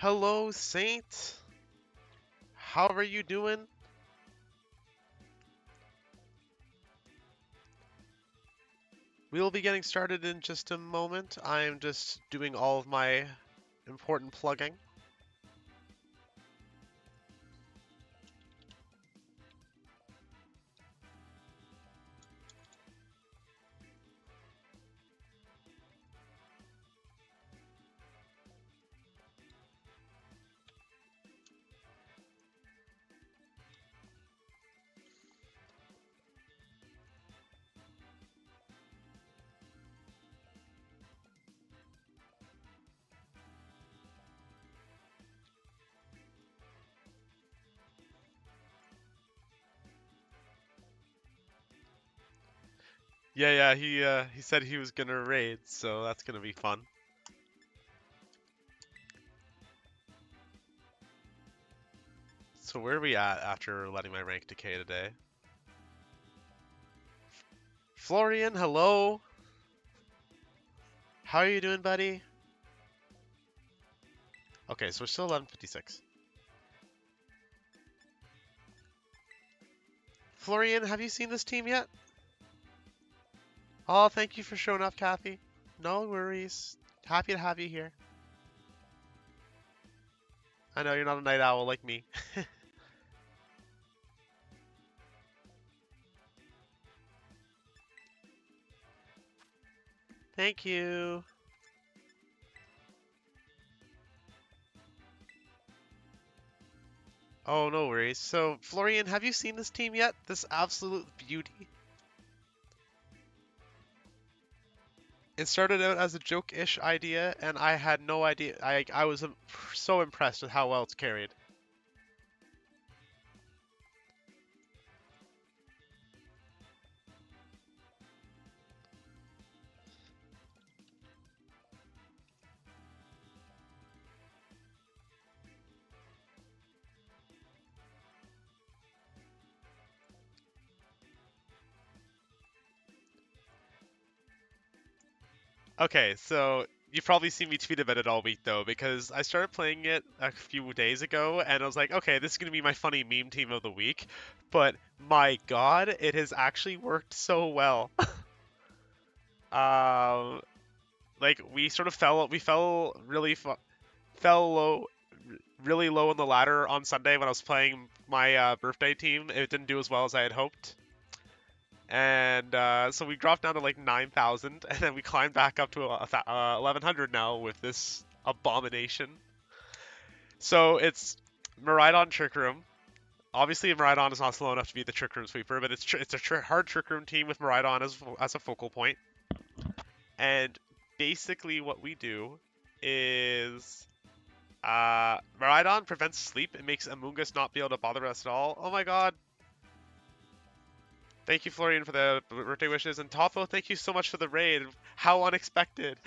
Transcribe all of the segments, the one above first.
Hello, Saint. How are you doing? We'll be getting started in just a moment. I'm just doing all of my important plugging. Yeah, he said he was gonna raid, so that's gonna be fun. So where are we at after letting my rank decay today? Florian, hello. How are you doing, buddy? Okay, so we're still 1156. Florian, have you seen this team yet? Oh, thank you for showing up, Kathy. No worries. Happy to have you here. I know you're not a night owl like me. Thank you. Oh, no worries. So, Florian, have you seen this team yet? This absolute beauty. It started out as a joke-ish idea, and I had no idea. I was so impressed with how well it's carried. Okay, so you've probably seen me tweet about it all week though, because I started playing it a few days ago, and I was like, okay, this is gonna be my funny meme team of the week. But my God, it has actually worked so well. Um, like we fell really fell low, really low on the ladder on Sunday when I was playing my birthday team. It didn't do as well as I had hoped. And so we dropped down to like 9,000, and then we climbed back up to 1,100 now with this abomination. So it's Miraidon Trick Room. Obviously, Miraidon is not slow enough to be the Trick Room sweeper, but it's a hard Trick Room team with Miraidon as a focal point. And basically, what we do is Miraidon prevents sleep. It makes Amoongus not be able to bother us at all. Oh my God! Thank you, Florian, for the birthday wishes. And Toffo, thank you so much for the raid. How unexpected.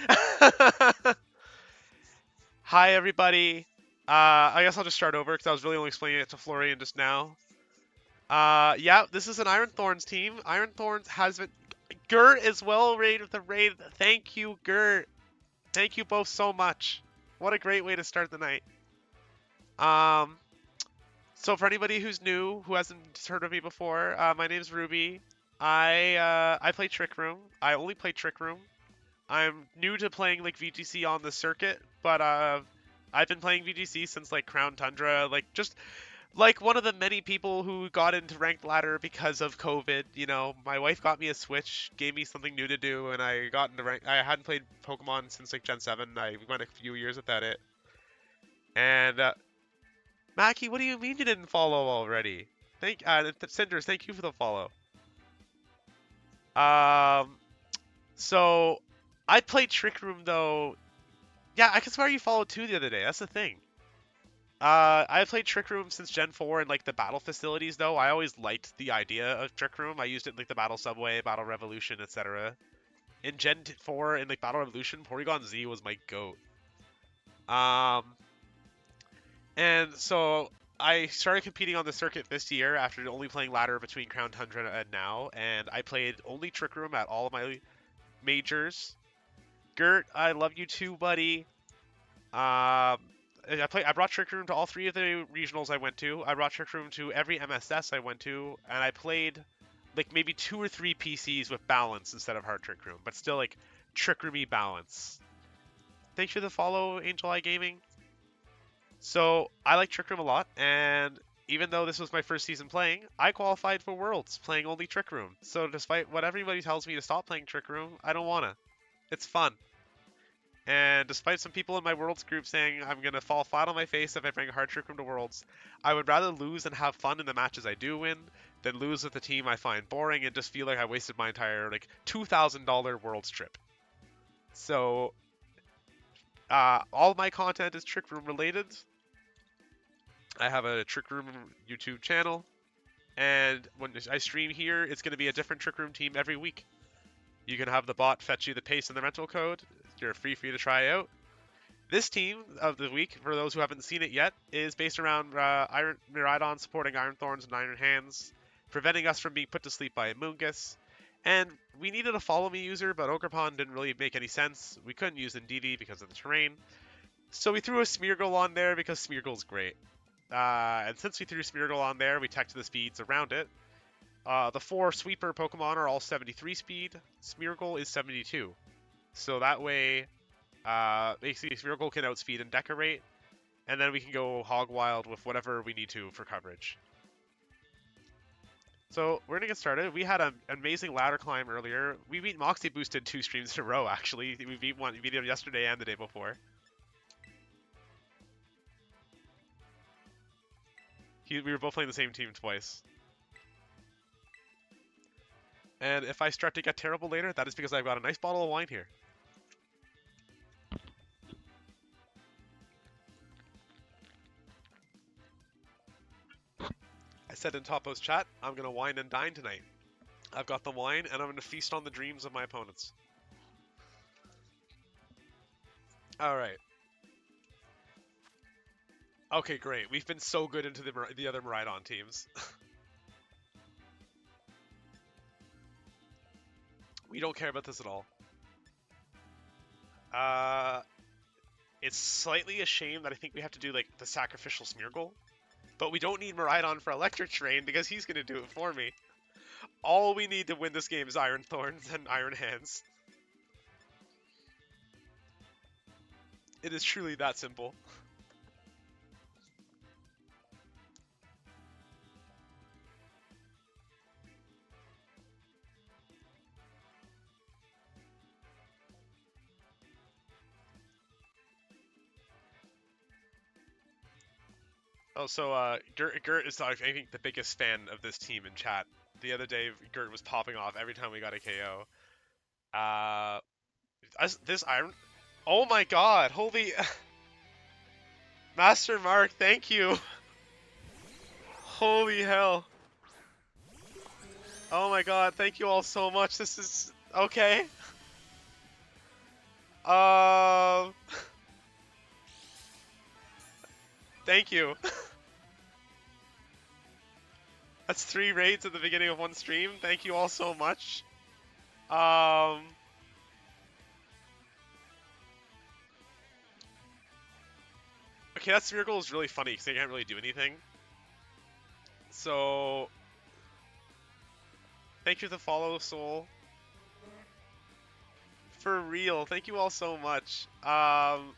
Hi, everybody. I guess I'll just start over because I was really only explaining it to Florian just now. Yeah, this is an Iron Thorns team. Iron Thorns has been... Gert is well raid with the raid. Thank you, Gert. Thank you both so much. What a great way to start the night. Um, so for anybody who's new, who hasn't heard of me before, my name's Ruby. I play Trick Room. I only play Trick Room. I'm new to playing like VGC on the circuit, but I've been playing VGC since like Crown Tundra, like just like one of the many people who got into ranked ladder because of COVID. You know, my wife got me a Switch, gave me something new to do, and I got into rank. I hadn't played Pokemon since like Gen 7. I went a few years without it. And Mackie, what do you mean you didn't follow already? Cinders, thank you for the follow. Um, so I played Trick Room though. Yeah, I could swear you followed too the other day. That's the thing. I played Trick Room since Gen 4 and like the battle facilities though. I always liked the idea of Trick Room. I used it in like the Battle Subway, Battle Revolution, etc. In Gen 4 in like Battle Revolution, Porygon Z was my goat. Um, and so I started competing on the circuit this year after only playing ladder between Crown Tundra and now, and I played only Trick Room at all of my majors. Gert, I love you too, buddy. Um, I brought Trick Room to all 3 of the regionals I went to. I brought Trick Room to every MSS I went to, and I played like maybe 2 or 3 PCs with balance instead of hard Trick Room, but still like Trick Roomy balance. Thanks for the follow, Angel Eye Gaming. So I like Trick Room a lot, and even though this was my first season playing, I qualified for Worlds playing only Trick Room. So despite what everybody tells me to stop playing Trick Room, I don't wanna. It's fun. And despite some people in my Worlds group saying I'm gonna fall flat on my face if I bring hard Trick Room to Worlds, I would rather lose and have fun in the matches I do win than lose with a team I find boring and just feel like I wasted my entire like $2,000 Worlds trip. So all my content is Trick Room related. I have a Trick Room YouTube channel, and when I stream here, it's going to be a different Trick Room team every week. You can have the bot fetch you the pace and the rental code. You're free for you to try out. This team of the week, for those who haven't seen it yet, is based around Miraidon supporting Iron Thorns and Iron Hands, preventing us from being put to sleep by Amoongus. And we needed a follow me user, but Ogrepon didn't really make any sense. We couldn't use Ndidi because of the terrain. So we threw a Smeargle on there because Smeargle's great. And since we threw Smeargle on there, we teched the speeds around it. The 4 sweeper Pokemon are all 73 speed. Smeargle is 72. So that way, basically Smeargle can outspeed and decorate, and then we can go hog wild with whatever we need to for coverage. So we're gonna get started. We had an amazing ladder climb earlier. We beat Moxie Boosted 2 streams in a row, actually. We beat him yesterday and the day before. We were both playing the same team twice. And if I start to get terrible later, that is because I've got a nice bottle of wine here. I said in Topo's chat, I'm going to wine and dine tonight. I've got the wine, and I'm going to feast on the dreams of my opponents. Alright. Okay, great. We've been so good into the other Miraidon teams. We don't care about this at all. It's slightly a shame that I think we have to do, like, the sacrificial Smeargle. But we don't need Miraidon for electric terrain because he's going to do it for me. All we need to win this game is Iron Thorns and Iron Hands. It is truly that simple. Oh, so Gert is, I think, the biggest fan of this team in chat. The other day, Gert was popping off every time we got a KO. This Iron... Oh my god, holy... Master Mark, thank you! Holy hell. Oh my god, thank you all so much, this is... Okay. Thank you. That's 3 raids at the beginning of one stream. Thank you all so much. Okay, that Smeargle is really funny because they can't really do anything. So, thank you for the follow, Soul. For real, thank you all so much. I'm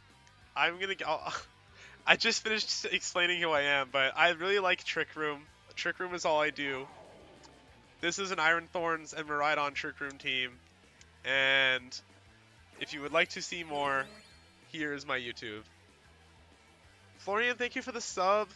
gonna... I just finished explaining who I am, but I really like Trick Room. Trick Room is all I do. This is an Iron Thorns and Miraidon Trick Room team, and if you would like to see more, here is my YouTube. Florian, thank you for the sub.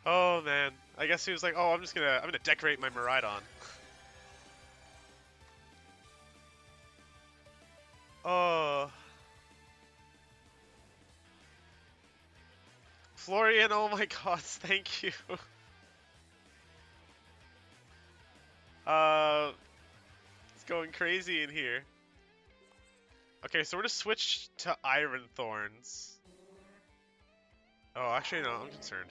Oh man, I guess he was like, "Oh, I'm gonna decorate my Miraidon." Oh, Florian, oh my god, thank you. It's going crazy in here. Okay, so we're gonna switch to Iron Thorns. Oh, actually, no, I'm concerned.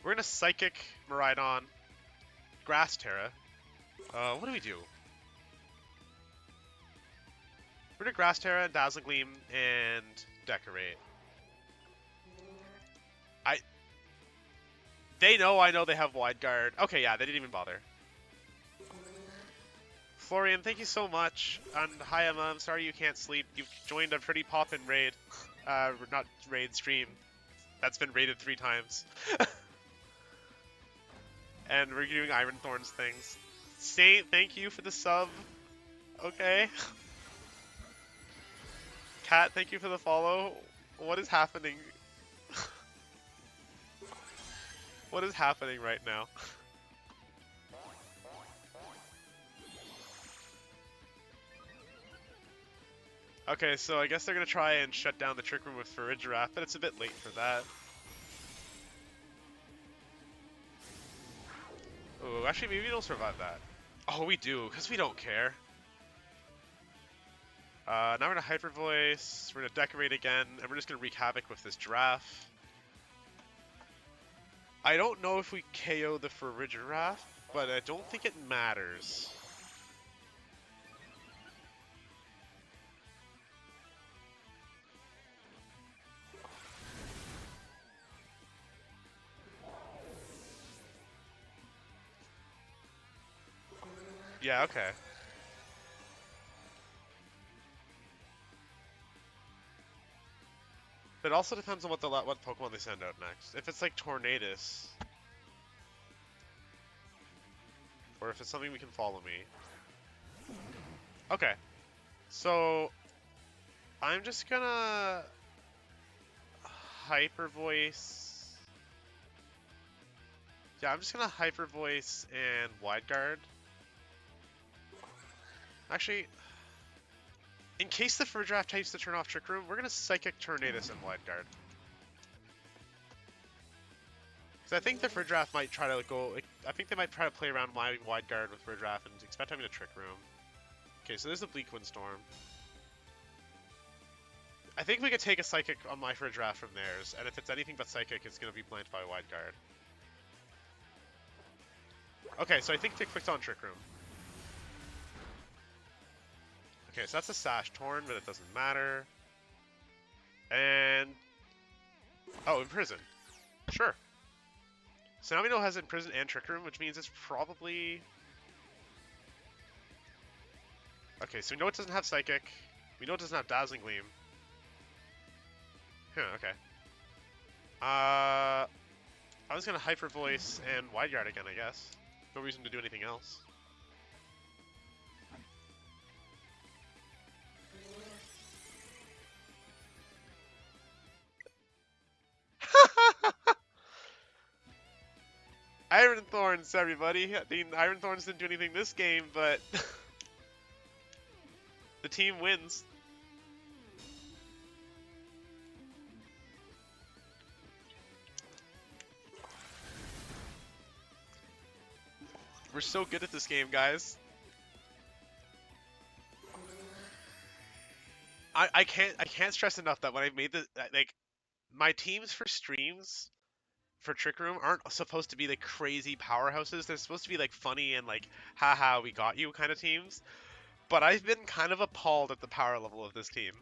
We're gonna Psychic Miraidon, Grass Terra. What do we do? We're gonna Grass Terra, Dazzling Gleam, and Decorate. They know I know they have Wide Guard. Okay, yeah, they didn't even bother. Florian, thank you so much. And hi, Emma, I'm sorry you can't sleep. You've joined a pretty poppin' raid. Not raid, stream. That's been raided 3 times. And we're doing Iron Thorns things. Saint, thank you for the sub. Okay. Kat, thank you for the follow. What is happening? What is happening right now? Okay, so I guess they're gonna try and shut down the Trick Room with Farigiraf, but it's a bit late for that. Oh, actually, maybe we'll survive that. Oh, we do, because we don't care. Now we're gonna Hyper Voice, we're gonna Decorate again, and we're just gonna wreak havoc with this Giraffe. I don't know if we KO the Farigiraf, but I don't think it matters. Yeah, okay. But it also depends on what Pokemon they send out next. If it's like Tornadus, or if it's something we can follow me. Okay, so I'm just gonna Hyper Voice. Yeah, I'm just gonna Hyper Voice and Wide Guard. Actually, in case the Farigiraf types to turn off Trick Room, we're gonna Psychic Tornadus and Wide Guard. Because I think the Farigiraf might try to go. I think they might try to play around my Wide Guard with Farigiraf and expect having a Trick Room. Okay, so there's the Bleak Windstorm. I think we could take a Psychic on my Farigiraf from theirs, and if it's anything but Psychic, it's gonna be blanked by Wide Guard. Okay, so I think they clicked on Trick Room. Okay, so that's a Sash Torn, but it doesn't matter. And... oh, Imprison. Sure. So now we know it has Imprison and Trick Room, which means it's probably... okay, so we know it doesn't have Psychic. We know it doesn't have Dazzling Gleam. Huh, okay. I was gonna Hyper Voice and Wide Guard again, I guess. No reason to do anything else. Iron Thorns, everybody. I mean, Iron Thorns didn't do anything this game, but the team wins. We're so good at this game, guys. I can't stress enough that when I made the like my teams for streams for Trick Room aren't supposed to be like crazy powerhouses. They're supposed to be like funny and like haha we got you kind of teams. But I've been kind of appalled at the power level of this team.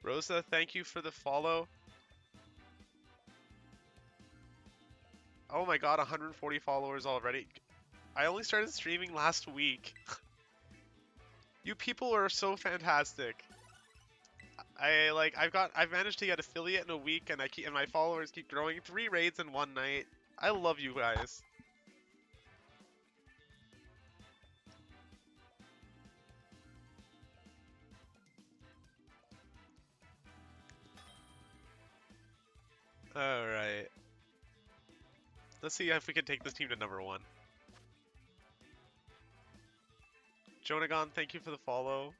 Rosa, thank you for the follow. Oh my god, 140 followers already. I only started streaming last week. You people are so fantastic. I've managed to get affiliate in a week and and my followers keep growing. 3 raids in one night. I love you guys. Alright. Let's see if we can take this team to #1. Jonagon, thank you for the follow.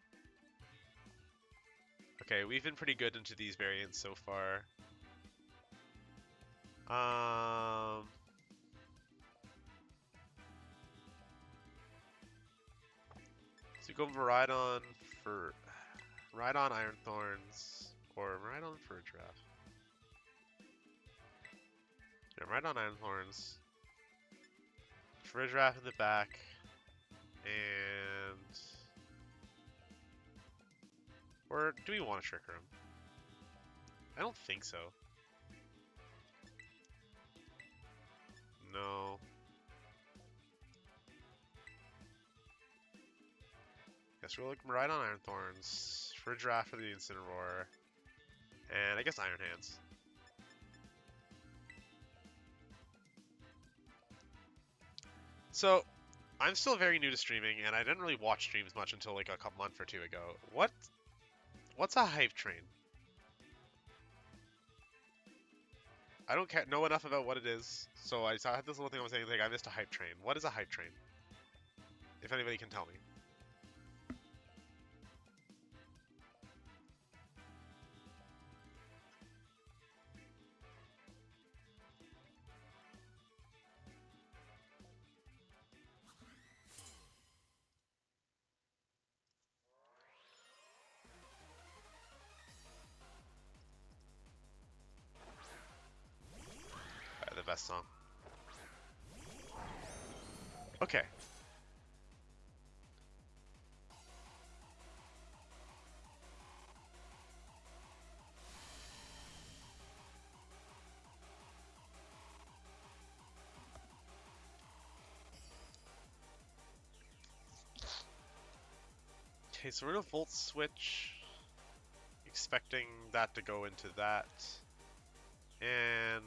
Okay, we've been pretty good into these variants so far. So you go Miraidon for Miraidon Iron Thorns or Miraidon Farigiraf. Yeah, Miraidon Iron Thorns. Farigiraf in the back. And or do we want to Trick Room? I don't think so. No. Guess we'll look right on Iron Thorns. For a draft for the Incineroar. And I guess Iron Hands. So, I'm still very new to streaming, and I didn't really watch streams much until like a couple month or two ago. What's a hype train? I don't know enough about what it is, so I had this little thing I was saying, like, I missed a hype train. What is a hype train? If anybody can tell me. The best song. Okay. Okay, so we're gonna Volt Switch. Expecting that to go into that. And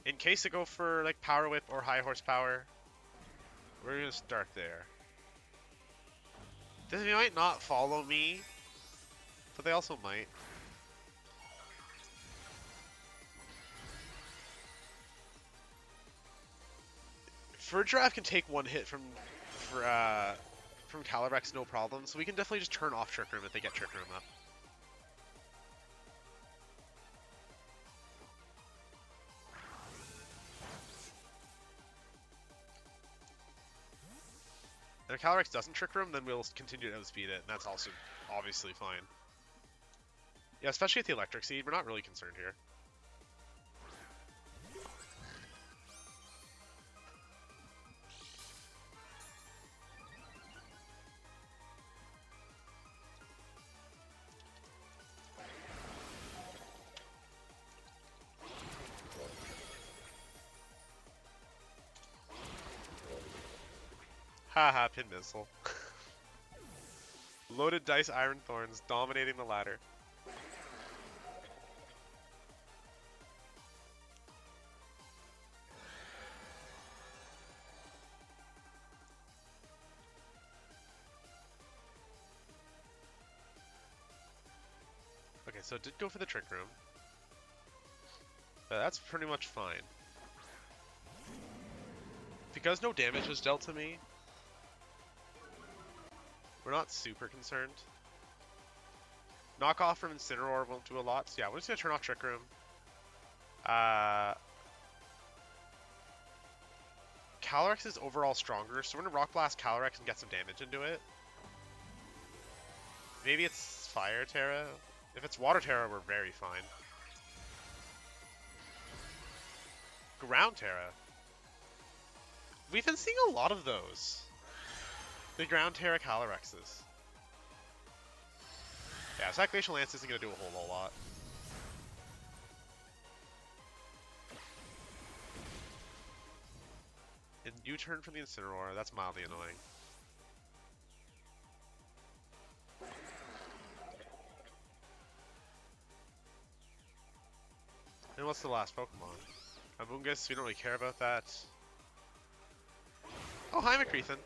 in case to go for like Power Whip or High Horsepower, we're gonna start there. They might not follow me, but they also might. Farigiraf can take one hit from Calyrex, no problem, so we can definitely just turn off Trick Room if they get Trick Room up. And if Calyrex doesn't Trick Room, then we'll continue to outspeed it, and that's also obviously fine. Yeah, especially with the Electric Seed, we're not really concerned here. Haha, Pin Missile. Loaded Dice Iron Thorns, dominating the ladder. Okay, so it did go for the Trick Room. But that's pretty much fine. Because no damage was dealt to me, we're not super concerned. Knockoff from Incineroar won't do a lot, so yeah, we're just gonna turn off Trick Room. Calyrex is overall stronger, so we're gonna Rock Blast Calyrex and get some damage into it. Maybe it's Fire Terra. If it's Water Terra, we're very fine. Ground Terra. We've been seeing a lot of those. The Ground Terra Calyrexes. Yeah, Sac Glacial Lance isn't going to do a whole lot. And U-turn from the Incineroar, that's mildly annoying. And what's the last Pokemon? Amoonguss, we don't really care about that. Oh, hi, McCreathen.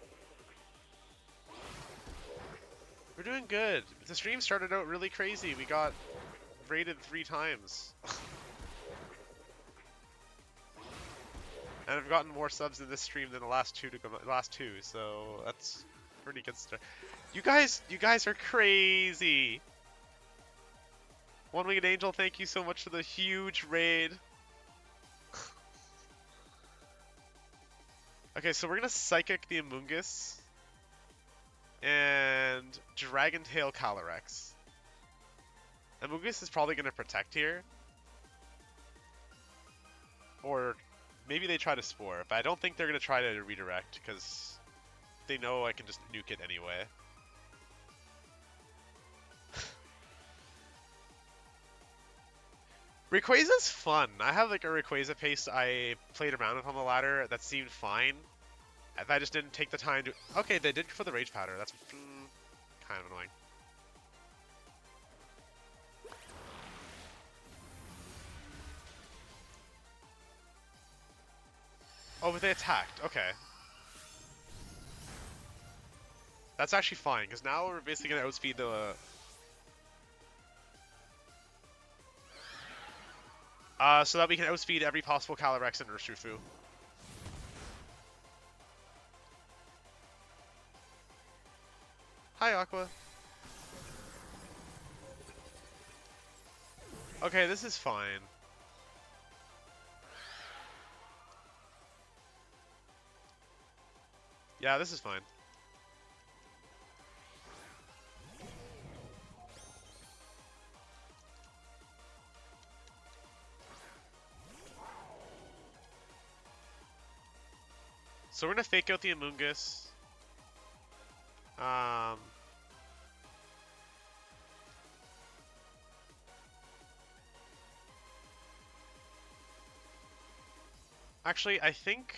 We're doing good. The stream started out really crazy. We got raided 3 times. And I've gotten more subs in this stream than the last two, so that's pretty good stuff. You guys are crazy. One Winged Angel, thank you so much for the huge raid. Okay, so we're gonna Psychic the Amoonguss. And Dragon Tail Calyrex. Amoonguss is probably going to protect here. Or maybe they try to Spore, but I don't think they're going to try to redirect because they know I can just nuke it anyway. Rayquaza's fun. I have like a Rayquaza pace I played around with on the ladder that seemed fine. If I just didn't take the time to... Okay, they did for the Rage Powder. That's kind of annoying. Oh, but they attacked. Okay. That's actually fine, because now we're basically going to outspeed the... so that we can outspeed every possible Calyrex and Urshifu. Hi, Aqua. Okay, this is fine. Yeah, this is fine. So we're gonna fake out the Amoonguss. Actually, I think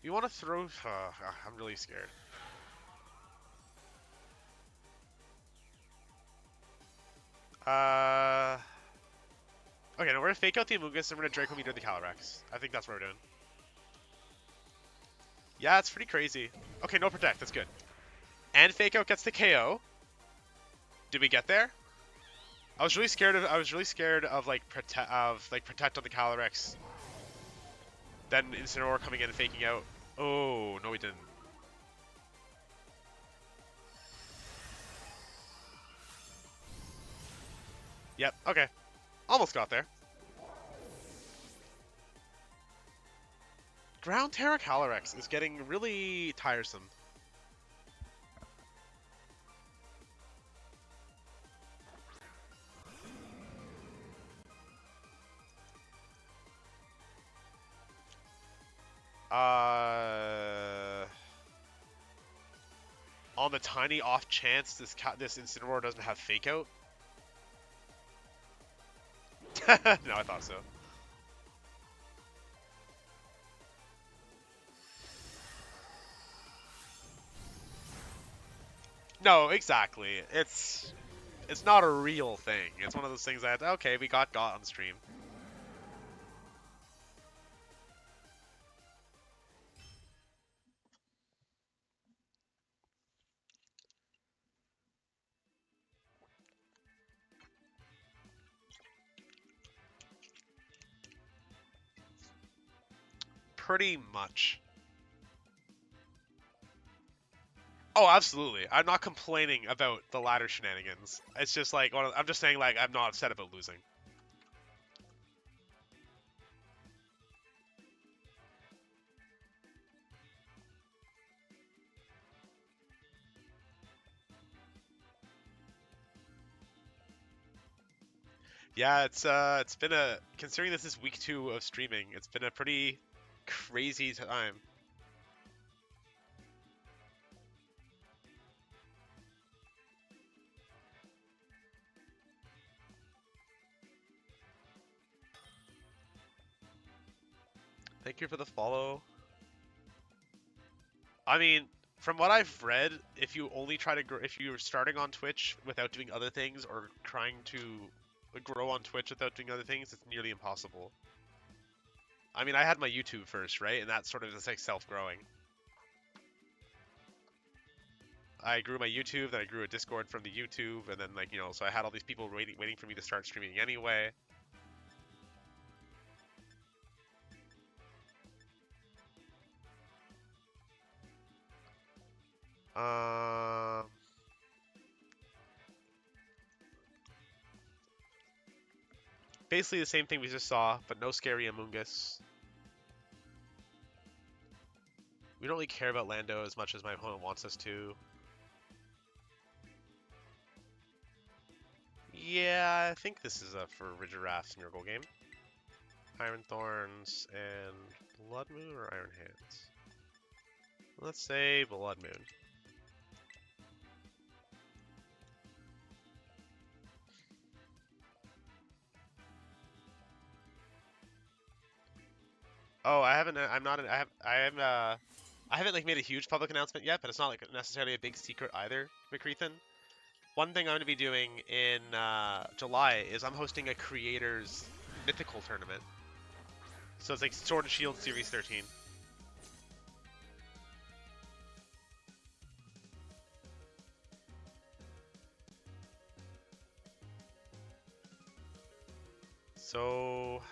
we want to throw. I'm really scared. Okay, no, we're gonna fake out the Amoonguss and we're gonna Draco Meteor the Calyrex. I think that's what we're doing. Yeah, it's pretty crazy. Okay, no protect. That's good. And fake out gets the KO. Did we get there? I was really scared of like protect on the Calyrex. Then Incineroar coming in and faking out. Oh no, we didn't. Yep. Okay. Almost got there. Ground Terra Calyrex is getting really tiresome. On the tiny off chance this Incineroar doesn't have Fake Out. No, I thought so. No, exactly. It's not a real thing. It's one of those things that, okay, we got on stream. Pretty much. Oh, absolutely. I'm not complaining about the ladder shenanigans. It's just like, I'm just saying, like, I'm not upset about losing. Yeah, it's been considering this is week 2 of streaming, it's been a pretty crazy time. Thank you for the follow. I mean, from what I've read, if you only try to if you're starting on Twitch without doing other things or trying to grow on Twitch without doing other things, it's nearly impossible. I mean, I had my YouTube first, right? And that's sort of just like self-growing. I grew my YouTube, then I grew a Discord from the YouTube, and then like, you know, so I had all these people waiting for me to start streaming anyway. Basically the same thing we just saw, but no scary Amoonguss. We don't really care about Lando as much as my opponent wants us to. Yeah, I think this is a Farigiraf Smeargle game. Iron Thorns and Bloodmoon or Iron Hands? Let's say Bloodmoon. Oh, I haven't. I'm not. I haven't like made a huge public announcement yet, but it's not like necessarily a big secret either, McCreathen. One thing I'm going to be doing in July is I'm hosting a creators mythical tournament. So it's like Sword and Shield Series 13. So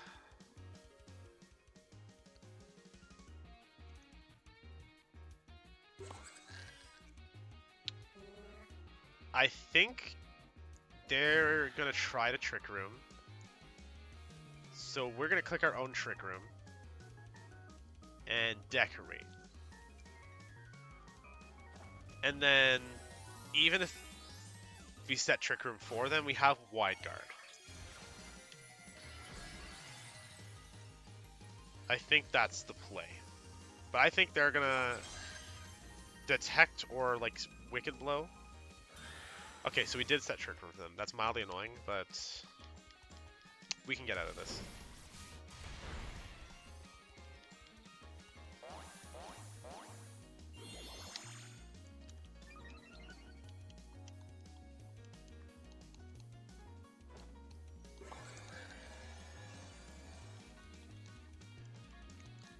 I think they're gonna try to Trick Room. So we're gonna click our own Trick Room and decorate. And then even if we set Trick Room for them, we have Wide Guard. I think that's the play. But I think they're gonna detect or like Wicked Blow. Okay, so we did set Trick Room for them. That's mildly annoying, but we can get out of this.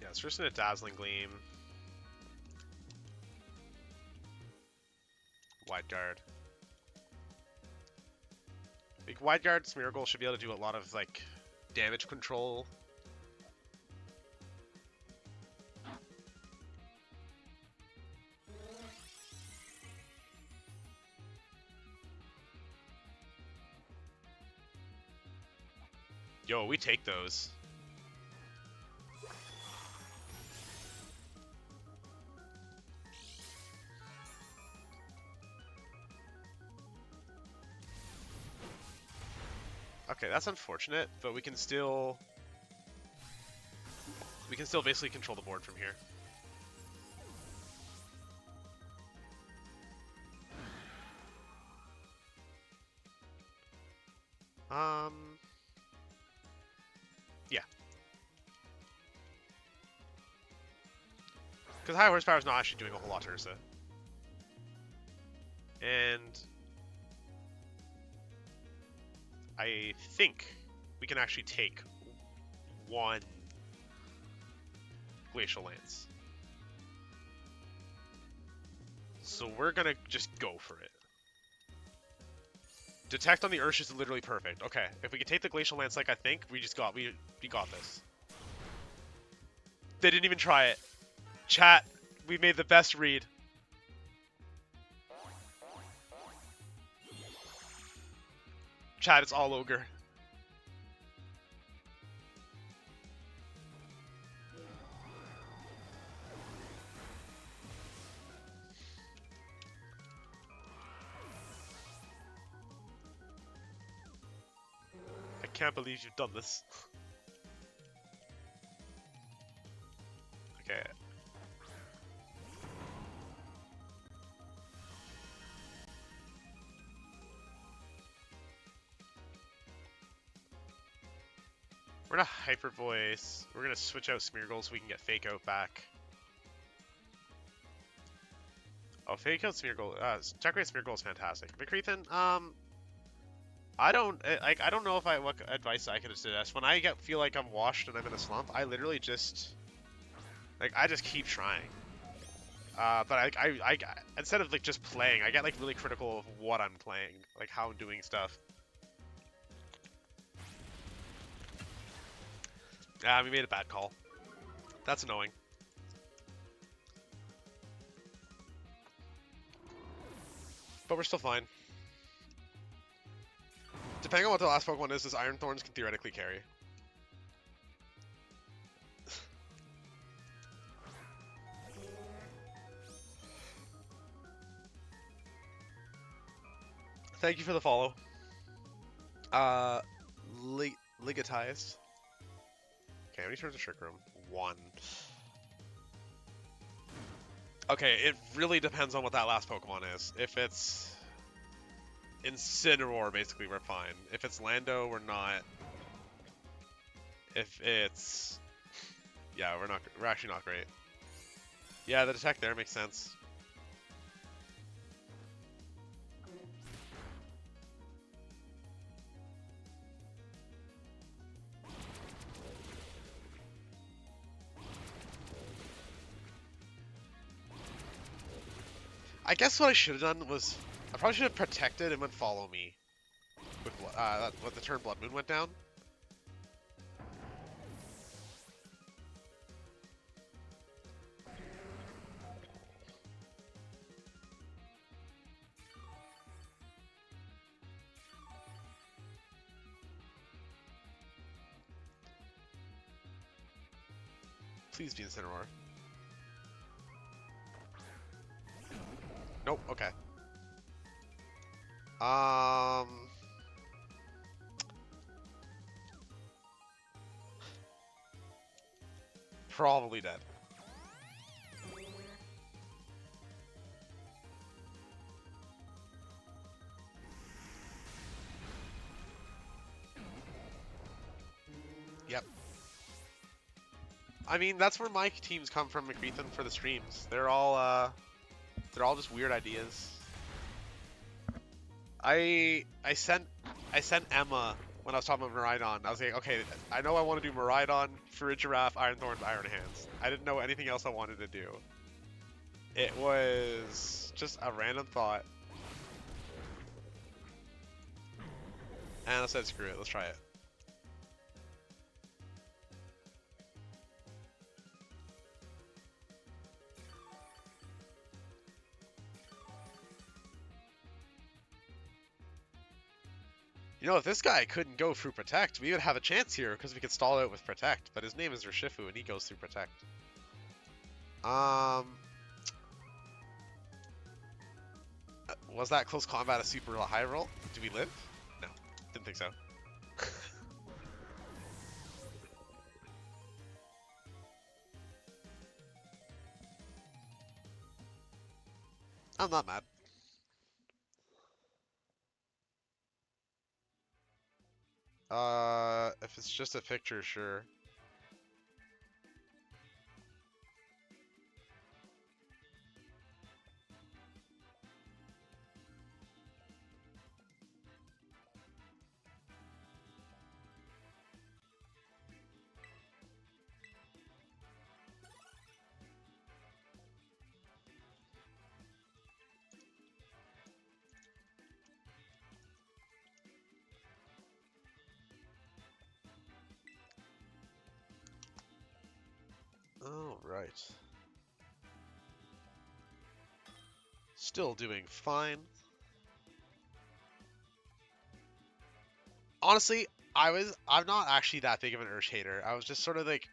Yeah, it's just in a Dazzling Gleam. Wide Guard. Like, Wide Guard Smeargle should be able to do a lot of, like, damage control. Yo, we take those. Okay, that's unfortunate, but we can still basically control the board from here. Yeah. Because high horsepower is not actually doing a whole lot to Ursa. And I think we can actually take one Glacial Lance. So we're gonna just go for it. Detect on the Ursh is literally perfect. Okay, if we can take the Glacial Lance like I think, we got this. They didn't even try it. Chat, we made the best read. Chat, it's all Ogre. I can't believe you've done this. Okay. We're gonna Hyper Voice. We're gonna switch out Smeargle so we can get Fake Out back. Oh, Fake Out Smeargle. Decorate Smeargle is fantastic. McCreathen, I don't know if what advice I could suggest. When I feel like I'm washed and I'm in a slump, I literally just I just keep trying. But I instead of like just playing, I get like really critical of what I'm playing, like how I'm doing stuff. We made a bad call. That's annoying. But we're still fine. Depending on what the last Pokemon is, this Iron Thorns can theoretically carry. Thank you for the follow. Uh, Ligatized. Okay, how many turns of Trick Room? 1. Okay, it really depends on what that last Pokemon is. If it's Incineroar, basically, we're fine. If it's Lando, we're not. If it's... Yeah, we're actually not great. Yeah, the Detect there makes sense. I guess what I should have done was... I probably should have protected and went follow me. With the turn Bloodmoon went down. Please be Incineroar. Nope, okay. Probably dead. Yep. I mean, that's where my teams come from, McCreathen, for the streams. They're all just weird ideas. I sent Emma when I was talking about Miraidon. I was like, okay, I know I want to do Miraidon, Farigiraf, Iron Thorns, Iron Hands. I didn't know anything else I wanted to do. It was just a random thought. And I said, screw it, let's try it. You know, if this guy couldn't go through Protect, we would have a chance here because we could stall out with Protect. But his name is Urshifu, and he goes through Protect. Was that close combat a super high roll? Do we live? No, didn't think so. I'm not mad. If it's just a picture, sure. All right. Still doing fine. Honestly, I'm not actually that big of an Ursh hater. I was just sort of like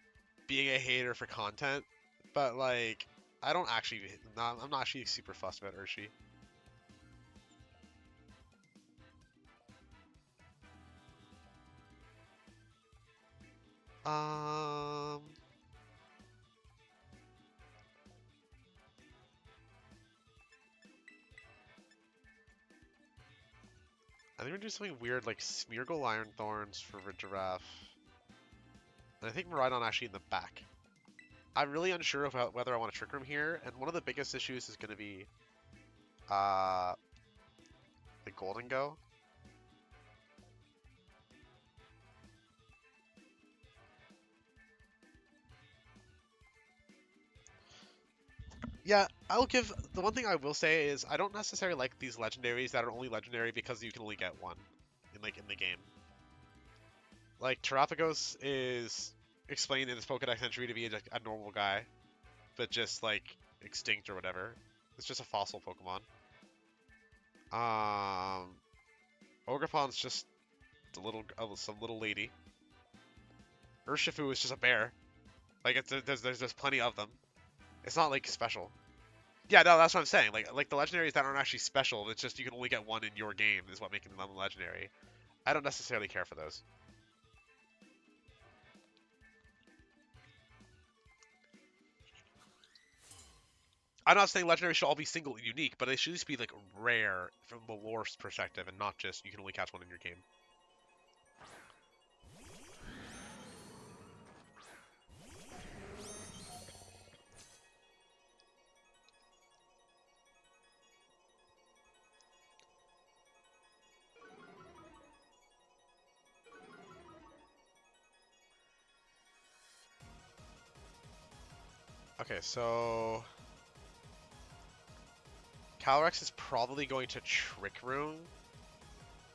being a hater for content, but like I don't actually I'm not actually super fussed about Urshi. Um I think we're doing something weird like Smeargle Iron Thorns for Giraffe. And I think Miraidon actually in the back. I'm really unsure about whether I want to Trick Room here, and one of the biggest issues is going to be the Golden Go. Yeah, I'll give the one thing I will say is I don't necessarily like these legendaries that are only legendary because you can only get one in the game. Like Terapagos is explained in this Pokédex entry to be a normal guy, but just like extinct or whatever. It's just a fossil Pokemon. Ogerpon's just some little lady. Urshifu is just a bear. Like there's plenty of them. It's not like special. Yeah, no, that's what I'm saying. Like the legendaries that aren't actually special, it's just you can only get one in your game is what making them legendary. I don't necessarily care for those. I'm not saying legendaries should all be single and unique, but they should at least be like rare from the lore perspective and not just you can only catch one in your game. Okay, so Calyrex is probably going to Trick Room,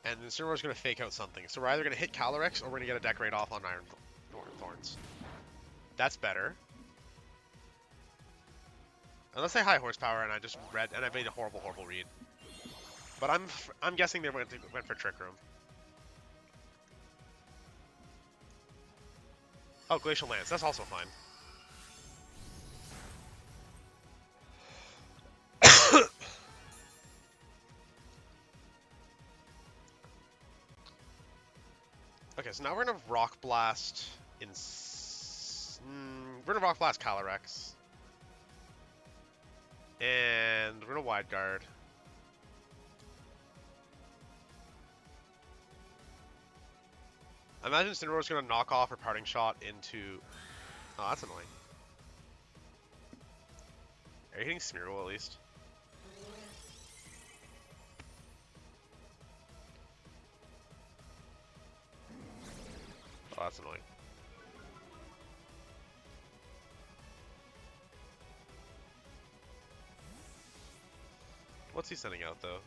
and Incineroar's going to fake out something. So we're either going to hit Calyrex or we're going to get a Decorate off on Iron Thorns. That's better. Unless they high horsepower and I just read and I made a horrible read. But I'm guessing they went for Trick Room. Oh, Glacial Lance. That's also fine. Okay, so now we're gonna Rock Blast in. We're gonna Rock Blast Calyrex. And we're gonna Wide Guard. I imagine Incineroar's gonna knock off her Parting Shot into. Oh, that's annoying. Are you hitting Smeargle at least? Oh, that's annoying. What's he sending out, though?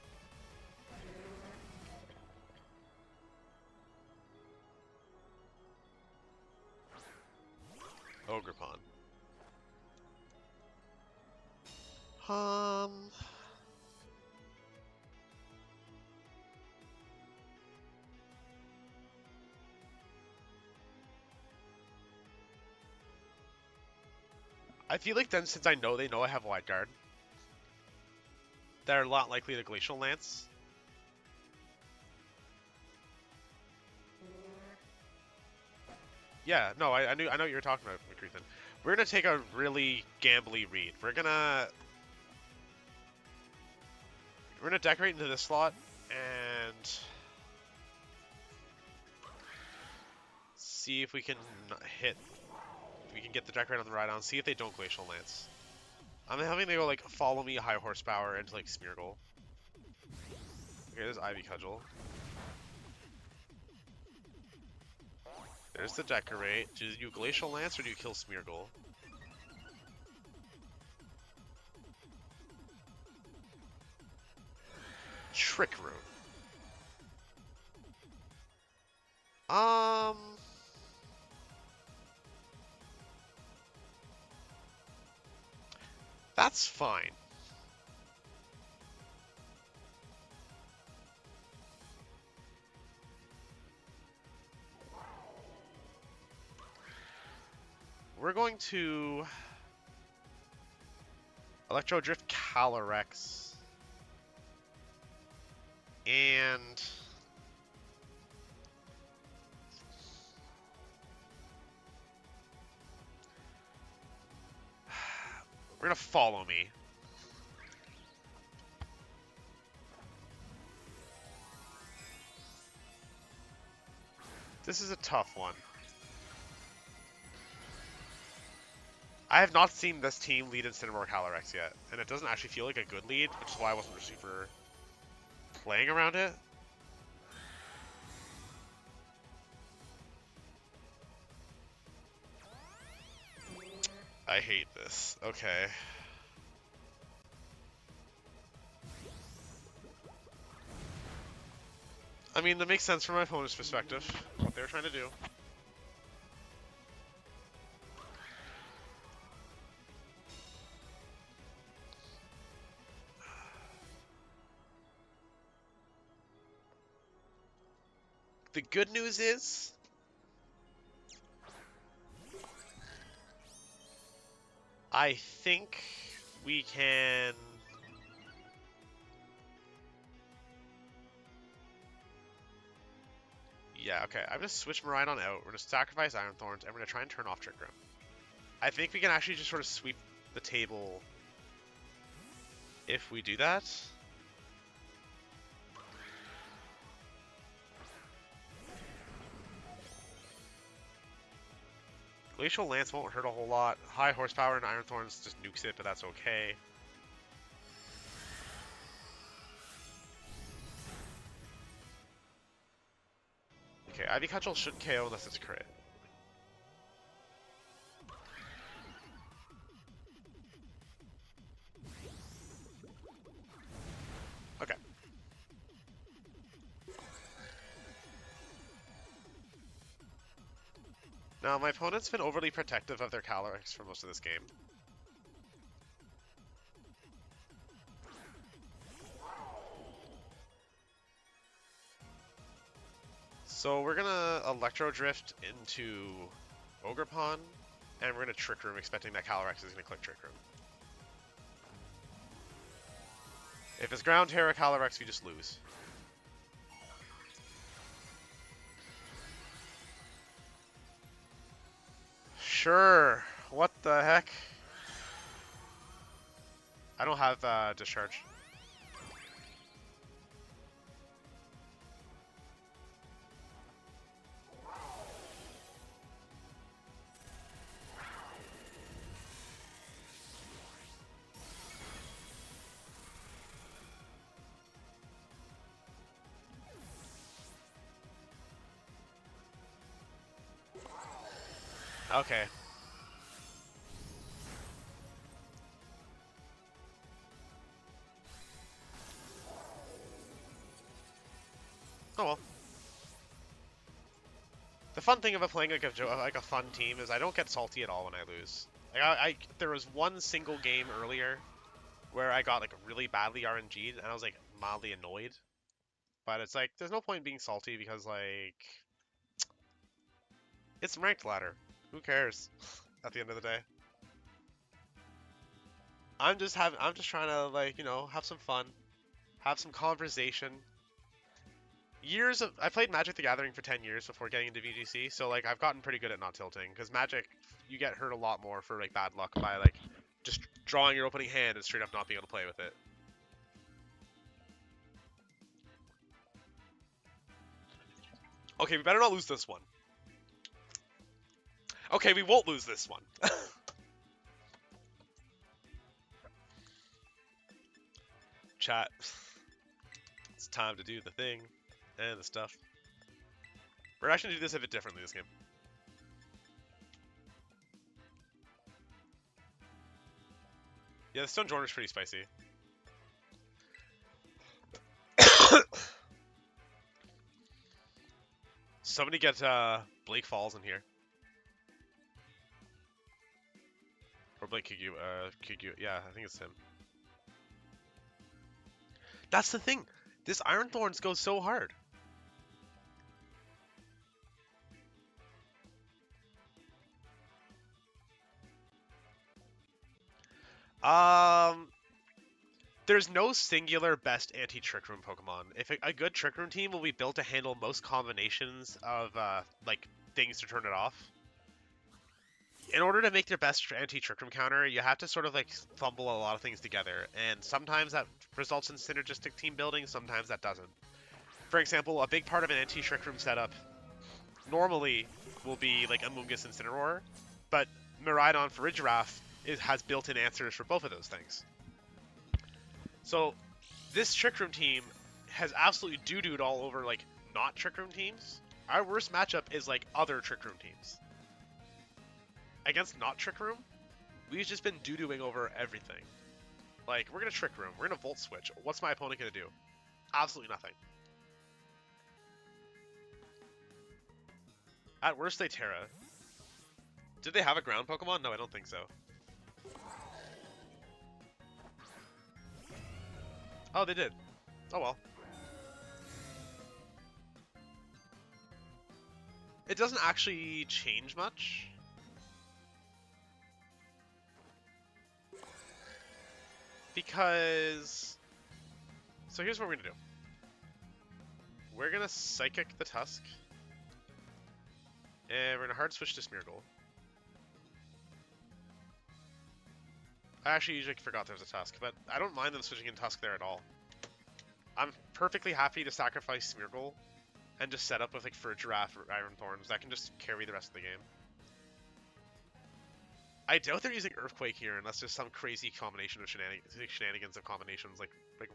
Ogerpon. I feel like then, since I know they know I have Wide Guard, they're a lot likely to Glacial Lance. Yeah, no, I know what you were talking about, McCreethan. We're gonna take a really gambly read. We're gonna decorate into this slot and see if we can hit. If we can get the decorate on the Miraidon. See if they don't Glacial Lance. I'm having to go like follow me high horsepower into like Smeargle. Okay, there's Ivy Cudgel. There's the Decorate. Do you Glacial Lance or do you kill Smeargle? Trick Room. That's fine. We're going to Electro Drift Calyrex. And we're gonna follow me. This is a tough one. I have not seen this team lead Incineroar Calyrex yet, and it doesn't actually feel like a good lead, which is why I wasn't super playing around it. I hate this. Okay. I mean, that makes sense from my opponent's perspective, what they're trying to do. The good news is, I think we can... Yeah, okay. I'm going to switch Miraidon out. We're going to sacrifice Iron Thorns, and we're going to try and turn off Trick Room. I think we can actually just sort of sweep the table if we do that. Glacial Lance won't hurt a whole lot. High horsepower and Iron Thorns just nukes it, but that's okay. Okay, Ivy Cudgel shouldn't KO unless it's crit. Okay. Now, my opponent's been overly protective of their Calyrex for most of this game. So we're gonna Electro Drift into Ogerpon, and we're gonna Trick Room, expecting that Calyrex is gonna click Trick Room. If it's Ground Terror Calyrex, we just lose. Sure. What the heck? I don't have Discharge. Okay. Oh well. The fun thing about playing like a fun team is I don't get salty at all when I lose. Like there was one single game earlier where I got like really badly RNG'd and I was like mildly annoyed. But it's like there's no point in being salty because like it's ranked ladder. Who cares at the end of the day? I'm just trying to like, you know, have some fun, have some conversation. I played Magic the Gathering for 10 years before getting into VGC, so like I've gotten pretty good at not tilting, because Magic, you get hurt a lot more for like bad luck by like just drawing your opening hand and straight up not being able to play with it. Okay, we better not lose this one. Okay, we won't lose this one. Chat. It's time to do the thing and the stuff. We're actually going to do this a bit differently this game. Yeah, the Stone Jorner's pretty spicy. Somebody get Blake Falls in here. Or Blake Kigyu, yeah, I think it's him. That's the thing. This Iron Thorns goes so hard. There's no singular best anti-Trick Room Pokemon. If a good Trick Room team will be built to handle most combinations of like things to turn it off. In order to make their best anti-Trick Room counter, you have to sort of like fumble a lot of things together, and sometimes that results in synergistic team building, sometimes that doesn't. For example, a big part of an anti-Trick Room setup normally will be like Amoonguss Incineroar, but Miraidon Farigiraf has built-in answers for both of those things. So this Trick Room team has absolutely doo-dooed all over like not Trick Room teams. Our worst matchup is like other Trick Room teams. Against not Trick Room, we've just been doo-dooing over everything. Like, we're gonna Trick Room, we're gonna Volt Switch. What's my opponent gonna do? Absolutely nothing. At worst, they Terra. Did they have a ground Pokemon? No, I don't think so. Oh, they did. Oh well. It doesn't actually change much. Because... So here's what we're gonna do. We're gonna Psychic the Tusk. And we're gonna hard switch to Smeargle. I actually usually forgot there was a Tusk, but I don't mind them switching in Tusk there at all. I'm perfectly happy to sacrifice Smeargle and just set up with like Farigiraf or Iron Thorns that can just carry the rest of the game. I doubt they're using Earthquake here unless there's some crazy combination of shenanigans of combinations like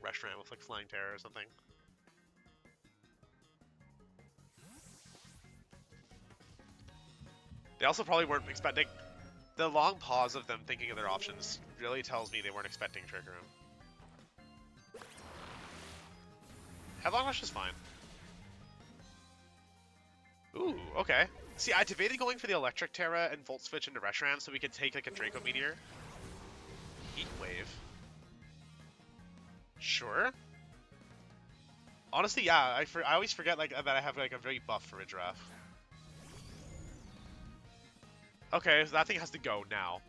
Reshiram with like Flying Terror or something. They also probably weren't expecting... The long pause of them thinking of their options really tells me they weren't expecting Trigger Room. Headlong Rush is fine. Ooh, okay. See, I debated going for the Electric Terra and Volt Switch into Reshiram so we could take like a Draco Meteor. Heat Wave. Sure. Honestly, yeah, I always forget like that I have like a very buff Farigiraf. Okay, so that thing has to go now.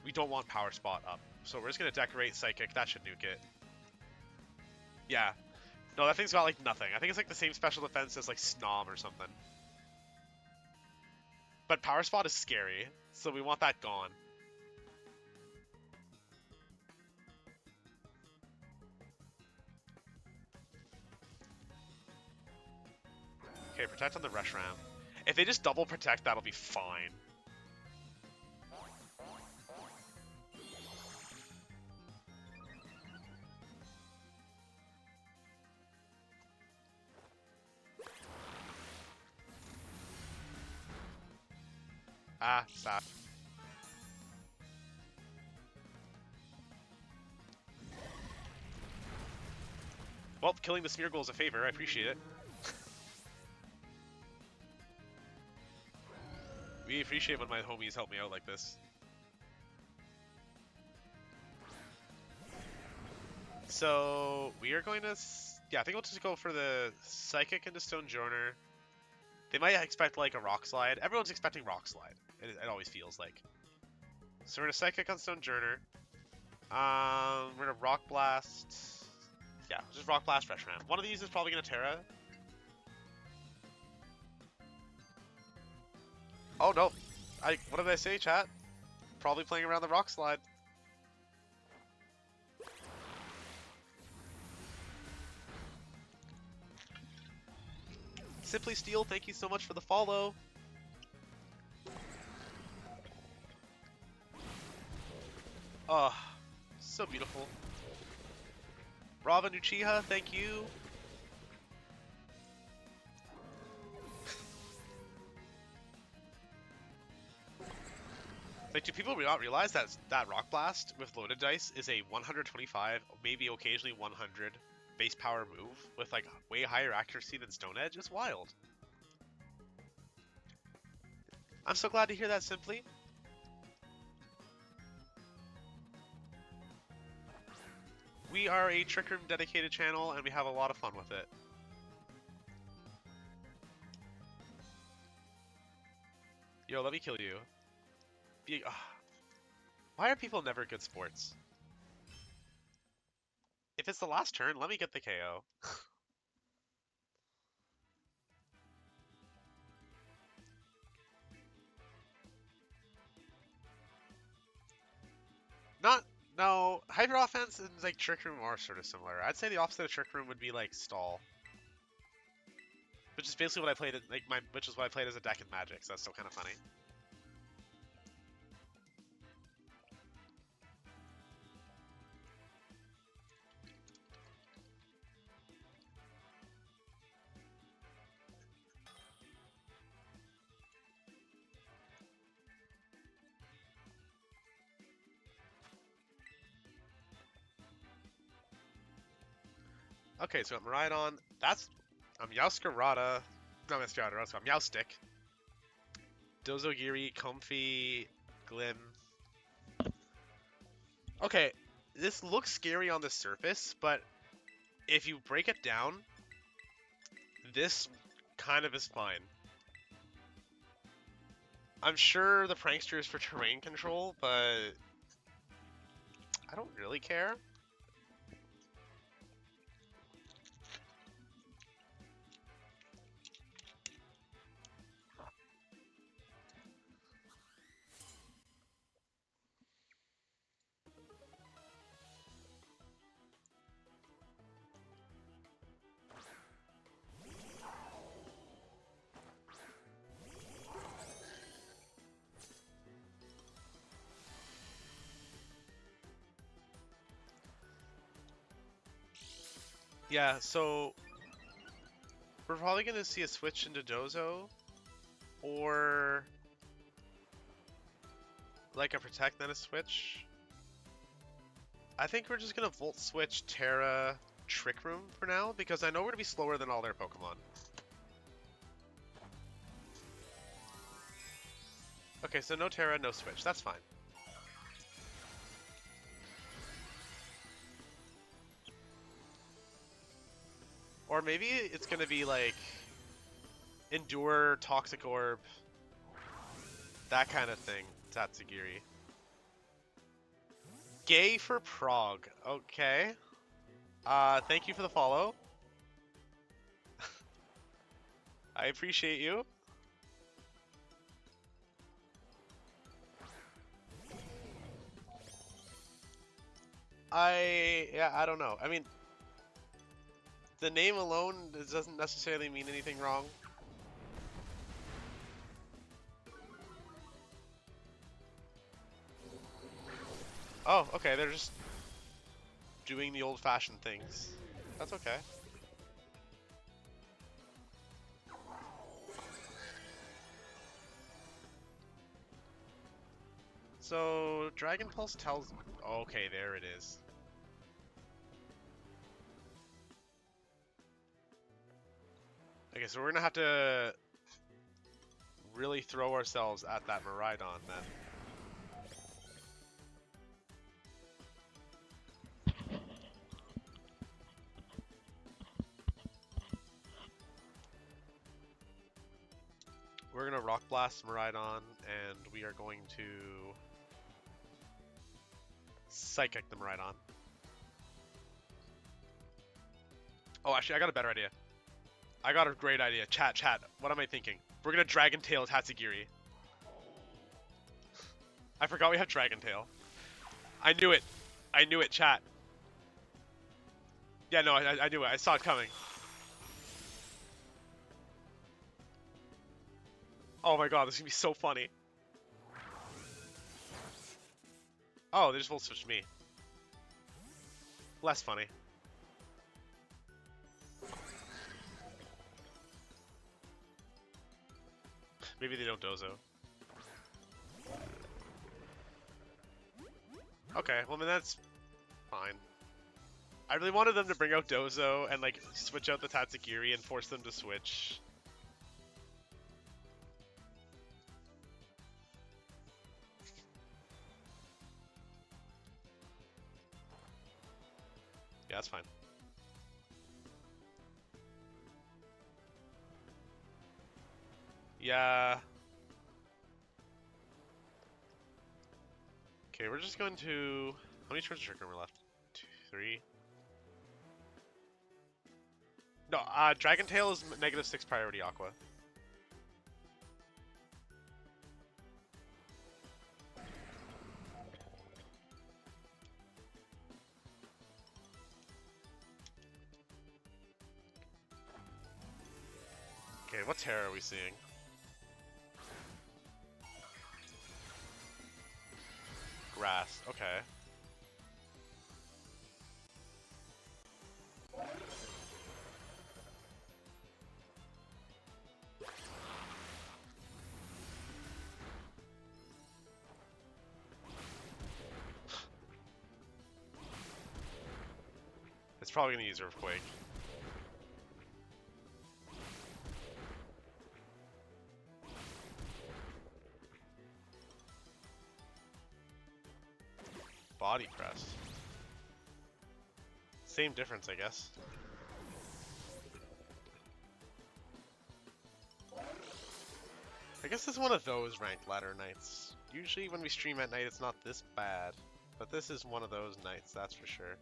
We don't want Power Spot up. So we're just gonna decorate Psychic, that should nuke it. Yeah. No, that thing's got like nothing. I think it's like the same special defense as like Snom or something. But Power Spot is scary, so we want that gone. Okay, protect on the Reshiram. If they just double protect, that'll be fine. Ah, stop. Well, killing the Smeargle is a favor. I appreciate it. We appreciate when my homies help me out like this. So, we are going to... Yeah, I think we'll just go for the Psychic into Stonejourner. They might expect, like, a Rock Slide. Everyone's expecting Rock Slide. It always feels like. So we're going to Psychic on Stonejourner. We're going to Rock Blast... Yeah, just Rock Blast Reshiram. One of these is probably going to Terra. Oh, no. What did I say, chat? Probably playing around the Rock Slide. Simply Steel, thank you so much for the follow. Oh, so beautiful. Robin Uchiha, thank you. Like, do people not realize that Rock Blast with loaded dice is a 125, maybe occasionally 100 base power move with like way higher accuracy than Stone Edge? It's wild. I'm so glad to hear that, Simply. We are a Trick Room dedicated channel and we have a lot of fun with it. Yo, let me kill you. Why are people never good sports? If it's the last turn, let me get the KO. No, Hyper Offense and like Trick Room are sort of similar. I'd say the opposite of Trick Room would be like Stall. Which is basically what I played which is what I played as a deck in Magic, so that's still kind of funny. Okay, so I'm Miraidon. That's a Meowscarada. Not Meowscarada, that's a Meowstick. Dozogiri, Comfy, Glim. Okay, this looks scary on the surface, but if you break it down, this kind of is fine. I'm sure the Prankster is for terrain control, but I don't really care. Yeah, so we're probably going to see a switch into Dozo, or like a Protect, then a switch. I think we're just going to Volt Switch Terra Trick Room for now, because I know we're going to be slower than all their Pokemon. Okay, so no Terra, no switch. That's fine. Or maybe it's going to be like Endure, Toxic Orb, that kind of thing, Tatsugiri. Gay for Prague. Okay. Thank you for the follow. I appreciate you. I don't know. I mean, the name alone doesn't necessarily mean anything wrong. Oh, okay, they're just doing the old-fashioned things. That's okay. So, Dragon Pulse tells... Okay, there it is. Okay, so we're gonna have to really throw ourselves at that Miraidon then. We're gonna Rock Blast Miraidon, and we are going to Psychic the Miraidon. Oh, actually, I got a better idea. I got a great idea. Chat. What am I thinking? We're gonna Dragon Tail Tatsugiri. I forgot we have Dragon Tail. I knew it, chat. Yeah, no, I knew it. I saw it coming. Oh my god, this is gonna be so funny. Oh, they just Volt Switched me. Less funny. Maybe they don't Dozo. Okay, well then that's fine. I really wanted them to bring out Dozo and like switch out the Tatsugiri and force them to switch. Yeah, that's fine. Yeah. Okay, we're just going to... How many turns of Trick Room are left? 2, 3... No, Dragon Tail is -6 priority Aqua. Okay, what Terra are we seeing? Grass, okay. It's probably gonna use Earthquake. Body Press. Same difference, I guess. I guess it's one of those ranked ladder nights. Usually when we stream at night, it's not this bad. But this is one of those nights, that's for sure.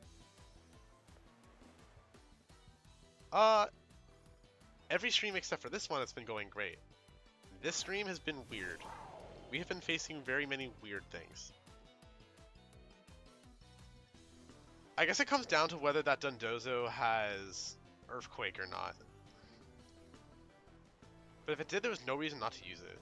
Every stream except for this one has been going great. This stream has been weird. We have been facing very many weird things. I guess it comes down to whether that Dundozo has Earthquake or not. But if it did, there was no reason not to use it.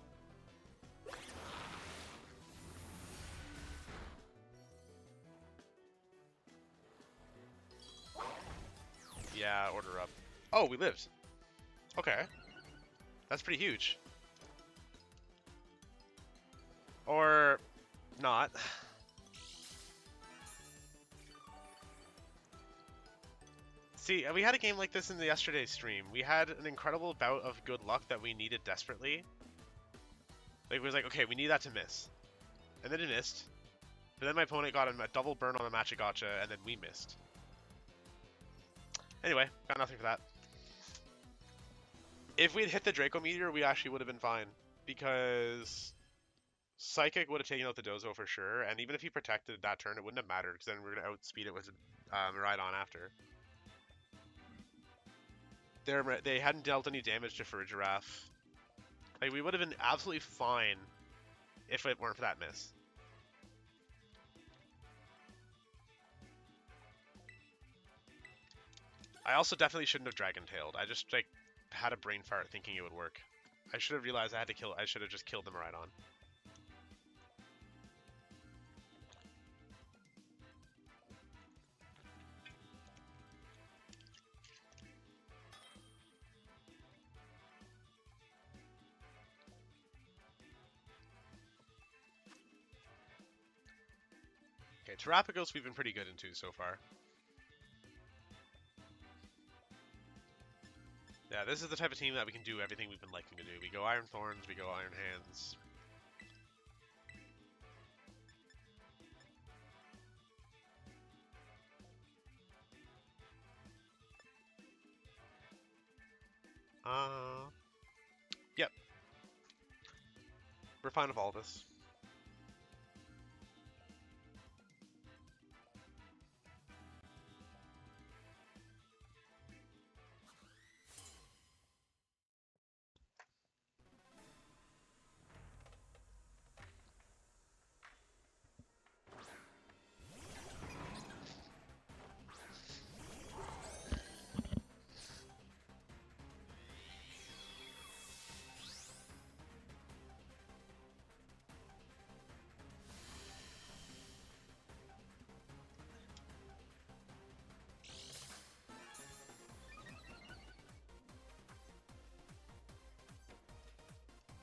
Yeah, order up. Oh, we lived. Okay. That's pretty huge. Or not. See, we had a game like this in the yesterday's stream. We had an incredible bout of good luck that we needed desperately. Like, it was like, okay, we need that to miss. And then it missed. But then my opponent got a double burn on the Machigotcha, and then we missed. Anyway, got nothing for that. If we'd hit the Draco Meteor, we actually would have been fine. Because Psychic would have taken out the Dozo for sure, and even if he protected that turn, it wouldn't have mattered, because then we were going to outspeed it with Miraidon after. They hadn't dealt any damage to Farigiraf. Like, we would have been absolutely fine if it weren't for that miss. I also definitely shouldn't have Dragon-tailed. I just, like, had a brain fart thinking it would work. I should have realized I should have just killed the Miraidon. Okay, Terrapagos we've been pretty good into so far. Yeah, this is the type of team that we can do everything we've been liking to do. We go Iron Thorns, we go Iron Hands. Yep. We're fine with all this.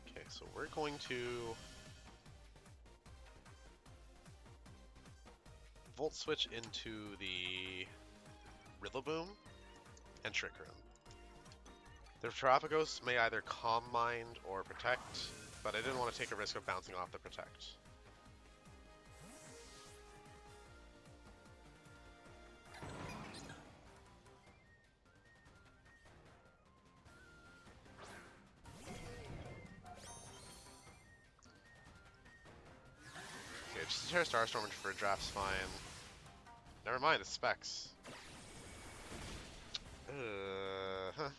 Okay, so we're going to Volt Switch into the Rillaboom and Trick Room. The Terrapagos may either Calm Mind or Protect, but I didn't want to take a risk of bouncing off the Protect. Okay, just a Terra Starstorm for a draft's fine. Never mind, it's Specs. Huh.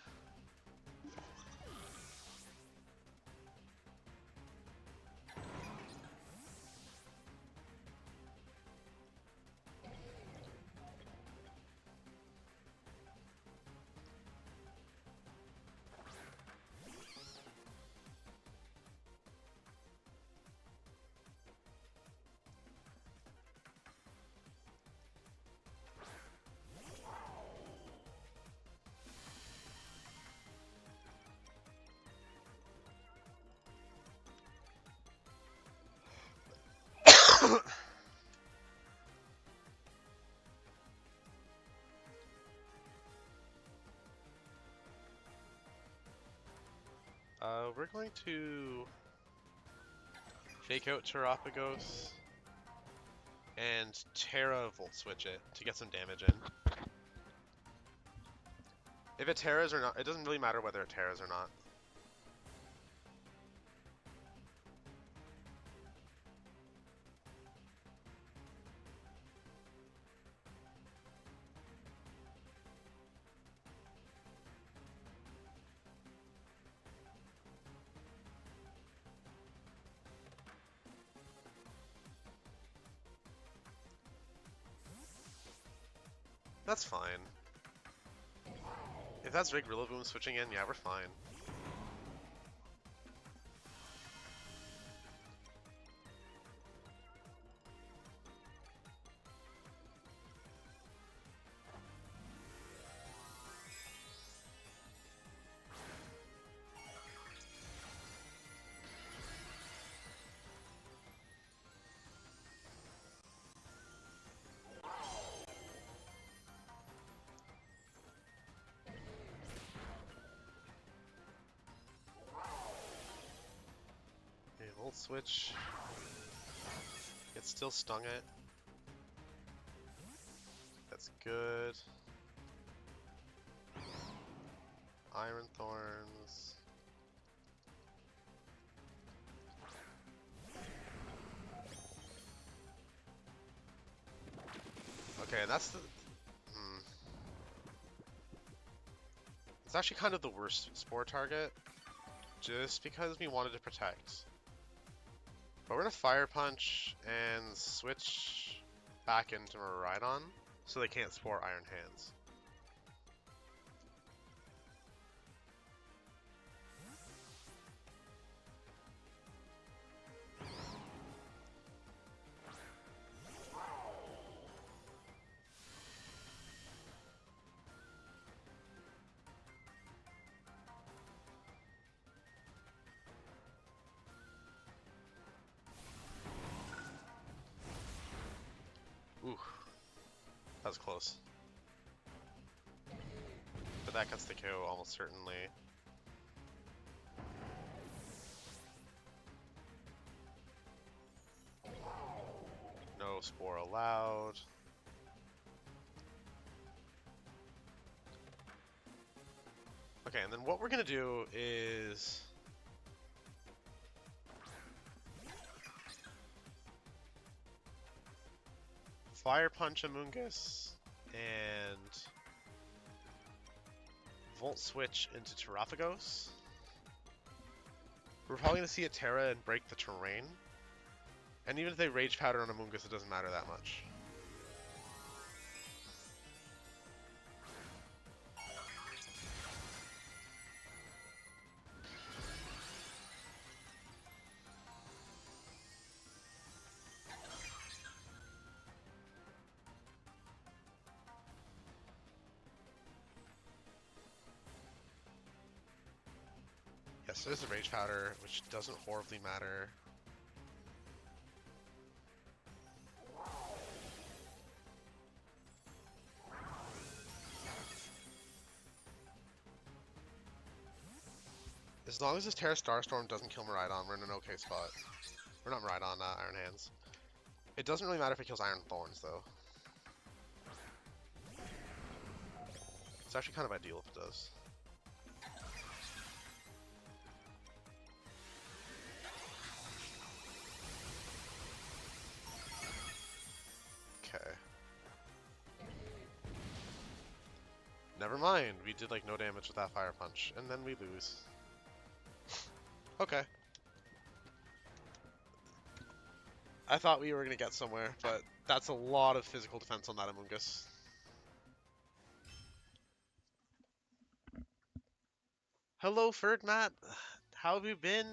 We're going to fake out Terrapagos and Terra Volt Switch it to get some damage in. If it Terras or not, it doesn't really matter whether it Terras or not. That's fine. If that's Rig Rillaboom switching in, yeah, we're fine. Volt Switch. It still stung it. That's good. Iron Thorns. Okay, that's the... It's actually kind of the worst Spore target, just because we wanted to protect. But we're gonna Fire Punch and switch back into Miraidon, so they can't Spore Iron Hands. Ooh, that was close. But that gets the KO almost certainly. No Spore allowed. Okay, and then what we're gonna do is... Fire Punch Amoonguss and Volt Switch into Terraphagos. We're probably going to see a Terra and break the terrain. And even if they Rage Powder on Amoonguss, it doesn't matter that much. Yes, there's the Rage Powder, which doesn't horribly matter. As long as this Terra Starstorm doesn't kill Miraidon, we're in an okay spot. Or not Miraidon, Iron Hands. It doesn't really matter if it kills Iron Thorns, though. It's actually kind of ideal if it does. Okay. Never mind, we did like no damage with that Fire Punch, and then we lose. Okay. I thought we were going to get somewhere, but that's a lot of physical defense on that Amoonguss. Hello, Ferdmat. How have you been?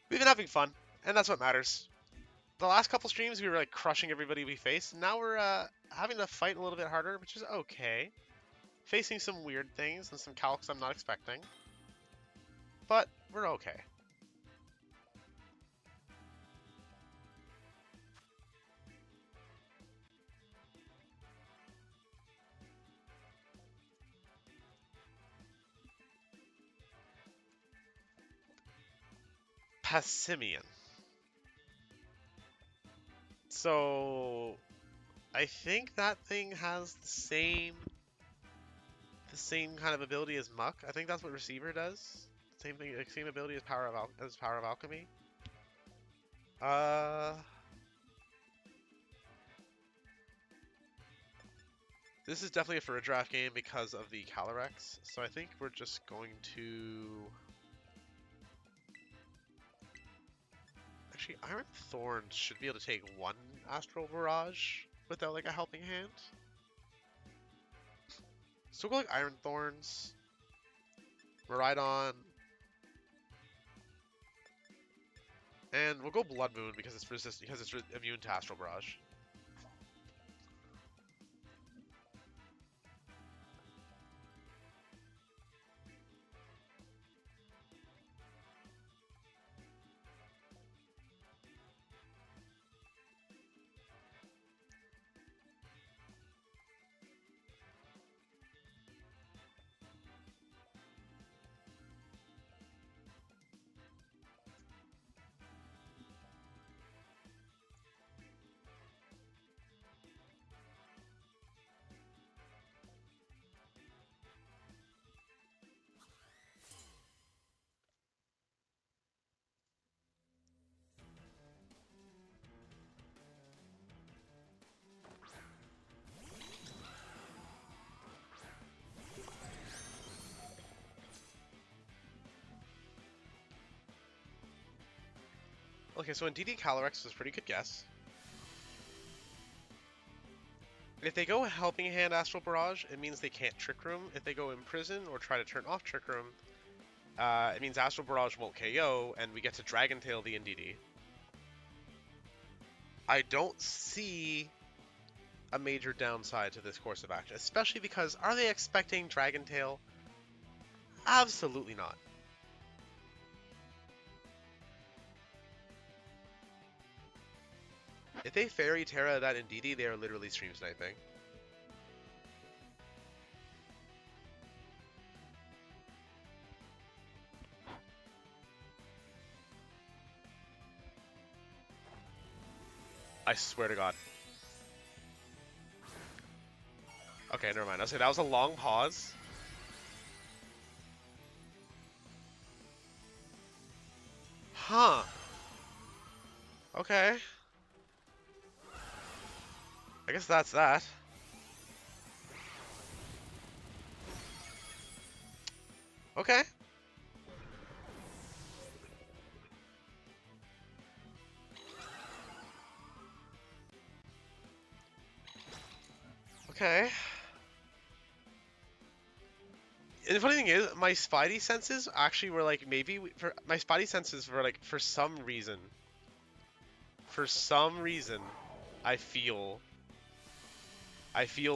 We've been having fun, and that's what matters. The last couple streams, we were like crushing everybody we faced. And now we're having to fight a little bit harder, which is okay. Facing some weird things and some calcs I'm not expecting. But we're okay. Passimian. So I think that thing has the same kind of ability as Muck. I think that's what Receiver does. Same thing, same ability as Power of Alchemy. This is definitely a Farigiraf game because of the Calyrex. So I think we're just going to... Actually, Iron Thorns should be able to take one Astral Barrage without like a helping hand. So we'll go like Iron Thorns, Miraidon, and we'll go Bloodmoon because it's immune to Astral Barrage. Okay, so Indeedee Calyrex was a pretty good guess. If they go Helping Hand Astral Barrage, it means they can't Trick Room. If they go Imprison or try to turn off Trick Room, it means Astral Barrage won't KO, and we get to Dragon Tail the Indeedee. I don't see a major downside to this course of action, especially because are they expecting Dragon Tail? Absolutely not. If they Fairy Terra that Indeedee, they are literally stream sniping. I swear to God. Okay, never mind. I'll say that was a long pause. Huh. Okay. I guess that's that. Okay. Okay. And the funny thing is, my Spidey senses actually were like, maybe my Spidey senses were like, for some reason, I feel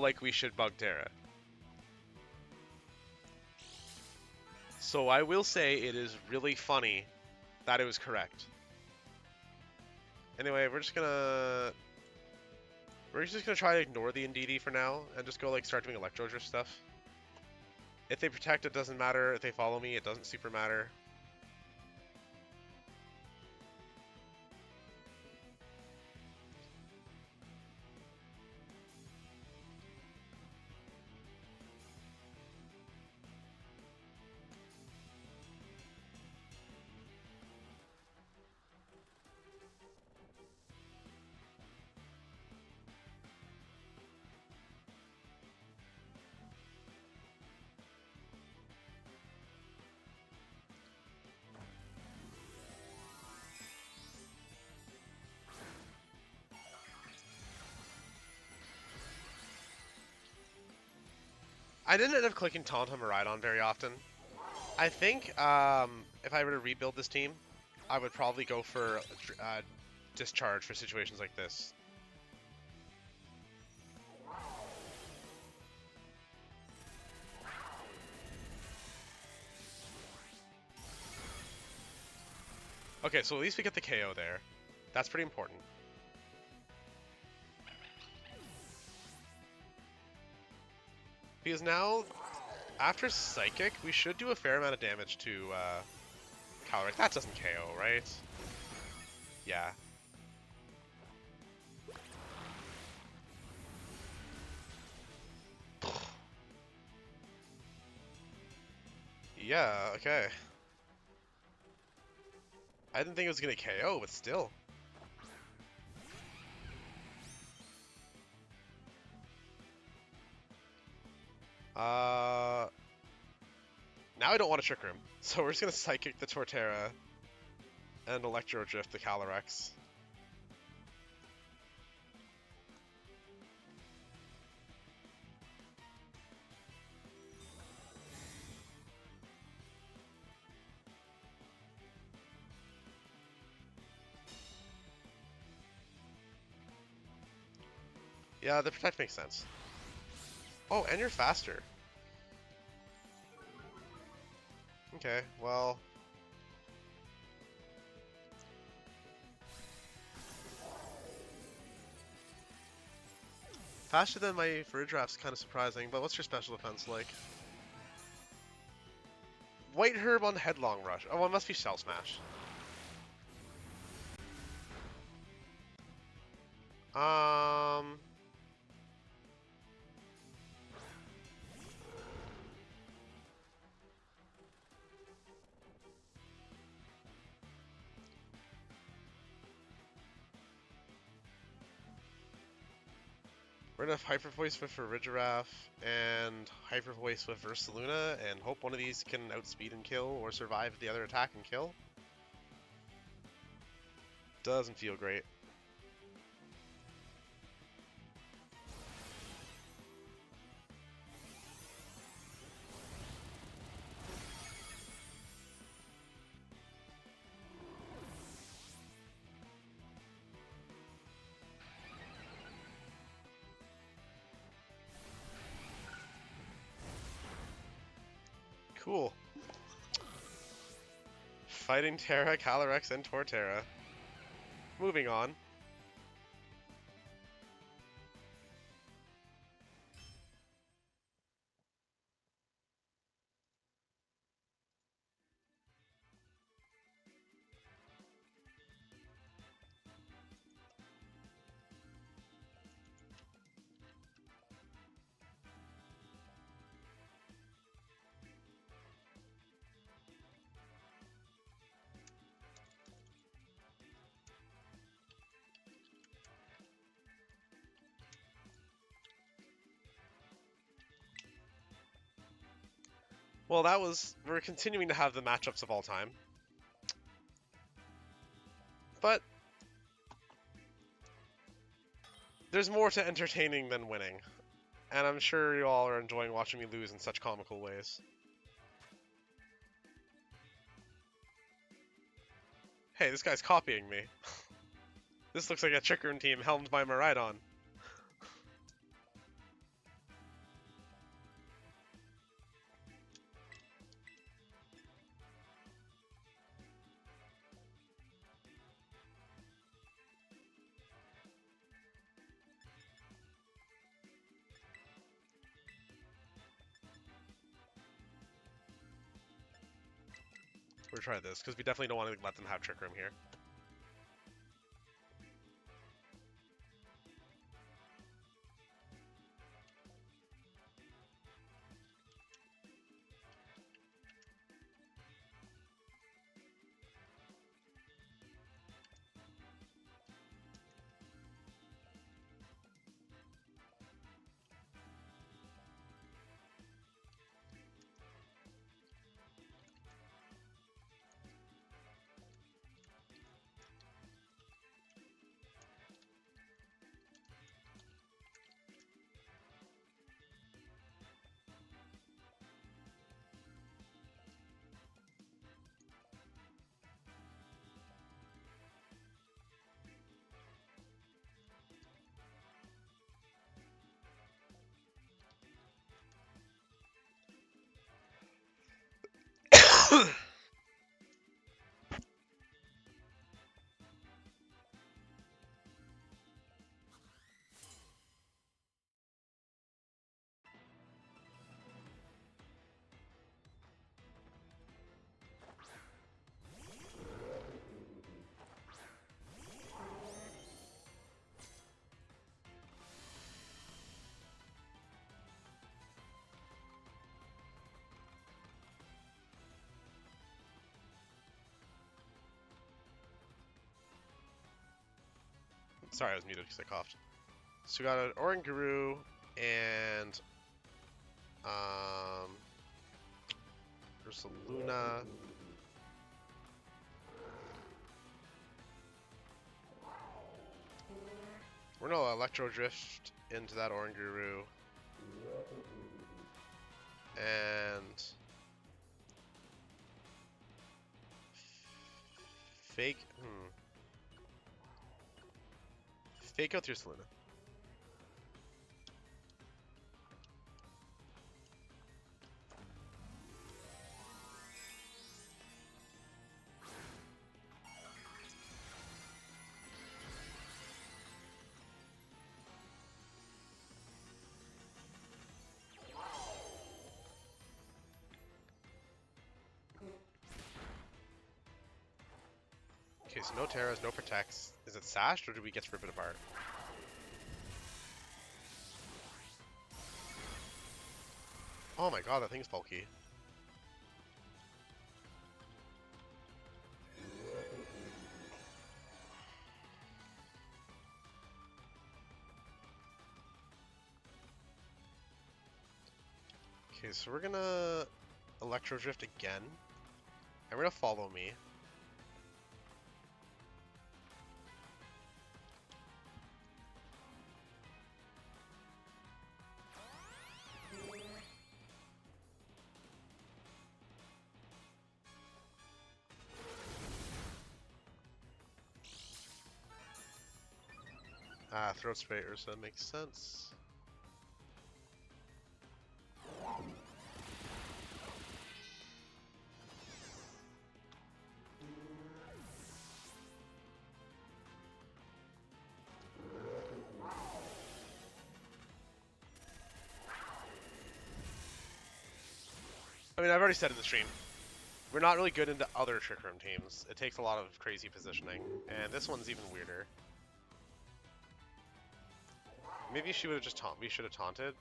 like we should bug Terra. So I will say it is really funny that it was correct. Anyway, we're just gonna try to ignore the Indeedee for now and just go like start doing Electro Drift stuff. If they protect, it doesn't matter. If they follow me, it doesn't super matter. I didn't end up clicking Taunt on Miraidon very often. I think if I were to rebuild this team, I would probably go for Discharge for situations like this. Okay, so at least we get the KO there. That's pretty important. Because now, after Psychic, we should do a fair amount of damage to Calyrex. That doesn't KO, right? Yeah. Yeah, okay. I didn't think it was going to KO, but still. Now I don't want to Trick Room, so we're just going to Psychic the Torterra and Electro Drift the Calyrex. Yeah, the Protect makes sense. Oh, and you're faster. Okay, well... Faster than my Farigiraf's kind of surprising, but what's your special defense like? White Herb on Headlong Rush. Oh, it must be Shell Smash. We're gonna Hyper Voice with Farigiraf and Hyper Voice with Ursaluna and hope one of these can outspeed and kill or survive the other attack and kill. Doesn't feel great. Cool. Fighting Terra, Calyrex, and Torterra. Moving on. Well, we're continuing to have the matchups of all time. But there's more to entertaining than winning. And I'm sure you all are enjoying watching me lose in such comical ways. Hey, this guy's copying me. This looks like a Trick Room team helmed by Miraidon. We're trying this, because we definitely don't want to let them have Trick Room here. Sorry, I was muted because I coughed. So we got an Oranguru and Ursaluna. We're gonna Electro Drift into that Oranguru. And fake fake out Ursaluna. Okay, so no Terras, no Protects. Is it Sashed or do we get to rip it apart? Oh my god, that thing's bulky. Okay, so we're gonna Electro Drift again. And we're gonna follow me. Throat Spray Ursa makes sense. I mean, I've already said in the stream, we're not really good into other Trick Room teams. It takes a lot of crazy positioning, and this one's even weirder. Maybe she would have just we should have taunted.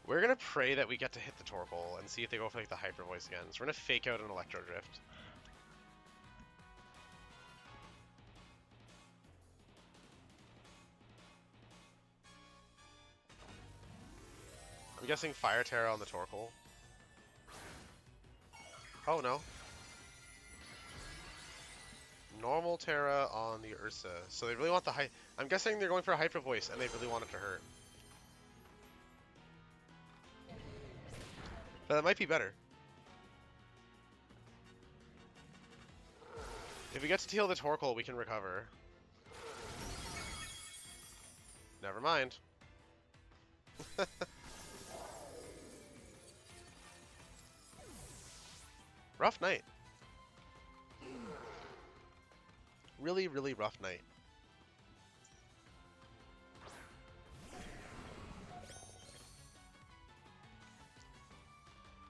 We're gonna pray that we get to hit the Torkoal and see if they go for like the Hyper Voice again. So we're gonna fake out an Electro Drift. I'm guessing Fire Terra on the Torkoal. Oh no. Normal Terra on the Ursa. So they really want the I'm guessing they're going for a Hyper Voice and they really want it to hurt. But that might be better. If we get to heal the Torkoal, we can recover. Never mind. Rough night. Really, really rough night.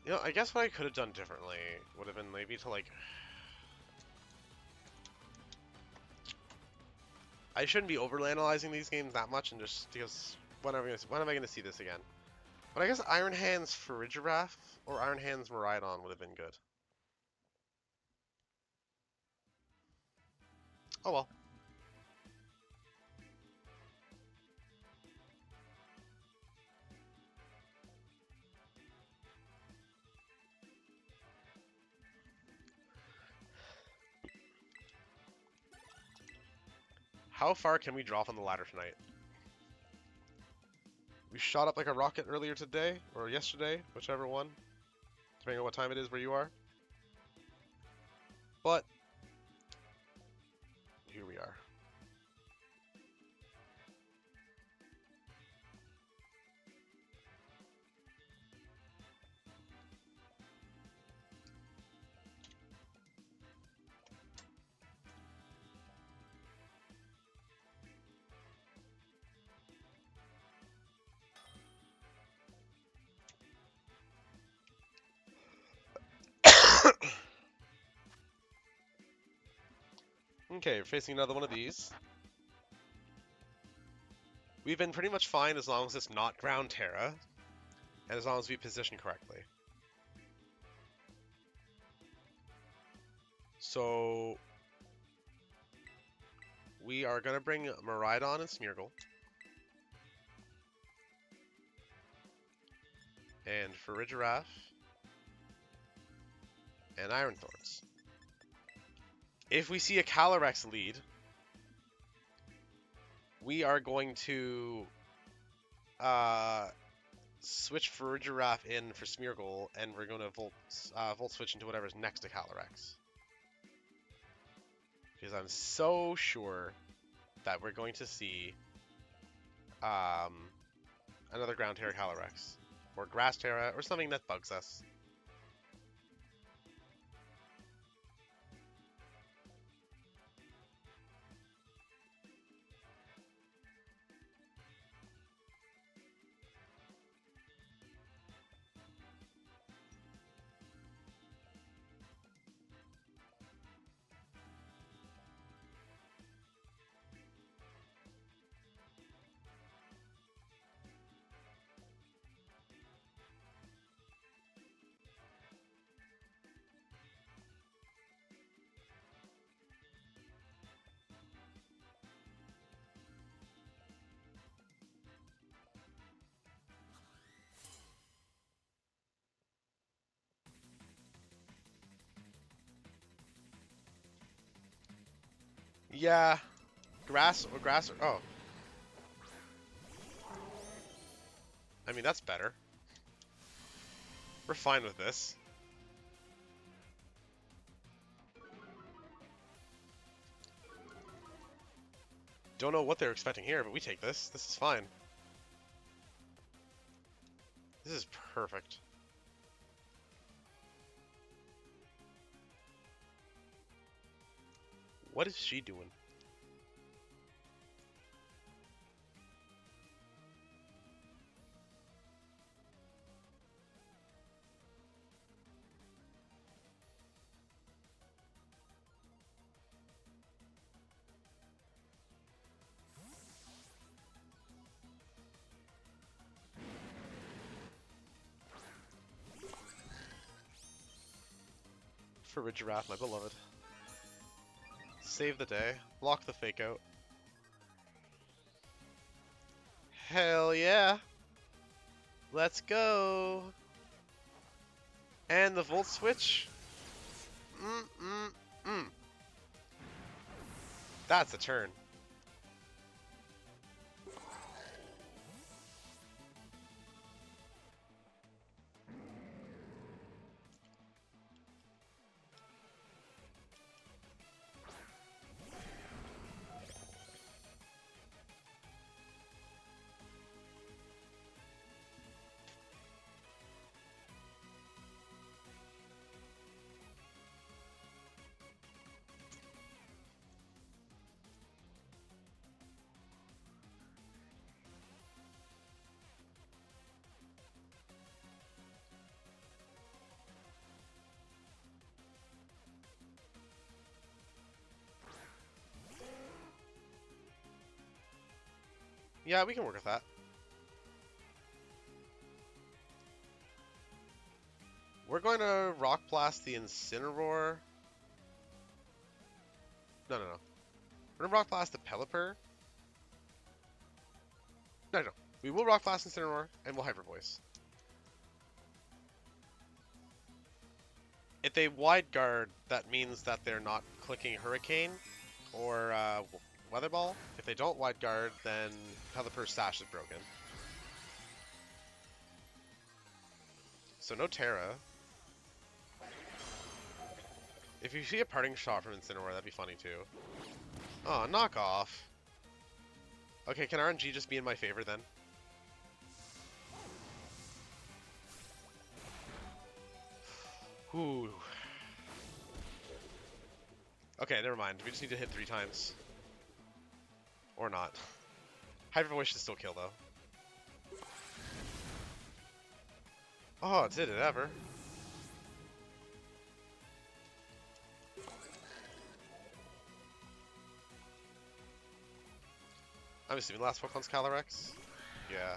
You know, I guess what I could have done differently would have been maybe to like... I shouldn't be overanalyzing these games that much and just because when am I going to see this again? But I guess Iron Hands Farigiraf or Iron Hands Miraidon would have been good. Oh well. How far can we drop on the ladder tonight? We shot up like a rocket earlier today, or yesterday, whichever one, depending on what time it is where you are. But, here we are. Okay, we're facing another one of these. We've been pretty much fine as long as it's not Ground Terra, and as long as we position correctly. So, we are going to bring Miraidon and Smeargle. And Farigiraf. And Iron Thorns. If we see a Calyrex lead, we are going to switch Farigiraf in for Smeargle, and we're going to Volt Switch into whatever's next to Calyrex. Because I'm so sure that we're going to see another Ground Terra Calyrex, or Grass Terra, or something that bugs us. Yeah. Grass or grass or... Oh. I mean, that's better. We're fine with this. Don't know what they're expecting here, but we take this. This is fine. This is perfect. What is she doing? Farigiraf, my beloved. Save the day. Block the fake out. Hell yeah! Let's go! And the Volt Switch? That's a turn. Yeah, we can work with that. We're going to Rock Blast the Incineroar. No. We're going to Rock Blast the Pelipper. No. We will Rock Blast Incineroar, and we'll Hyper Voice. If they Wide Guard, that means that they're not clicking Hurricane or Weather Ball. If they don't Wide Guard, then Pelipper's Sash is broken. So no Terra. If you see a Parting Shot from Incineroar, that'd be funny too. Oh, knock off. Okay, can RNG just be in my favor then? Ooh. Okay, never mind. We just need to hit 3 times. Or not. Hyper Voice should still kill though. Oh, did it ever? I'm assuming last Pokemon's Calyrex? Yeah.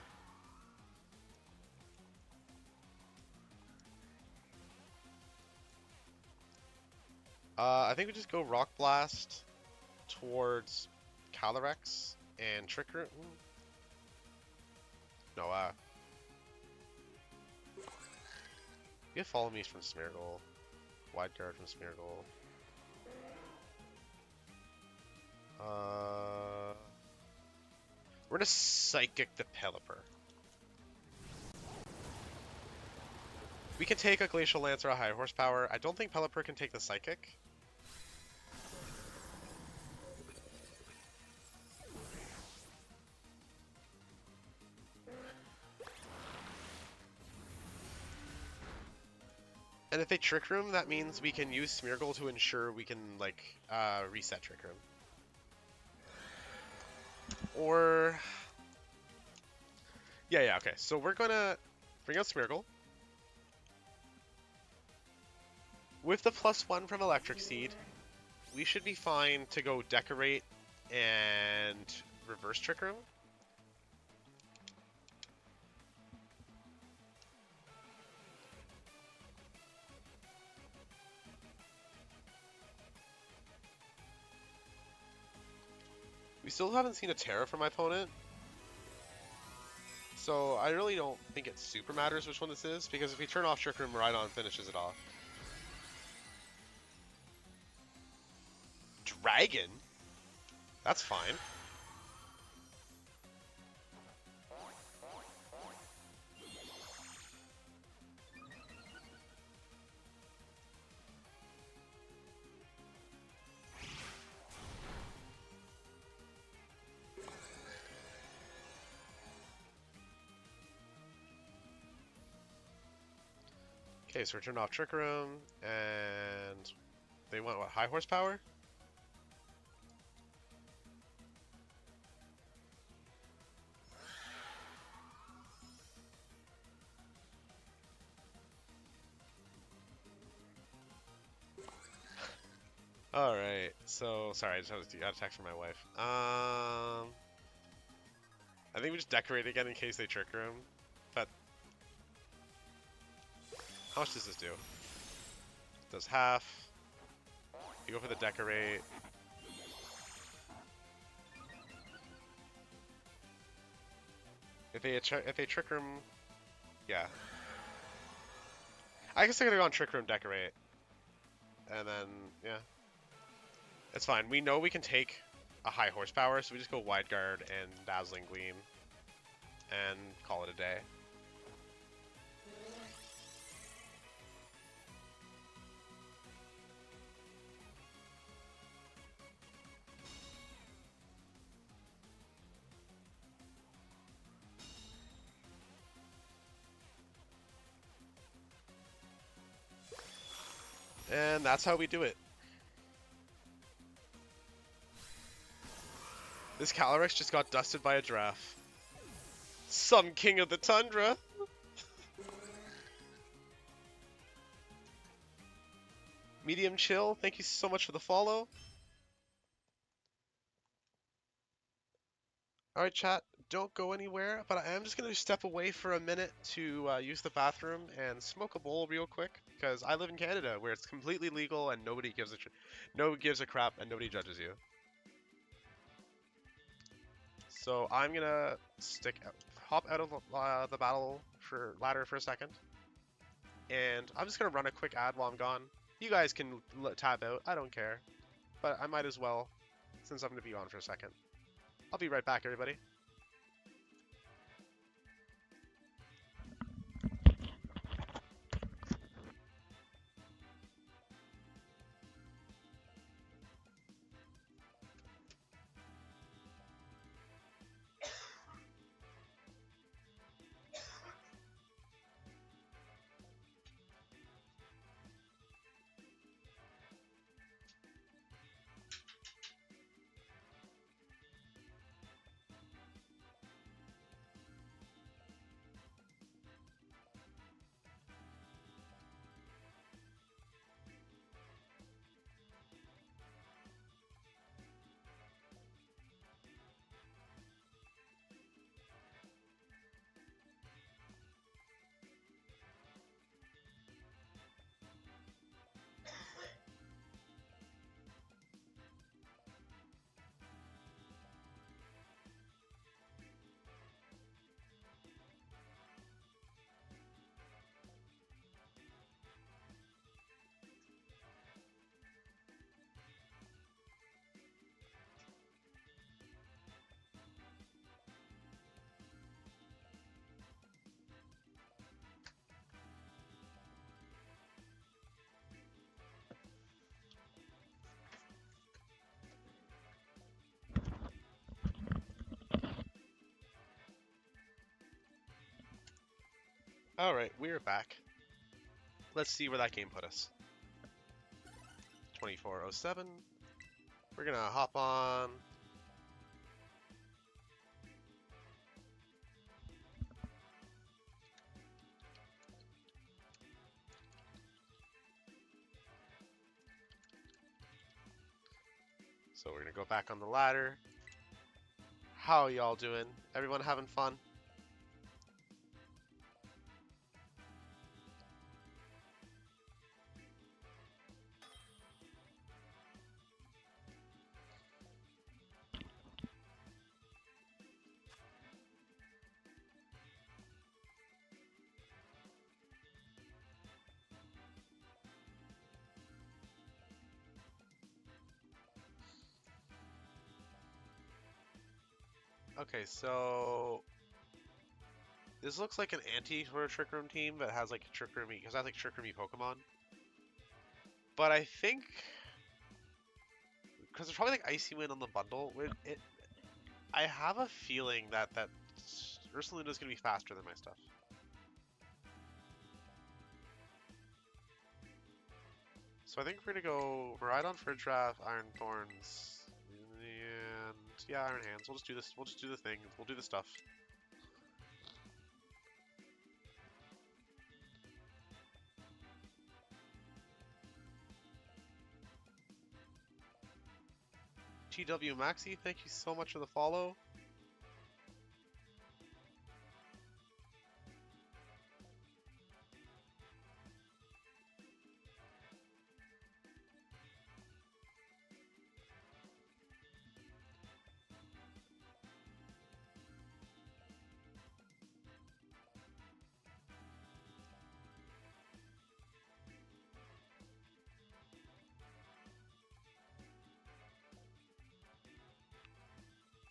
I think we just go Rock Blast towards Calyrex and Trick Room. No, you get Follow Me from Smeargle. Wide Guard from Smeargle. We're gonna Psychic the Pelipper. We can take a Glacial Lance or a high horsepower. I don't think Pelipper can take the Psychic. And if they Trick Room, that means we can use Smeargle to ensure we can, like, reset Trick Room. Or... Yeah, okay. So we're gonna bring out Smeargle. With the +1 from Electric Seed, we should be fine to go Decorate and reverse Trick Room. We still haven't seen a Terra from my opponent. So I really don't think it super matters which one this is, because if we turn off Trick Room, Miraidon finishes it off. Dragon? That's fine. Okay, so we turned off Trick Room, and they want what, high horsepower? Alright, so, sorry, I just got a text from my wife. I think we just decorate again in case they Trick Room, but how much does this do? It does half. You go for the decorate. If they Trick Room, yeah. I guess they're gonna go on Trick Room decorate, and then yeah, it's fine. We know we can take a high horsepower, so we just go Wide Guard and Dazzling Gleam, and call it a day. And that's how we do it. This Calyrex just got dusted by a giraffe. Some king of the tundra. Medium Chill, thank you so much for the follow. Alright chat, don't go anywhere, but I am just going to step away for a minute to use the bathroom and smoke a bowl real quick, because I live in Canada where it's completely legal and nobody gives a crap and nobody judges you. So I'm going to hop out of the battle for ladder for a second, and I'm just going to run a quick ad while I'm gone. You guys can tab out, I don't care, but I might as well, since I'm going to be on for a second. I'll be right back, everybody. Alright, we're back. Let's see where that game put us. 2407. We're gonna hop on. So we're gonna go back on the ladder. How y'all doing? Everyone having fun? Okay, so this looks like an anti sort of Trick Room team that has like Trick Roomy, because I have like Trick Roomy Pokemon. But I think because there's probably like Icy Wind on the bundle, I have a feeling that Ursaluna is gonna be faster than my stuff. So I think we're gonna go Miraidon, Farigiraf, Iron Thorns, and yeah, Iron Hands. We'll just do this. We'll just do the thing. We'll do the stuff. TW Maxi, thank you so much for the follow.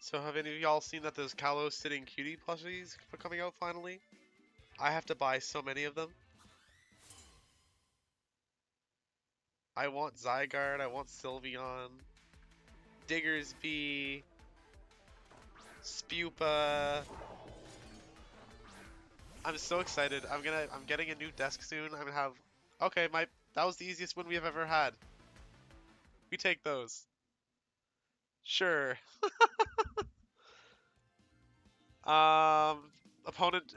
So have any of y'all seen that those Kalos Sitting Cutie plushies are coming out finally? I have to buy so many of them. I want Zygarde, I want Sylveon, Diggersby, Spupa. I'm so excited. I'm getting a new desk soon. I'm gonna have okay, that was the easiest win we have ever had. We take those. Sure.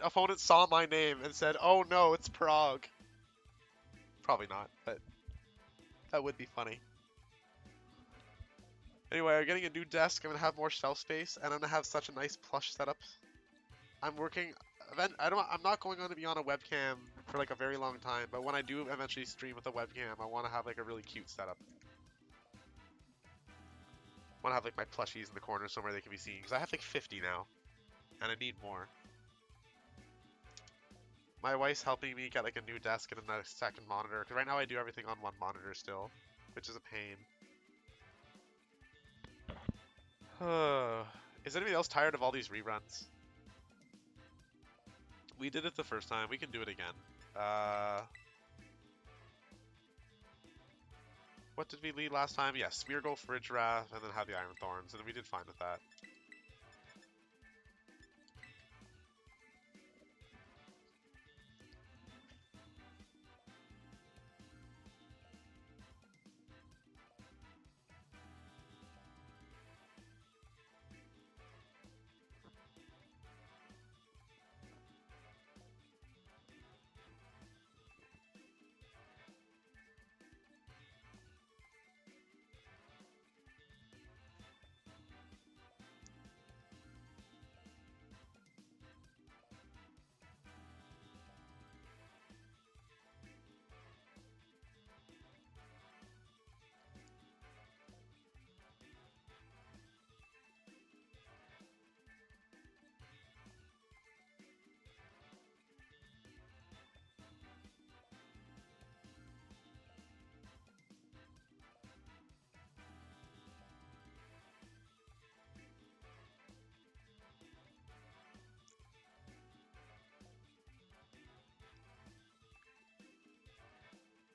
Opponent saw my name and said, "Oh no, it's Prague." Probably not, but that would be funny. Anyway, I'm getting a new desk. I'm gonna have more shelf space, and I'm gonna have such a nice plush setup. I'm working. I'm not going on to be on a webcam for like a very long time, but when I do eventually stream with a webcam, I want to have like a really cute setup. I want to have like my plushies in the corner somewhere they can be seen, because I have like 50 now, and I need more. My wife's helping me get like a new desk and a second monitor, because right now I do everything on one monitor still, which is a pain. Is anybody else tired of all these reruns? We did it the first time. We can do it again. What did we lead last time? Yeah, Smeargle, Farigiraf, and then have the Iron Thorns, and we did fine with that.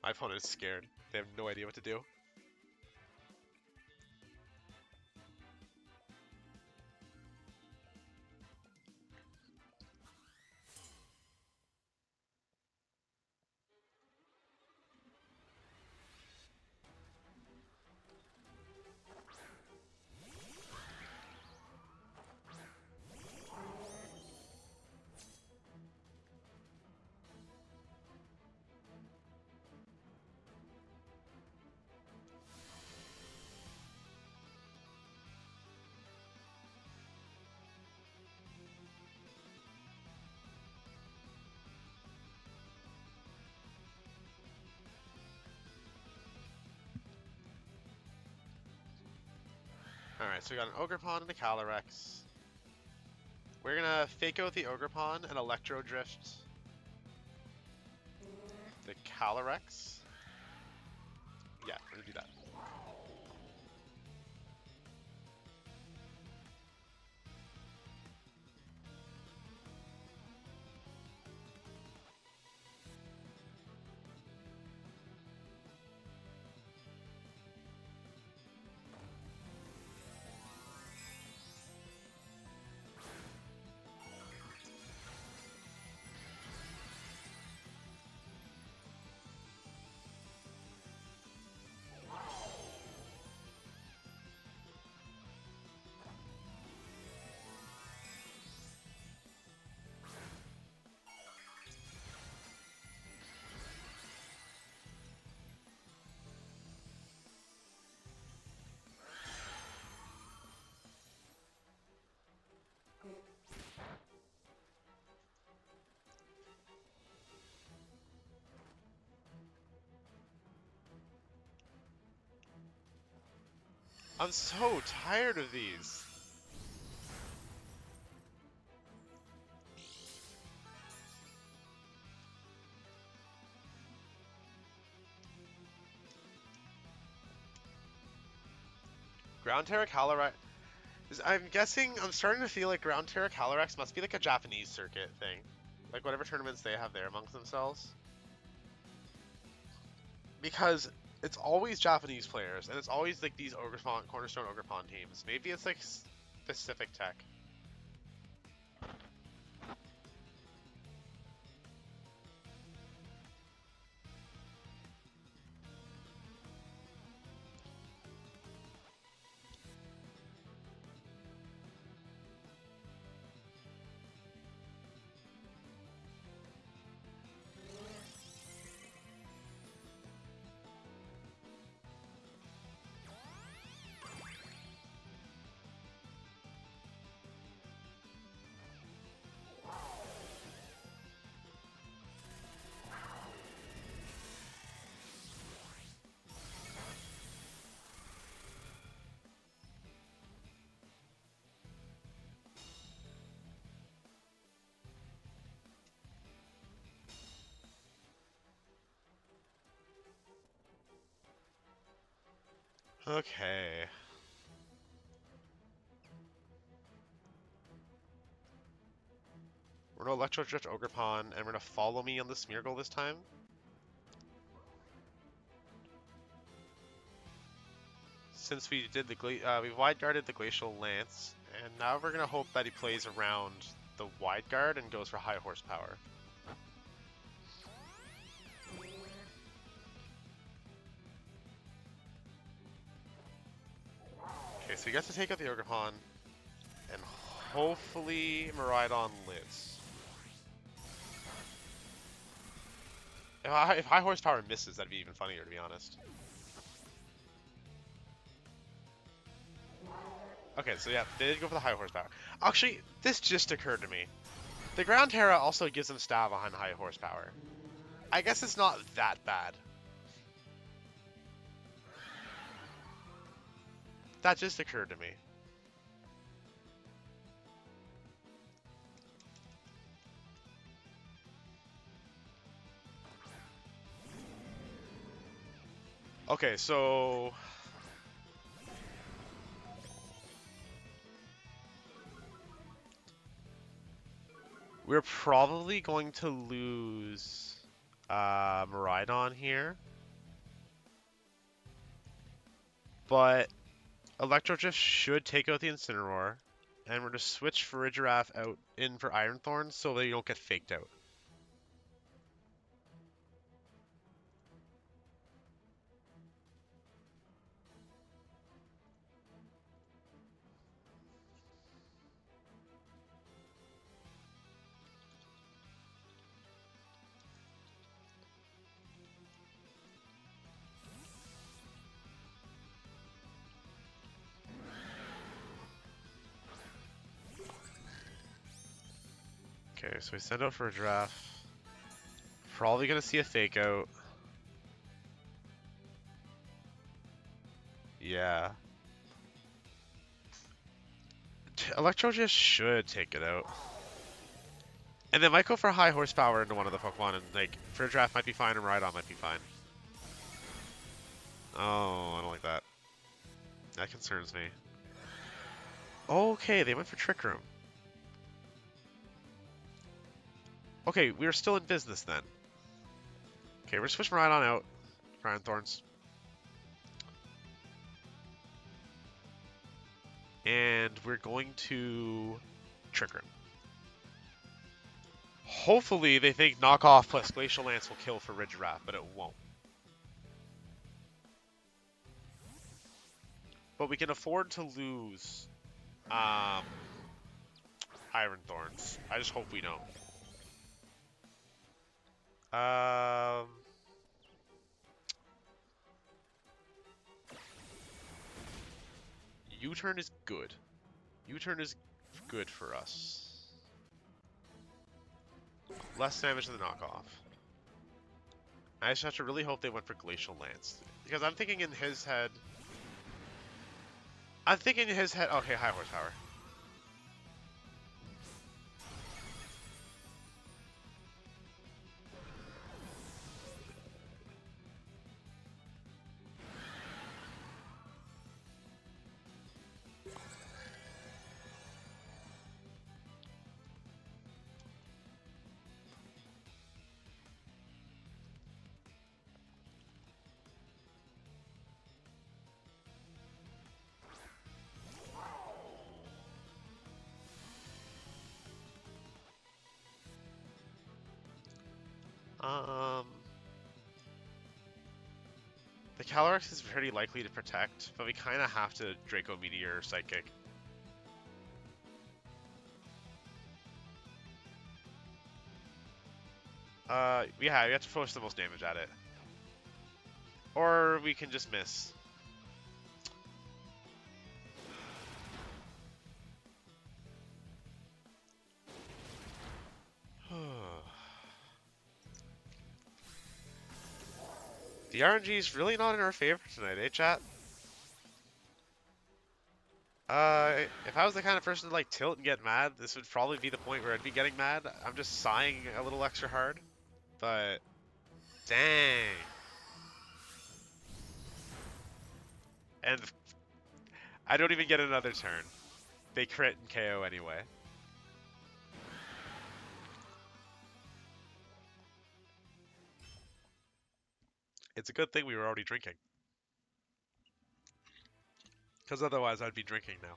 My opponent is scared. They have no idea what to do. Alright, so we got an Ogerpon and a Calyrex. We're gonna fake out the Ogerpon and Electro Drift the Calyrex. Yeah, we're gonna do that. I'm so tired of these. Ground Terra Calyrex. I'm guessing, I'm starting to feel like Ground Terra Calyrex must be like a Japanese circuit thing. Like whatever tournaments they have there amongst themselves. Because it's always Japanese players, and it's always like these Cornerstone Ogrepon teams. Maybe it's like specific tech. Okay. We're gonna Electro Drift Ogrepon, and we're gonna follow me on the Smeargle this time. Since we did we wide guarded the Glacial Lance, and now we're gonna hope that he plays around the wide guard and goes for high horsepower. Okay, so he gets to take out the Ogrepon, and hopefully Miraidon lives. If high horsepower misses, that'd be even funnier, to be honest. Okay, so yeah, they did go for the high horsepower. Actually, this just occurred to me. The Ground Terra also gives them stab behind high horsepower. I guess it's not that bad. That just occurred to me. Okay, so... we're probably going to lose Miraidon here. But Electro Drift should take out the Incineroar. And we're going to switch Farigiraf out in for Iron Thorns so they don't get faked out. Okay, so we send out for a draft. Probably going to see a fake out. Yeah. Electro just should take it out. And they might go for high horsepower into one of the Pokemon, and like, for a draft might be fine, and Miraidon might be fine. Oh, I don't like that. That concerns me. Okay, they went for Trick Room. Okay, we're still in business then. Okay, we're switching Miraidon out. Iron Thorns. And we're going to Trick Room. Hopefully they think knockoff plus Glacial Lance will kill for Farigiraf, but it won't. But we can afford to lose Iron Thorns. I just hope we don't. U-turn is good. U-turn is good for us. Less damage than the knockoff. I just have to really hope they went for Glacial Lance. Because I'm thinking in his head... I'm thinking his head. Okay, high horsepower. Um, the Calyrex is pretty likely to protect, but we kind of have to Draco Meteor Psychic. Yeah, we have to push the most damage at it. Or we can just miss. The RNG is really not in our favor tonight, eh, chat? If I was the kind of person to like tilt and get mad, this would probably be the point where I'd be getting mad. I'm just sighing a little extra hard, but dang. And I don't even get another turn. They crit and KO anyway. It's a good thing we were already drinking. Because otherwise I'd be drinking now.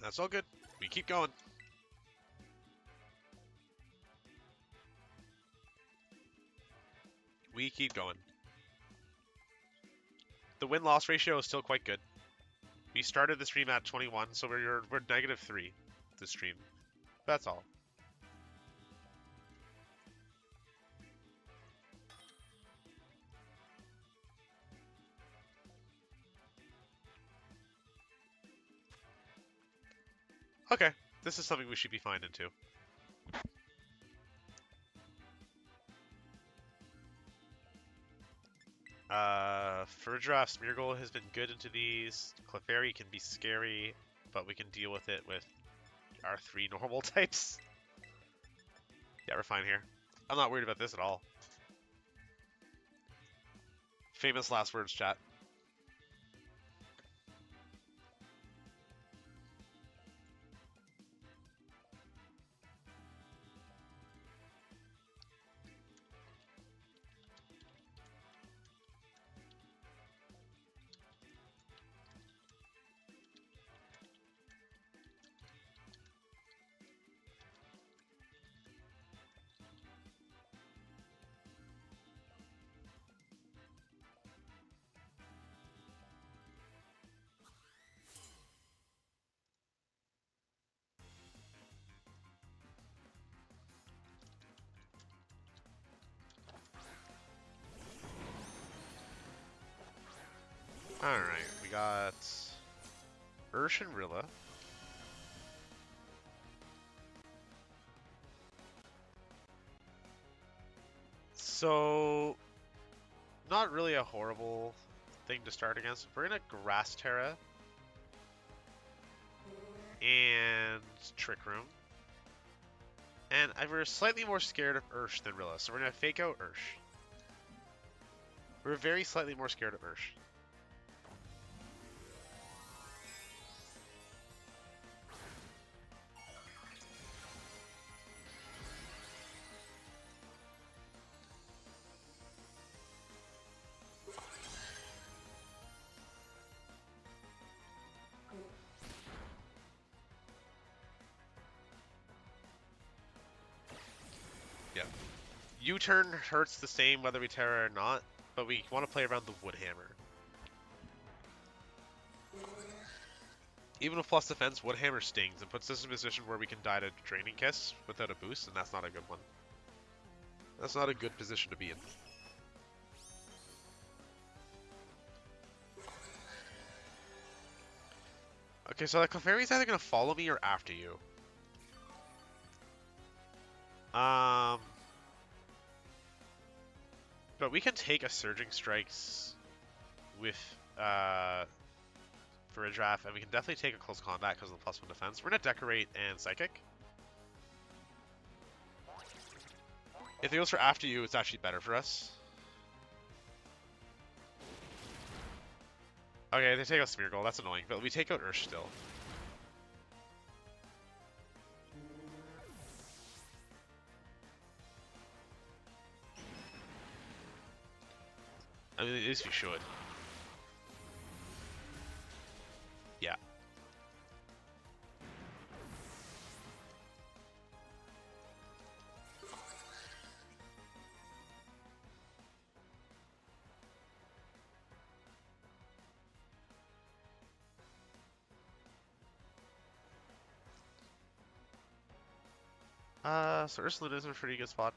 That's all good. We keep going. We keep going. The win-loss ratio is still quite good. We started the stream at 21, so we're -3 this stream. That's all. Okay, this is something we should be fine into. Farigiraf Smeargle has been good into these. Clefairy can be scary, but we can deal with it with our 3 normal types. Yeah, we're fine here. I'm not worried about this at all. Famous last words, chat. Alright, we got Ursh and Rilla. So, not really a horrible thing to start against. We're in a Grass Terra and Trick Room. And we're slightly more scared of Ursh than Rilla, so we're going to fake out Ursh. We're very slightly more scared of Ursh. Yeah. U-turn hurts the same whether we Terra or not, but we want to play around the Woodhammer. Even with plus defense, Woodhammer stings and puts us in a position where we can die to Draining Kiss without a boost, and that's not a good one. That's not a good position to be in. Okay, so that Clefairy's either gonna follow me or after you. But we can take a Surging Strikes with Farigiraf, and we can definitely take a Close Combat because of the +1 defense. We're gonna Decorate and Psychic. If it goes for after you, it's actually better for us. Okay, they take out Smeargle, that's annoying, but we take out Ursh still. I mean, at least we should. Yeah. So Ursaluna is in a pretty good spot.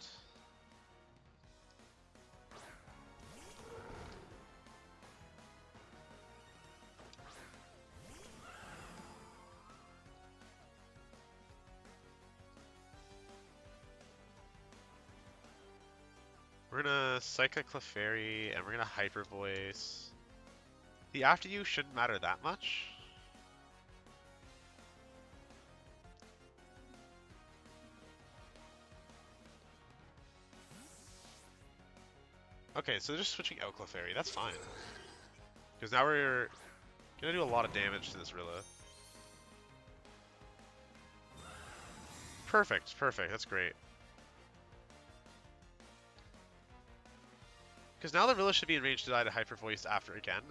We're gonna Psychic Clefairy, and we're gonna Hyper Voice. The after you shouldn't matter that much. Okay, so they're just switching out Clefairy. That's fine. Because now we're gonna do a lot of damage to this Rilla. Perfect, perfect. That's great. Because now the Rilla should be in range to die to Hyper Voice after again.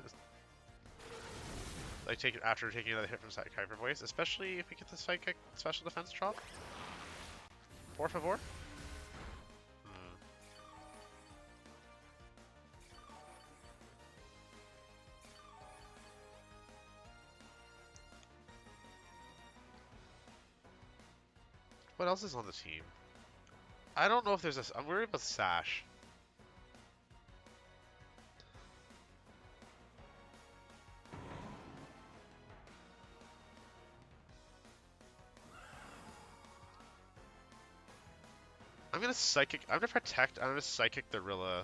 Like take it after taking another hit from Hyper Voice, especially if we get the Psychic Special Defense drop. Por favor. What else is on the team? I don't know if there's a... I'm worried about Sash. I'm gonna Psychic... I'm gonna Protect. I'm gonna Psychic the Rilla.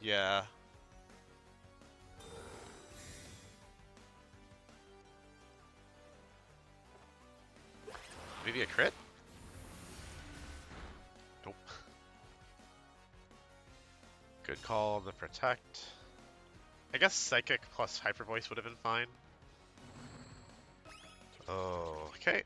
Yeah. Maybe a crit? Nope. Good call on the Protect. I guess Psychic plus Hyper Voice would have been fine. Oh, okay.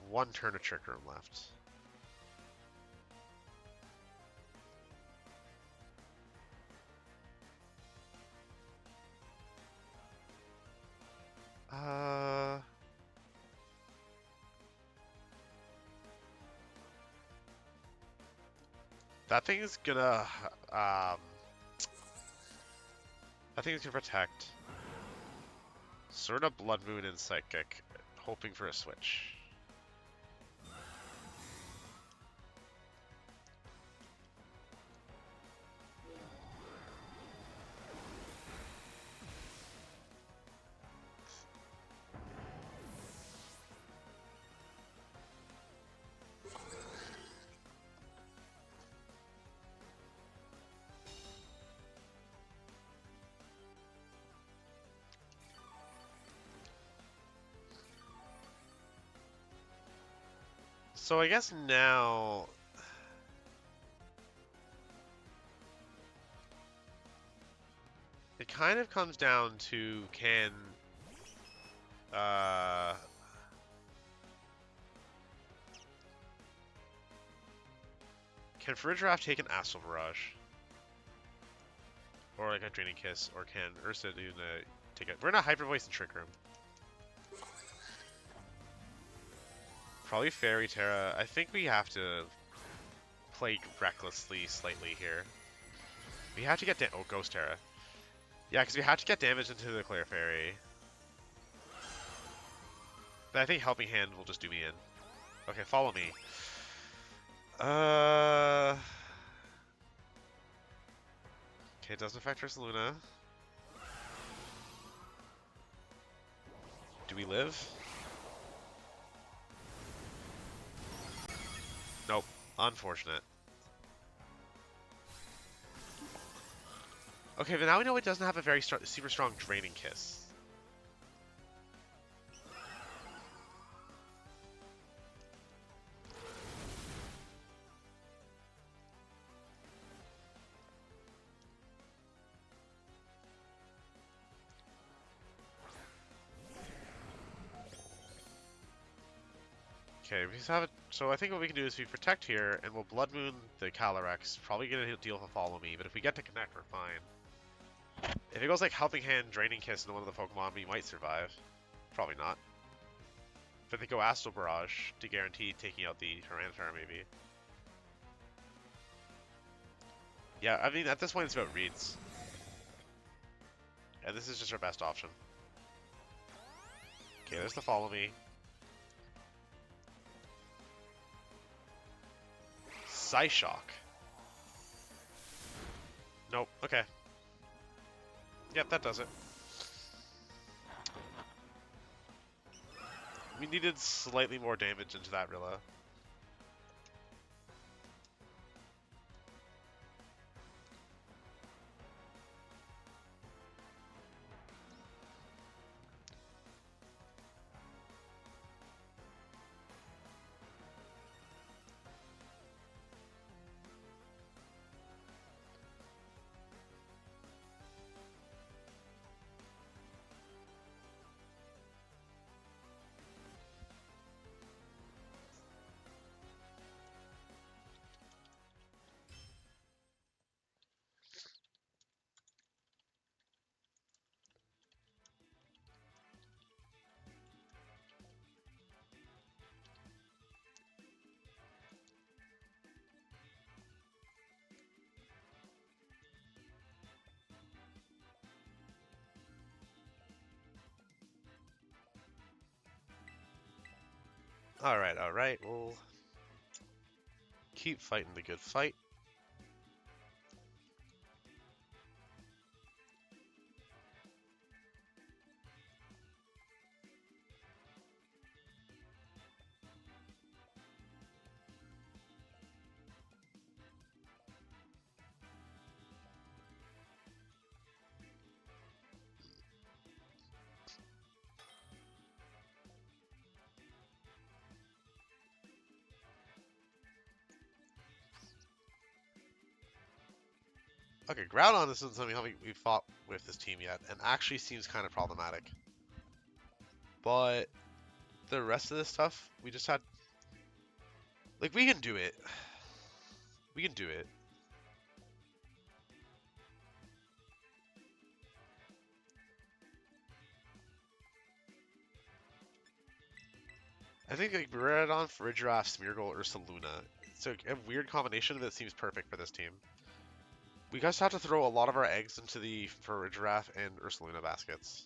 One turn of Trick Room left. That thing is gonna, that thing is gonna Protect. Sort of Bloodmoon and Psychic, hoping for a switch. So I guess now it kind of comes down to can Farigiraf take an Astral Barrage? Or like a Draining Kiss, or can Ursa do the take it? We're gonna Hyper Voice and Trick Room. Probably Fairy I think we have to play recklessly slightly here. We have to get oh, Ghost Terra. Yeah, because we have to get damage into the Clear Fairy. But I think Helping Hand will just do me in. Okay, follow me. Okay, it doesn't affect Ursaluna. Do we live? Nope. Unfortunate. Okay, but now we know it doesn't have a very super strong Draining Kiss. Okay, we just have it. So I think what we can do is we protect here, and we'll Blood Moon the Calyrex. Probably gonna deal with a Follow Me, but if we get to connect, we're fine. If it goes like Helping Hand, Draining Kiss into one of the Pokemon, we might survive. Probably not. But they go Astral Barrage to guarantee taking out the Tyranitar, maybe. Yeah, I mean, at this point it's about reads. And this is just our best option. Okay, there's the Follow Me. Psyshock. Nope, okay. Yep, that does it. We needed slightly more damage into that Rilla. Alright, we'll keep fighting the good fight. Okay, Groudon isn't something we've fought with this team yet, and actually seems kind of problematic. But the rest of this stuff, we just had... Like, we can do it. We can do it. I think like Miraidon, Farigiraf, Smeargle, Ursaluna. It's a weird combination that seems perfect for this team. We just have to throw a lot of our eggs into the Farigiraf and Ursaluna baskets.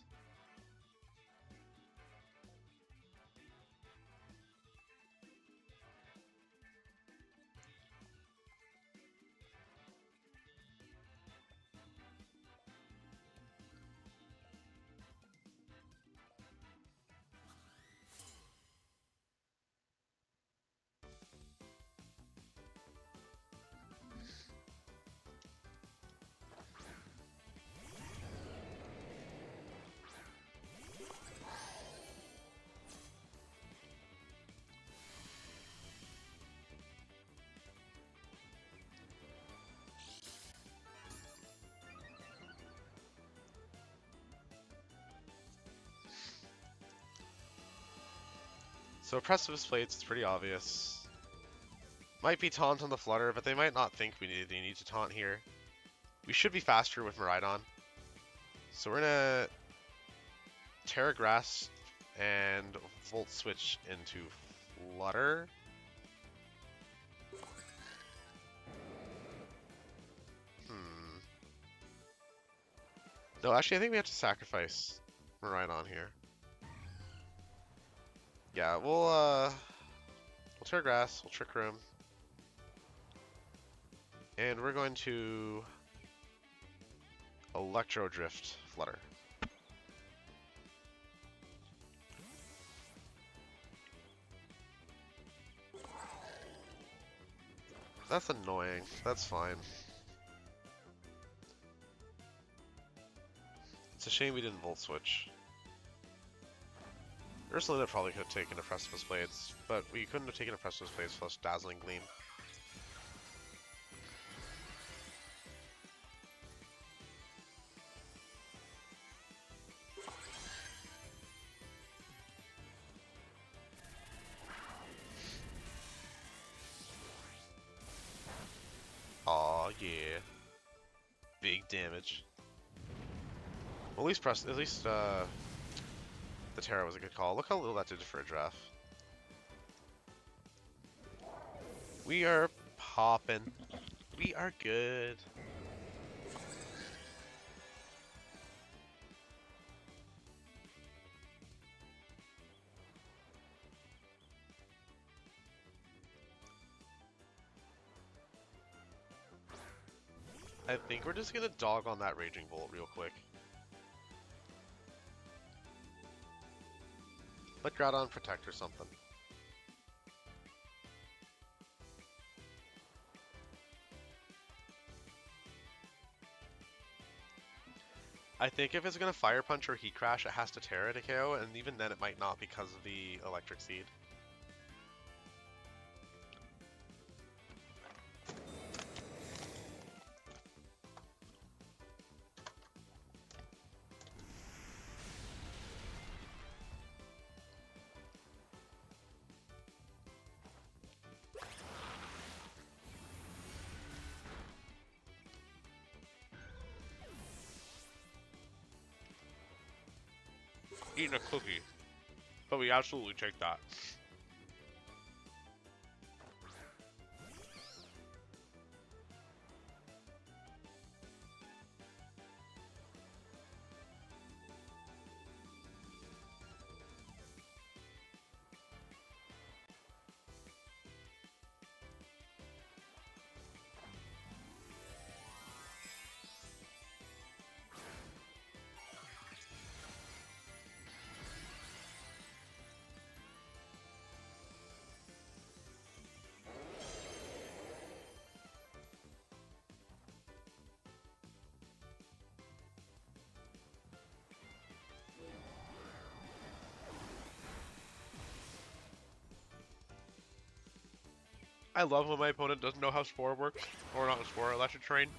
So Precipice Plates, it's pretty obvious. Might be Taunt on the Flutter, but they might not think they need to Taunt here. We should be faster with Miraidon. So we're gonna Terra Grass and Volt Switch into Flutter. No, actually, I think we have to sacrifice Miraidon here. Yeah, we'll tear grass, we'll trick room, and we're going to Electro Drift Flutter. That's annoying. That's fine. It's a shame we didn't Volt Switch. Ursaluna probably could have taken a Precipice Blades, but we couldn't have taken a Precipice Blades plus Dazzling Gleam. Aw, yeah. Big damage. Well, at least the Terra was a good call. Look how little that did for a draft. We are popping. We are good. I think we're just gonna dog on that Raging Bolt real quick. Let Groudon protect or something. I think if it's gonna Fire Punch or Heat Crash, it has to Terra to KO, and even then it might not because of the Electric Seed. Eating a cookie. But we absolutely take that. I love when my opponent doesn't know how Spore works. Or not Spore, Electric Terrain.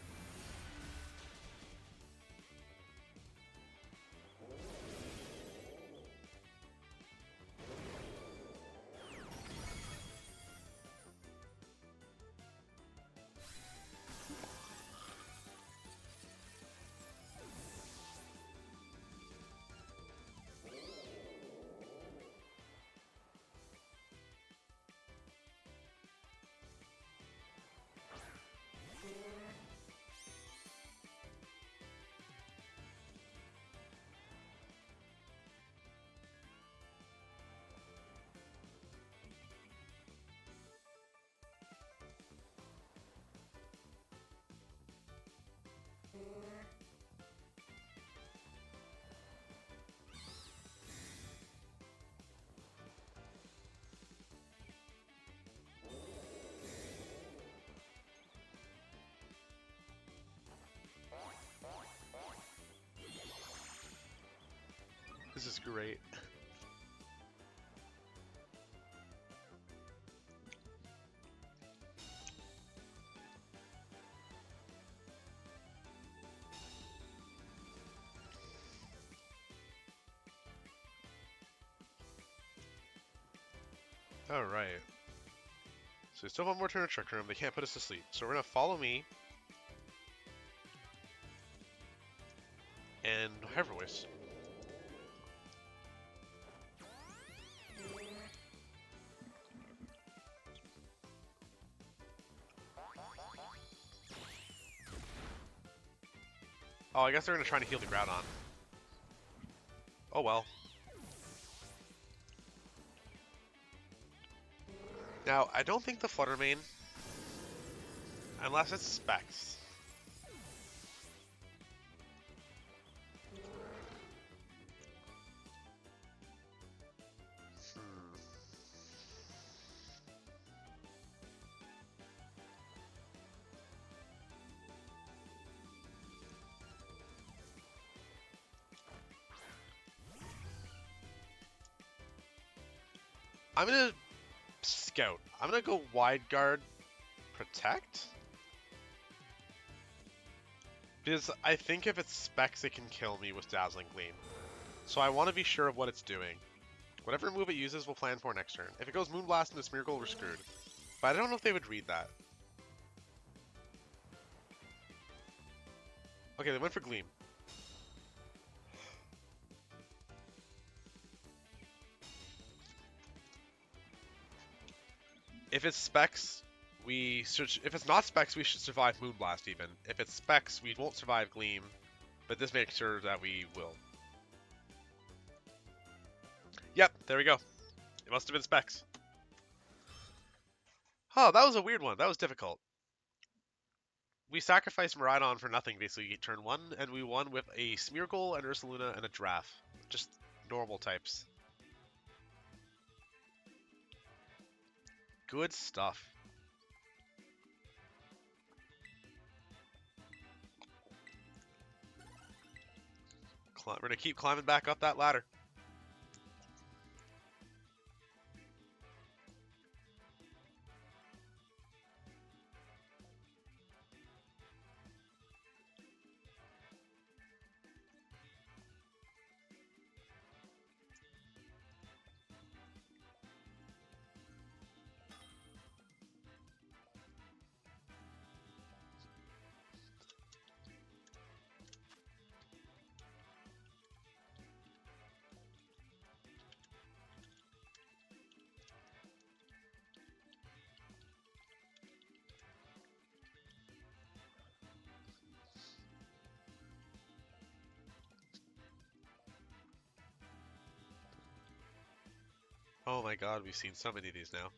This is great. Alright. So we still have one more turn of Trick Room. They can't put us to sleep. So we're going to follow me. And Hyper Voice. Oh, I guess they're going to try to heal the Groudon. Oh well. Now, I don't think the Flutter Mane, unless it's Specs. I'm gonna Scout. I'm gonna go Wide Guard, Protect, because I think if it's Specs, it can kill me with Dazzling Gleam. So I want to be sure of what it's doing. Whatever move it uses, we'll plan for next turn. If it goes Moonblast into Smeargle, we're screwed. But I don't know if they would read that. Okay, they went for Gleam. If it's Specs, if it's not Specs, we should survive Moonblast even. If it's Specs, we won't survive Gleam, but this makes sure that we will. Yep, there we go. It must have been Specs. Oh, that was a weird one. That was difficult. We sacrificed Miraidon for nothing basically turn 1, and we won with a Smeargle, an Ursaluna, and a Giraffe. Just normal types. Good stuff. We're going to keep climbing back up that ladder. Oh my god, we've seen so many of these now.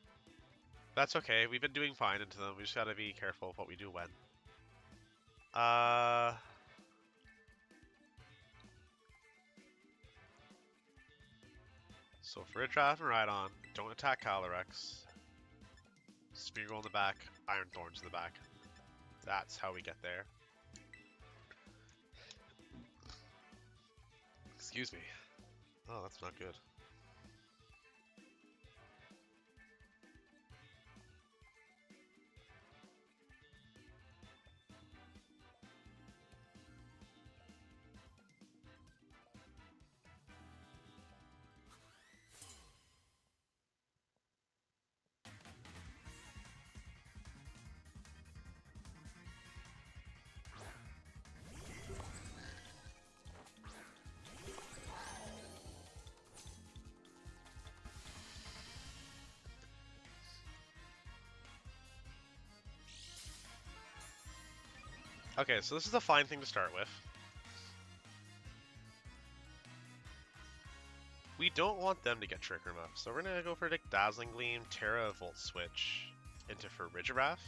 That's okay, we've been doing fine into them. We just gotta be careful of what we do when. So Farigiraf and Miraidon, don't attack Calyrex. Smeargle in the back, Iron Thorns in the back. That's how we get there. Excuse me. Oh, that's not good. Okay, so this is a fine thing to start with. We don't want them to get Trick Room up, so we're gonna go for the Dazzling Gleam, Terra, Volt Switch into Farigiraf.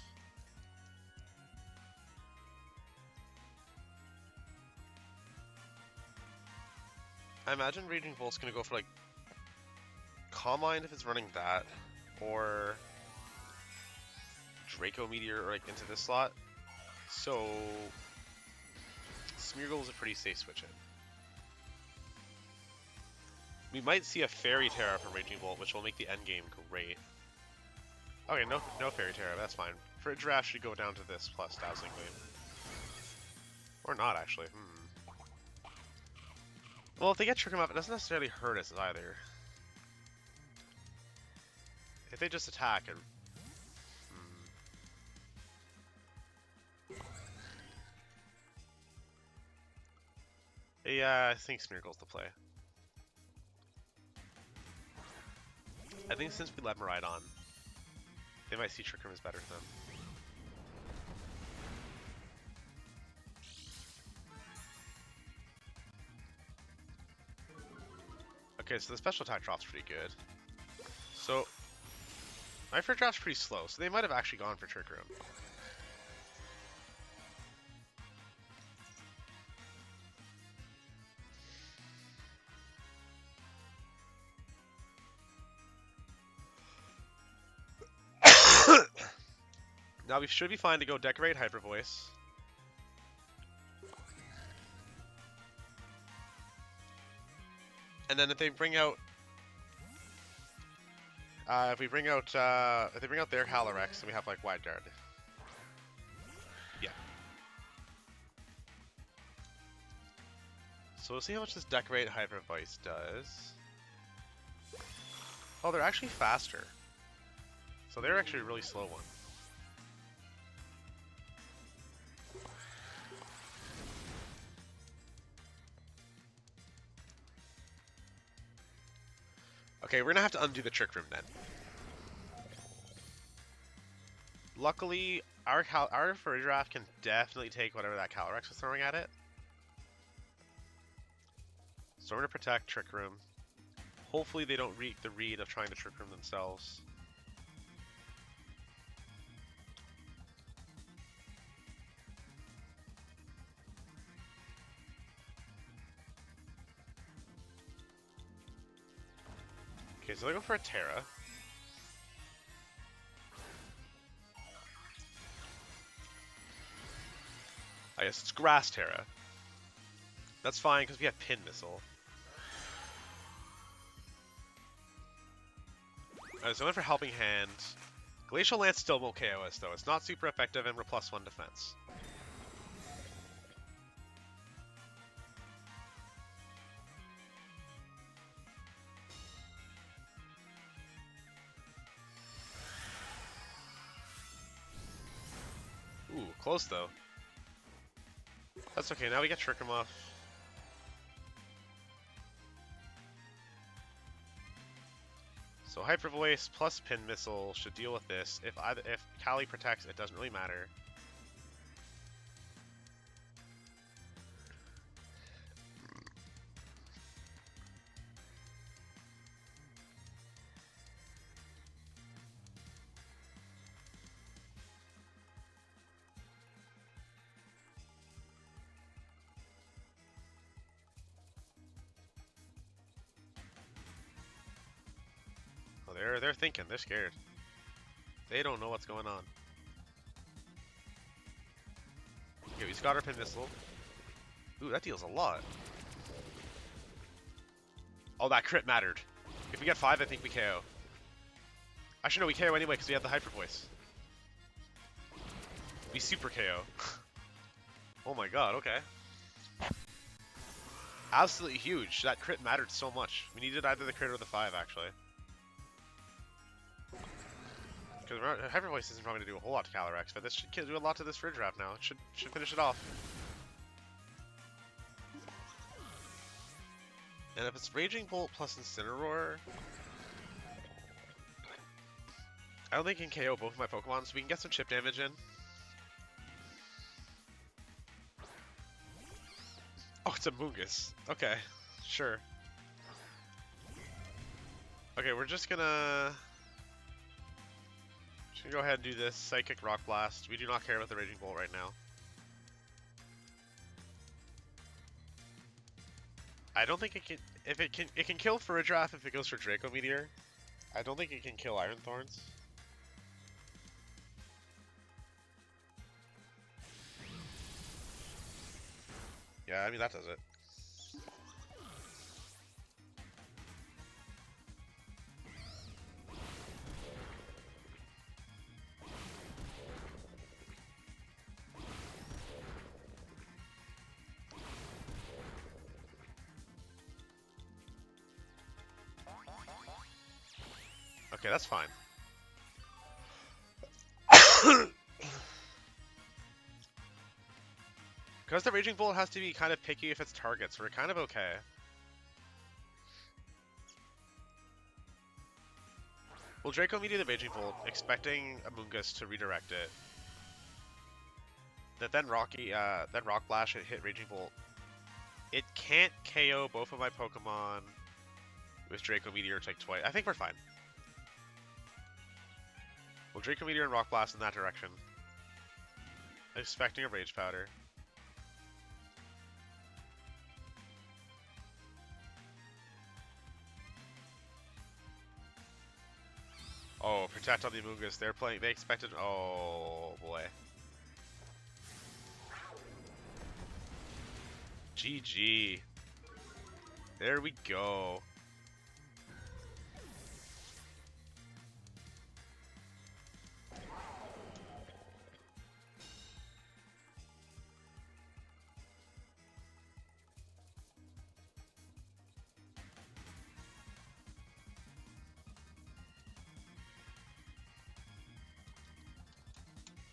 I imagine Raging Volt's gonna go for like Calm Mind if it's running that, or Draco Meteor or like into this slot. So Smeargle is a pretty safe switch in. We might see a Fairy Terra from Raging Volt, which will make the endgame great. Okay, no Fairy Terra, that's fine. Farigiraf should go down to this plus Dazzling Gleam. Or not, actually. Well, if they get Trick 'em Up, it doesn't necessarily hurt us either. If they just attack and... Yeah, I think Smeargle's the play. I think since we let Miraidon, they might see Trick Room is better than them. Okay, so the special attack drop's pretty good. So my first draft's pretty slow, so they might have actually gone for Trick Room. Now we should be fine to go Decorate Hyper Voice. And then if they bring out, if they bring out their Calyrex, then we have like Wide Guard. Yeah. So we'll see how much this Decorate Hyper Voice does. Oh, they're actually faster. So they're actually a really slow one. Okay, we're gonna have to undo the Trick Room then. Luckily, our Farigiraf can definitely take whatever that Calyrex was throwing at it. So we're gonna protect Trick Room. Hopefully they don't read the read of trying to Trick Room themselves. Okay, so they go for a Terra. I guess it's Grass Terra. That's fine, because we have Pin Missile. Alright, so I went for Helping Hand. Glacial Lance still won't KO us, though. It's not super effective, and we're +1 defense. Ooh, close, though. That's okay, now we get Trick Room off. So Hyper Voice plus Pin Missile should deal with this. If Kali protects, it doesn't really matter. Oh, they're thinking. They're scared. They don't know what's going on. Okay, we got our Pin Missile. Ooh, that deals a lot. Oh, that crit mattered. If we get 5, I think we KO. Actually, no, we KO anyway because we have the Hyper Voice. We super KO. Oh my god, okay. Absolutely huge. That crit mattered so much. We needed either the crit or the 5, actually. Because Hyper Voice isn't probably going to do a whole lot to Calyrex, but this should do a lot to this Farigiraf now. It should finish it off. And if it's Raging Bolt plus Incineroar, I don't think it can KO both of my Pokemon, so we can get some chip damage in. Oh, it's a Mungus. Okay, sure. Okay, we're just gonna go ahead and do this Psychic Rock Blast. We do not care about the Raging Bolt right now. I don't think it can. If it can kill Farigiraf if it goes for Draco Meteor. I don't think it can kill Iron Thorns. Yeah, I mean that does it. Okay, that's fine. Because the Raging Bolt has to be kind of picky if it's targets, we're kind of okay. Well, Draco Meteor the Raging Bolt, expecting Amoonguss to redirect it. Then Rock Blast should hit Raging Bolt. It can't KO both of my Pokemon With Draco Meteor take twice. I think we're fine. We'll Draco Meteor and Rock Blast in that direction. Expecting a Rage Powder. Oh, Protect on the Amoonguss. They're playing. They expected. Oh boy. GG. There we go.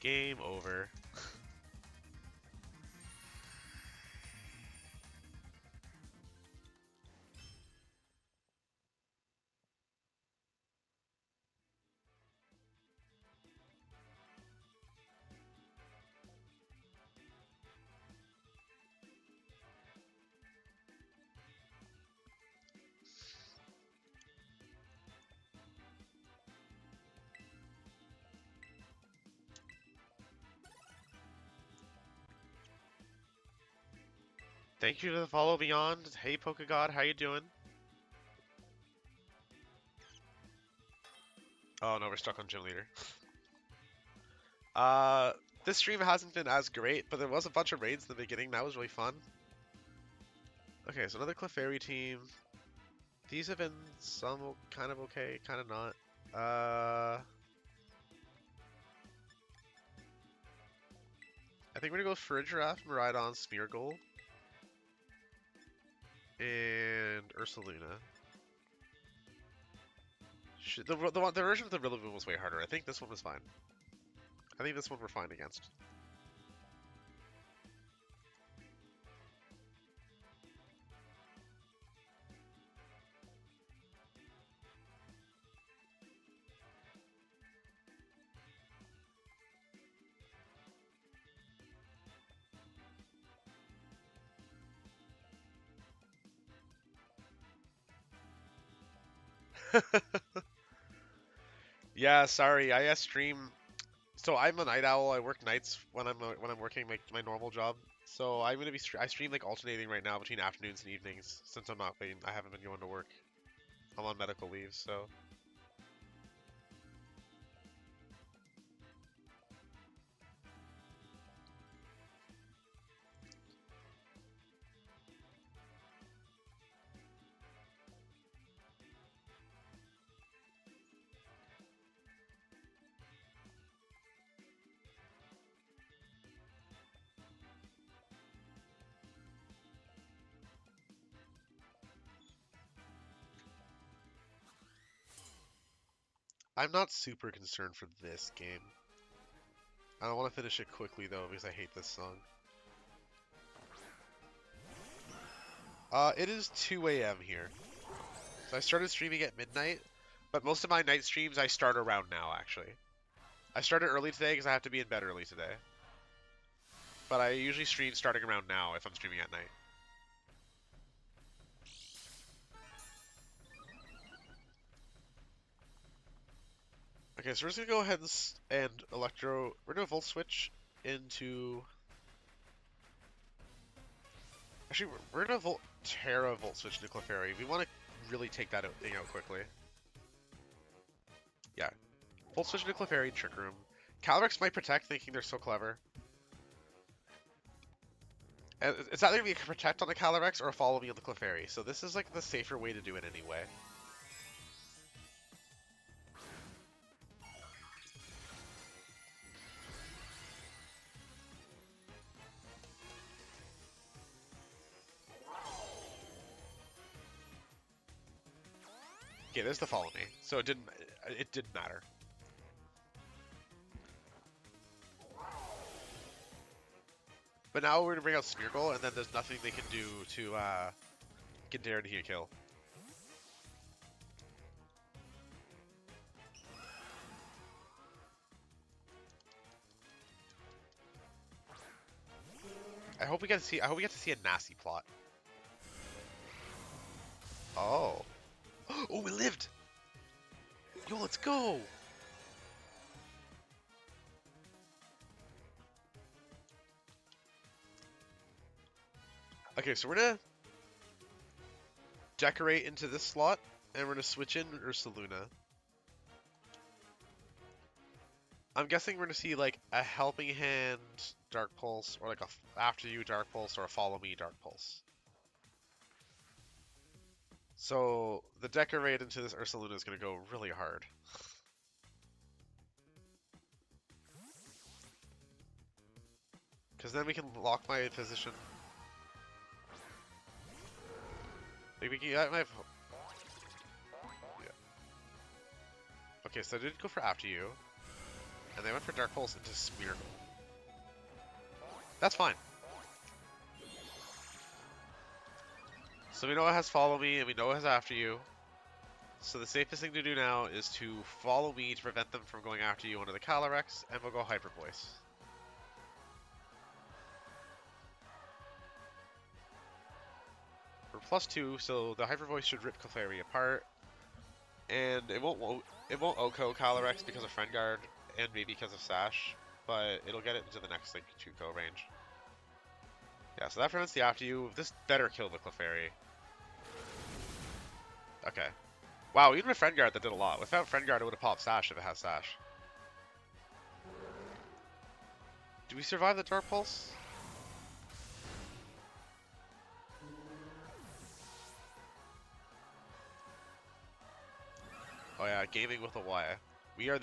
Game over. Thank you to the follow beyond. Hey Pokegod, how you doing? Oh no, we're stuck on Gym Leader. This stream hasn't been as great, but there was a bunch of raids in the beginning. That was really fun. Okay, so another Clefairy team. These have been some kind of okay, kind of not. I think we're gonna go Farigiraf, Miraidon, Smeargle, and Ursaluna. The version of the Rillaboom was way harder. I think this one was fine. I think this one we're fine against. Yeah, sorry. I stream. So I'm a night owl. I work nights when I'm working my normal job. So I'm gonna be I stream like alternating right now between afternoons and evenings since I haven't been going to work. I'm on medical leave, so. I'm not super concerned for this game. I don't want to finish it quickly though because I hate this song. It is 2 a.m. here. So I started streaming at midnight, but most of my night streams I start around now actually. I started early today because I have to be in bed early today. But I usually stream starting around now if I'm streaming at night. Okay, so we're just gonna go ahead and Electro. We're gonna Volt Switch into. Actually, we're gonna Volt Switch into Clefairy. We want to really take that thing out quickly. Yeah, Volt Switch into Clefairy, Trick Room. Calyrex might protect, thinking they're so clever. And it's either gonna be a protect on the Calyrex or a follow me on the Clefairy. So this is like the safer way to do it anyway. Okay, there's the follow me. So it didn't matter. But now we're gonna bring out Smeargle, and then there's nothing they can do to get guarantee a kill. I hope we get to see a nasty plot. Oh. Oh, we lived! Yo, let's go! Okay, so we're gonna decorate into this slot, and we're gonna switch in Ursaluna. I'm guessing we're gonna see like a Helping Hand Dark Pulse, or like a After You Dark Pulse, or a Follow Me Dark Pulse. So the decorate into this Ursaluna is gonna go really hard. Because then we can lock my position. Like we can get my... Yeah. Okay, so I did go for After You. And they went for Dark Pulse into Smeargle. That's fine. So we know it has Follow Me, and we know it has After You. So the safest thing to do now is to Follow Me to prevent them from going after you onto the Calyrex, and we'll go Hyper Voice. We're +2, so the Hyper Voice should rip Clefairy apart. And it won't OHKO Calyrex because of Friend Guard, and maybe because of Sash, but it'll get it into the next like 2-ko range. Yeah, so that prevents the After You. This better kill the Clefairy. Okay. Wow, even with Friend Guard that did a lot. Without Friend Guard it would have popped Sash if it has Sash. Do we survive the Dark Pulse? Oh yeah, gaming with a Y. We are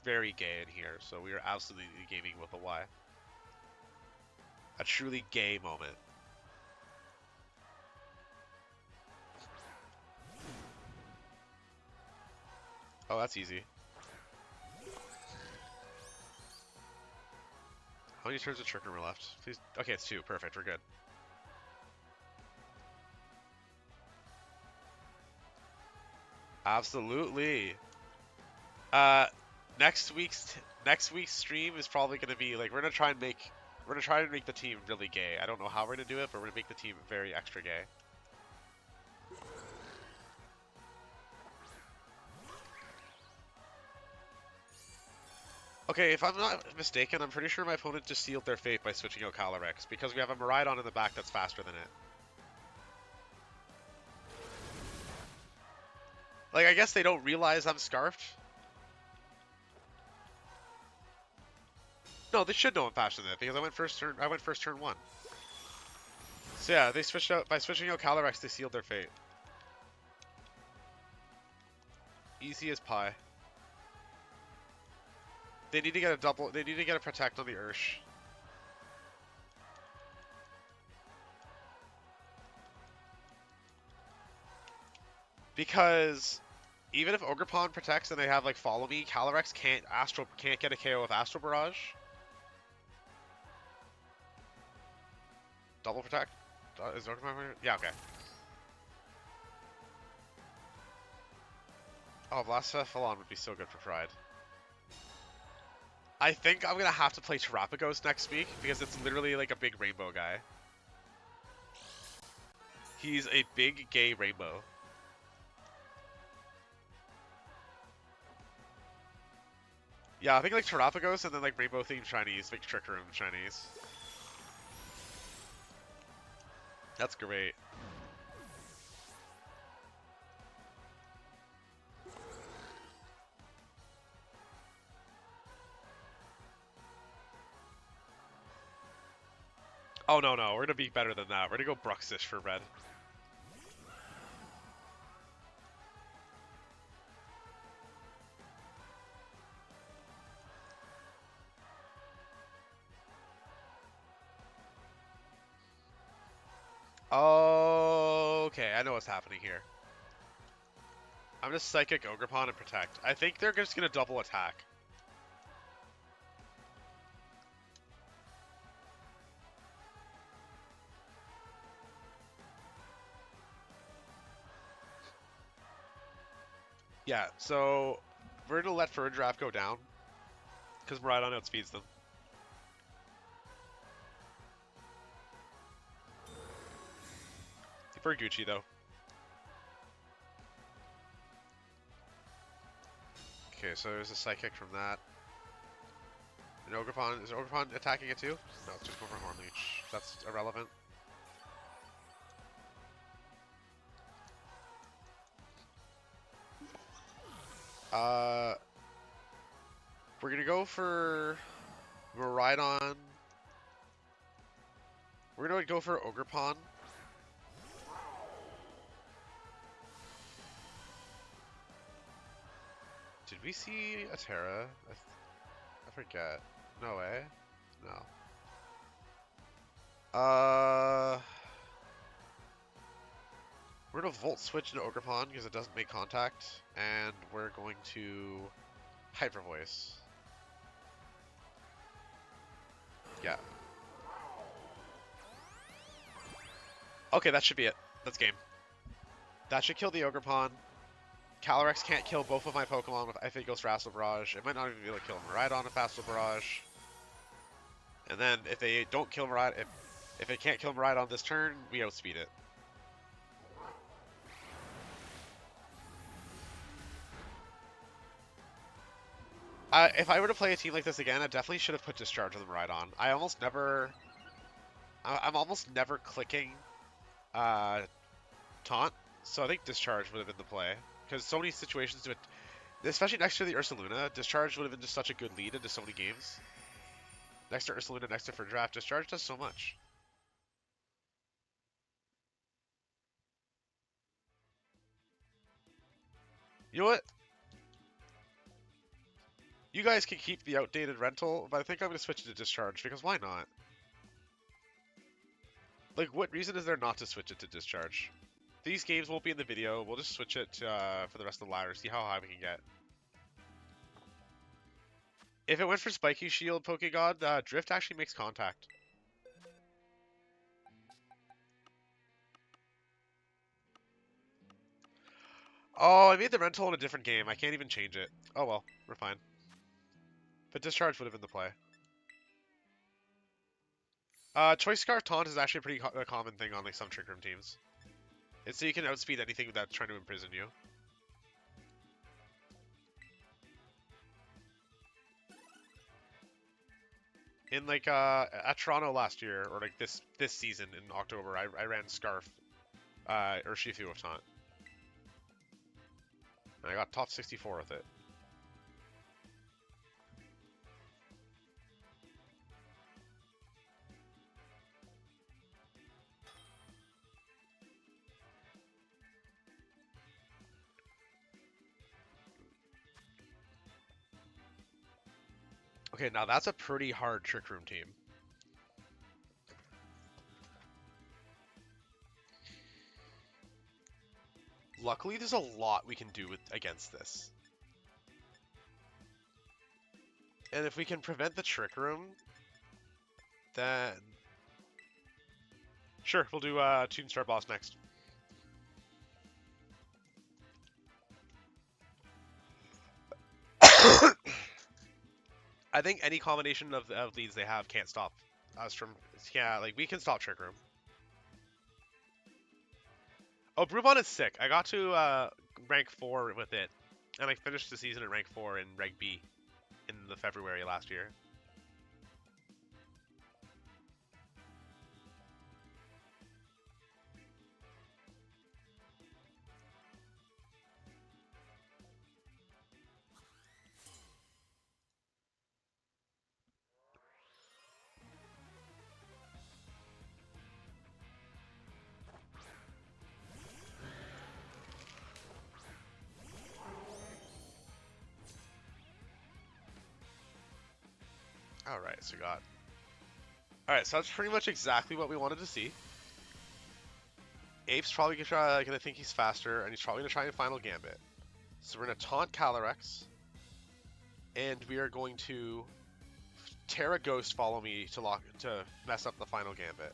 very gay in here, so we are absolutely gaming with a Y. A truly gay moment. Oh, that's easy. How many turns of Trick Room are left? Please. Okay, it's 2. Perfect. We're good. Absolutely. Next week's stream is probably gonna be like we're gonna try and make the team really gay. I don't know how we're gonna do it, but we're gonna make the team very extra gay. Okay, if I'm not mistaken, I'm pretty sure my opponent just sealed their fate by switching out Calyrex, because we have a Miraidon in the back that's faster than it. Like, I guess they don't realize I'm Scarfed. No, they should know I'm faster than it, because I went first turn 1. So yeah, they switched out, by switching out Calyrex, they sealed their fate. Easy as pie. They need to get a Protect on the Ursh. Because even if Ogerpon protects and they have like Follow Me, Calyrex can't get a KO with Astral Barrage. Double Protect? Is Ogerpon? Yeah, okay. Oh, Blastoise would be so good for Pride. I think I'm gonna have to play Terapagos next week because it's literally like a big rainbow guy. He's a big gay rainbow. Yeah, I think like Terapagos and then like rainbow themed Chinese, like Trick Room Chinese. That's great. Oh no, we're gonna be better than that. We're gonna go Bruxish for red. Okay, I know what's happening here. I'm gonna Psychic Ogerpon and Protect. I think they're just gonna double attack. Yeah, so we're gonna let Farigiraf go down because Miraidon outspeeds them. For Gucci though. Okay, so there's a Psychic from that. An Ogerpon. Is Ogerpon attacking it too? No, it's just going for Horn Leech. That's irrelevant. We're gonna go for Miraidon. We're gonna go for Ogerpon. Did we see a Terra? I forget. No way. No. We're gonna Volt Switch into Ogerpon because it doesn't make contact, and we're going to Hyper Voice. Yeah. Okay, that should be it. That's game. That should kill the Ogerpon. Calyrex can't kill both of my Pokemon if it goes for Astral Barrage. It might not even be able to kill Miraidon with Astral Barrage. And then if they don't kill Miraidon, if it can't kill Miraidon this turn, we outspeed it. If I were to play a team like this again, I definitely should have put Discharge on the Miraidon. I'm almost never clicking Taunt, so I think Discharge would have been the play. Because so many situations do it, especially next to the Ursaluna, Discharge would have been just such a good lead into so many games. Next to Ursaluna, next to Farigiraf, Discharge does so much. You know what? You guys can keep the outdated rental, but I think I'm going to switch it to Discharge, because why not? Like, what reason is there not to switch it to Discharge? These games won't be in the video, we'll just switch it to, for the rest of the ladder, see how high we can get. If it went for Spiky Shield, Pokegod, Drift actually makes contact. Oh, I made the rental in a different game. I can't even change it. Oh well, we're fine. But Discharge would have been the play. Choice Scarf Taunt is actually a pretty common thing on like some Trick Room teams. It's so you can outspeed anything that's trying to imprison you. In like at Toronto last year, or like this season in October, I ran Scarf Urshifu with Taunt. And I got top 64 with it. Okay, now that's a pretty hard Trick Room team. Luckily, there's a lot we can do against this. And if we can prevent the Trick Room, then... Sure, we'll do Toonstar Boss next. I think any combination of leads they have can't stop us from... Yeah, like, we can stop Trick Room. Oh, Brubon is sick. I got to rank 4 with it, and I finished the season at rank 4 in Reg B in the February last year. Alright, so we got... Alright, so that's pretty much exactly what we wanted to see. Ape's probably gonna think he's faster, and he's probably gonna try and Final Gambit. So we're gonna taunt Calyrex, and we are going to Terra Ghost follow me to mess up the Final Gambit.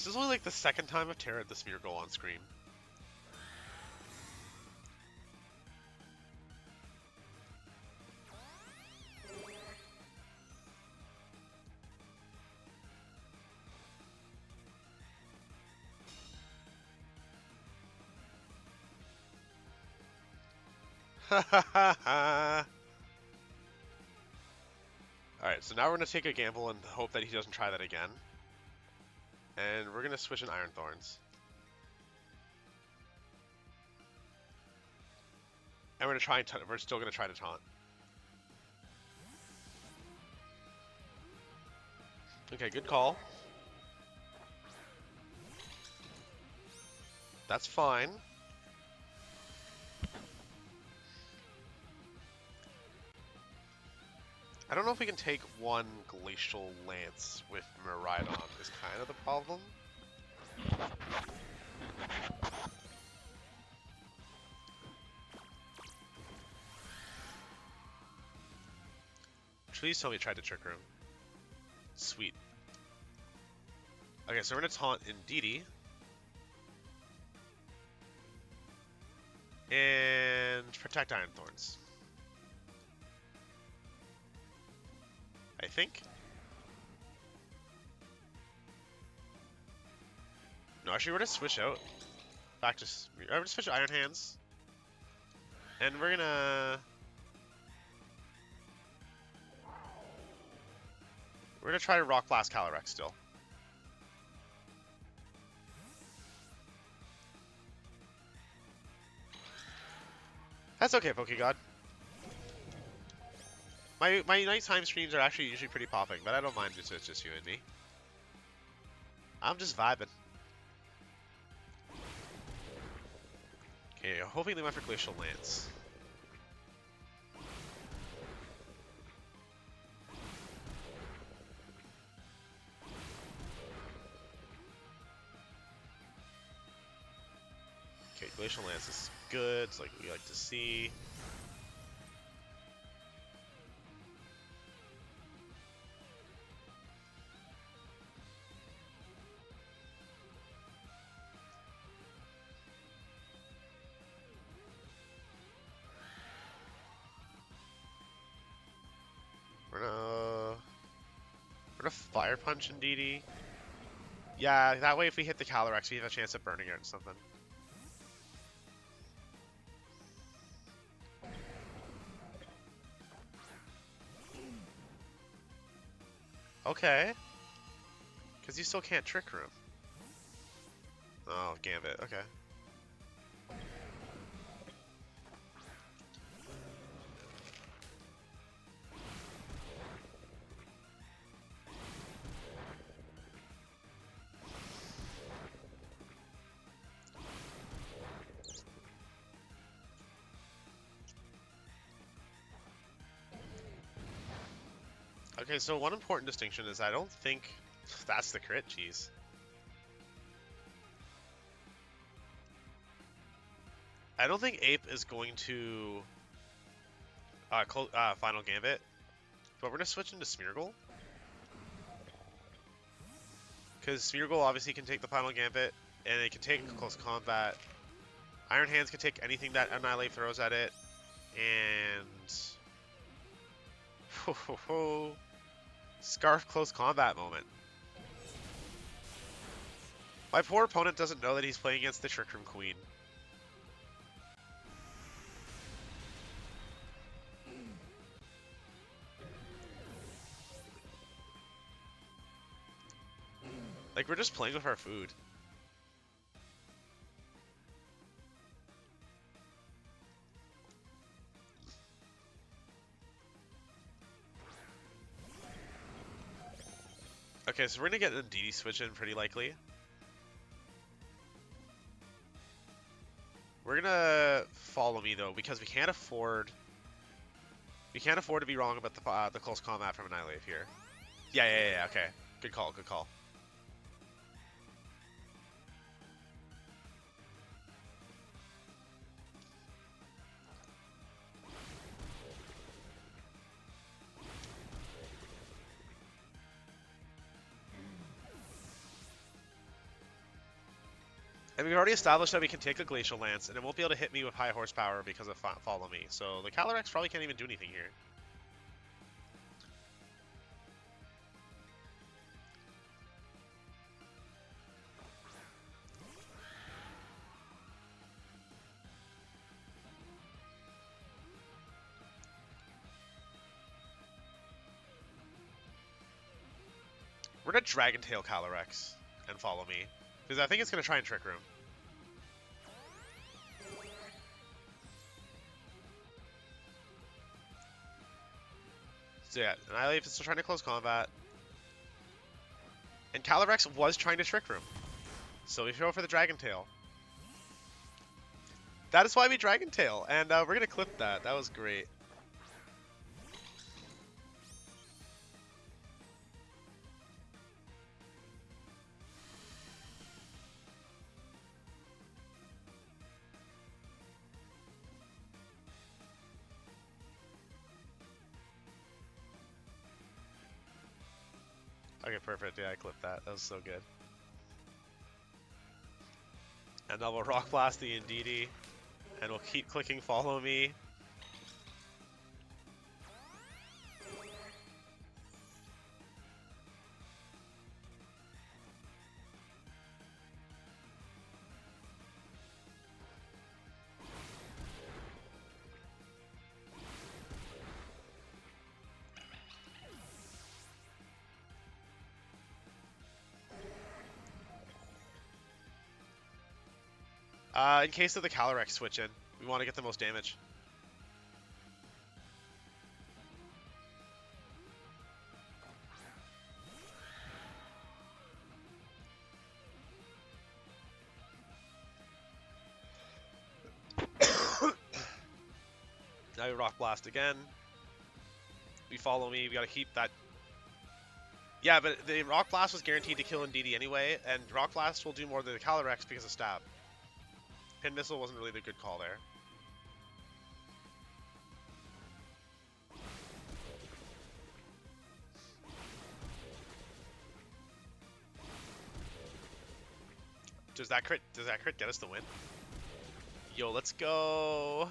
This is only like the second time I've terrored the Smeargle on screen. Alright, so now we're going to take a gamble and hope that he doesn't try that again. And we're going to switch in Iron Thorns. And we're still going to try to taunt. Okay, good call. That's fine. I don't know if we can take one Glacial Lance with Miraidon is kind of the problem. Please tell me you tried to trick room. Sweet. Okay, so we're going to taunt Indeedee. And protect Iron Thorns. I think. No, actually, we're gonna switch out. Back to we're gonna switch to Iron Hands, and we're gonna try to Rock Blast Calyrex still. That's okay, Pokegod. My nighttime streams are actually usually pretty popping, but I don't mind if it's just you and me. I'm just vibing. Okay, hoping they went for Glacial Lance. Okay, Glacial Lance is good. It's like we like to see. We're gonna Fire Punch Indeedee. Yeah, that way if we hit the Calyrex, we have a chance of burning it or something. Okay. Because you still can't Trick Room. Oh, Gambit. Okay. Okay, so one important distinction is I don't think that's the crit, jeez. I don't think Ape is going to Final Gambit, but we're going to switch into Smeargle. Because Smeargle obviously can take the Final Gambit, and it can take Close Combat. Iron Hands can take anything that Annihilate throws at it, and... Ho, ho, ho. Scarf Close Combat moment. My poor opponent doesn't know that he's playing against the Trick Room Queen. Like, we're just playing with our food. Okay, so we're gonna get an Indeedee switch in pretty likely. We're gonna follow me though, because we can't afford to be wrong about the close combat from Annihilate here. Yeah, okay. Good call, good call. And we've already established that we can take a Glacial Lance, and it won't be able to hit me with high horsepower because of Follow Me. So the Calyrex probably can't even do anything here. We're gonna Dragon Tail Calyrex and Follow Me, because I think it's gonna try and Trick Room. So yeah, Annihilate is still trying to close combat. And Calyrex was trying to Trick Room. So we go for the Dragon Tail. That is why we Dragon Tail, and we're going to clip that. That was great. Okay, perfect. Yeah, I clipped that. That was so good. And then we'll Rock Blast the Indeedee, and we'll keep clicking Follow Me. In case of the Calyrex switch in, we want to get the most damage. Now we Rock Blast again. We Follow Me. We gotta keep that. Yeah, but the Rock Blast was guaranteed to kill Indeedee anyway, and Rock Blast will do more than the Calyrex because of Stab. Pin Missile wasn't really the good call there. Does that crit get us the win? Yo, let's go.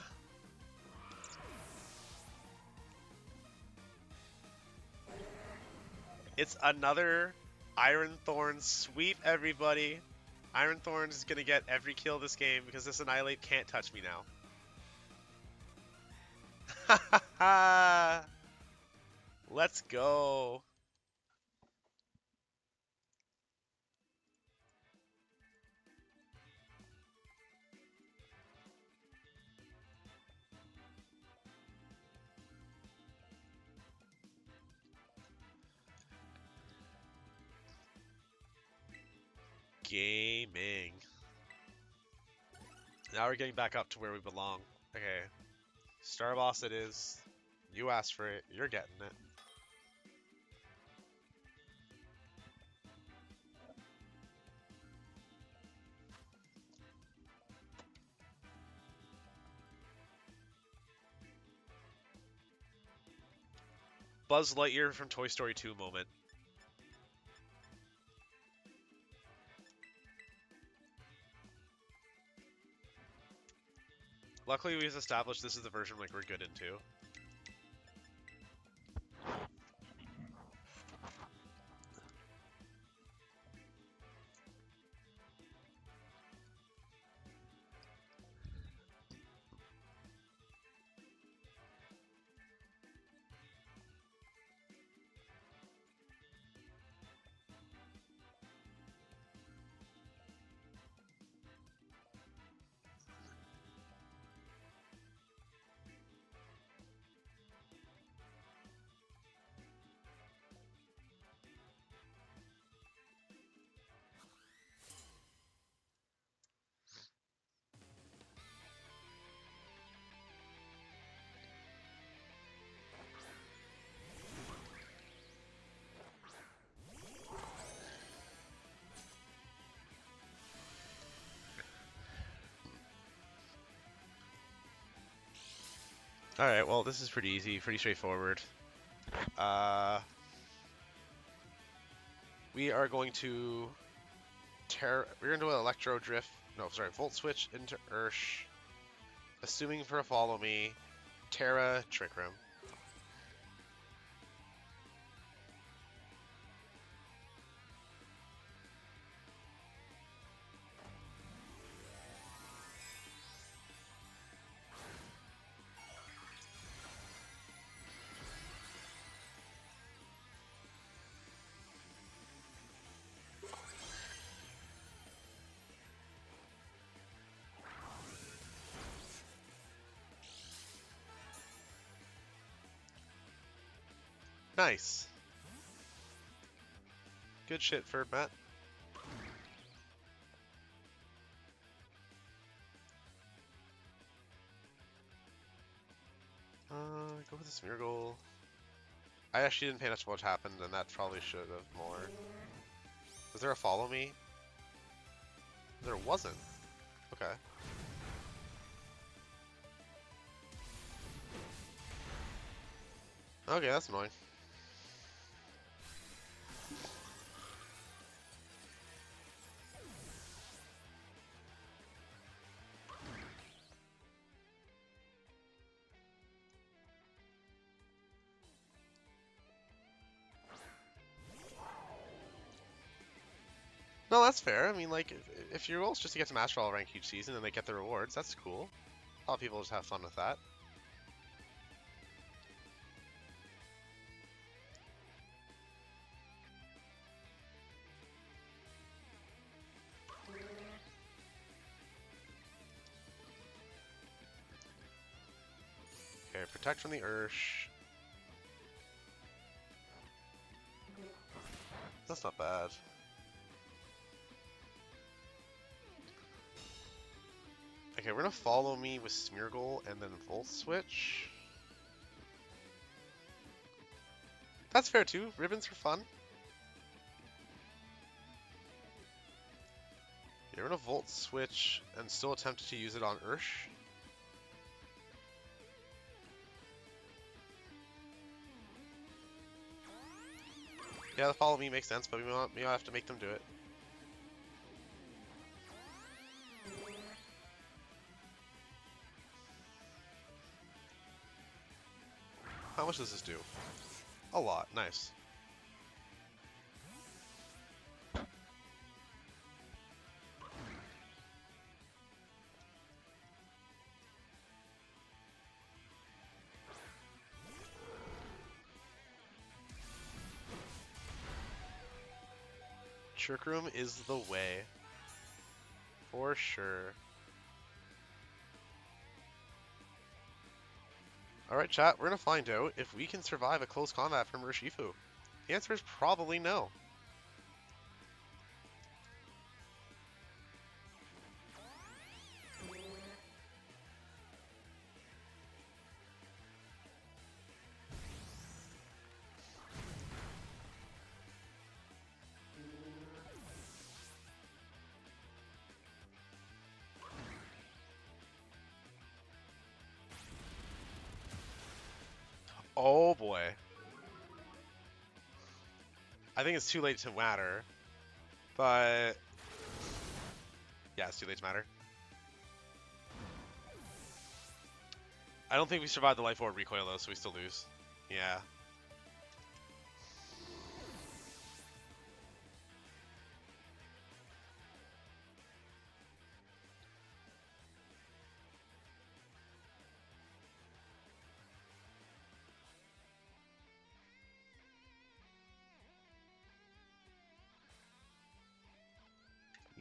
It's another Iron Thorns sweep, everybody. Iron Thorns is going to get every kill this game because this Annihilate can't touch me now. Let's go. Gaming. Now we're getting back up to where we belong. Okay. Star Boss it is. You asked for it. You're getting it. Buzz Lightyear from Toy Story 2 moment. Luckily, we've established this is the version like we're good into. Alright, well, this is pretty easy, pretty straightforward. We are going to we're going to do an Electro Drift No, sorry, Volt Switch into Ursh. Assuming for a Follow Me. Terra, Trick Room. Nice. Good shit for Matt. Go with the Smeargle. I actually didn't pay attention to what happened, and that probably should have more. Was there a Follow Me? There wasn't. Okay. Okay, that's annoying. No, that's fair. I mean, like, if your goal is just to get to Master Ball rank each season and they get the rewards, that's cool. A lot of people just have fun with that. Okay, protect from the Ursh. That's not bad. Okay, we're gonna Follow Me with Smeargle and then Volt Switch. That's fair too. Ribbons are fun. Yeah, we're gonna Volt Switch and still attempt to use it on Ursh. Yeah, the Follow Me makes sense, but we might have to make them do it. How much does this do? A lot. Nice. Trick Room is the way. For sure. Alright, chat, we're gonna find out if we can survive a close combat from Urshifu. The answer is probably no. Oh boy. I think it's too late to matter, but yeah, it's too late to matter. I don't think we survived the Life Orb recoil though, so we still lose. Yeah.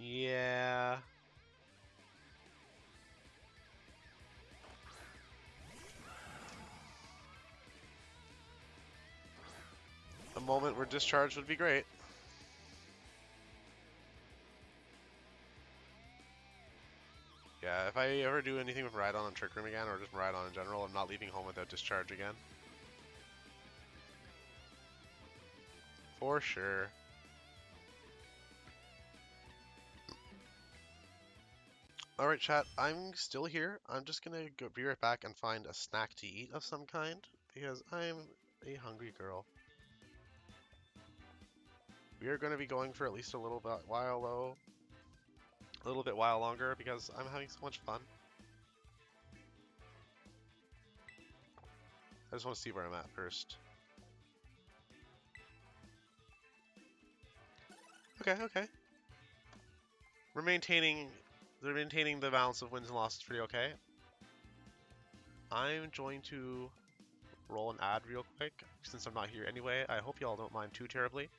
Yeah. A moment where discharge would be great. Yeah, if I ever do anything with Miraidon on Trick Room again, or just Miraidon in general, I'm not leaving home without discharge again. For sure. Alright chat, I'm still here. I'm just gonna be right back and find a snack to eat of some kind, because I'm a hungry girl. We are going to be going for at least a little while though. a little bit while longer because I'm having so much fun. I just want to see where I'm at first. Okay. We're maintaining the balance of wins and losses pretty okay. I'm going to roll an ad real quick since I'm not here anyway. I hope y'all don't mind too terribly.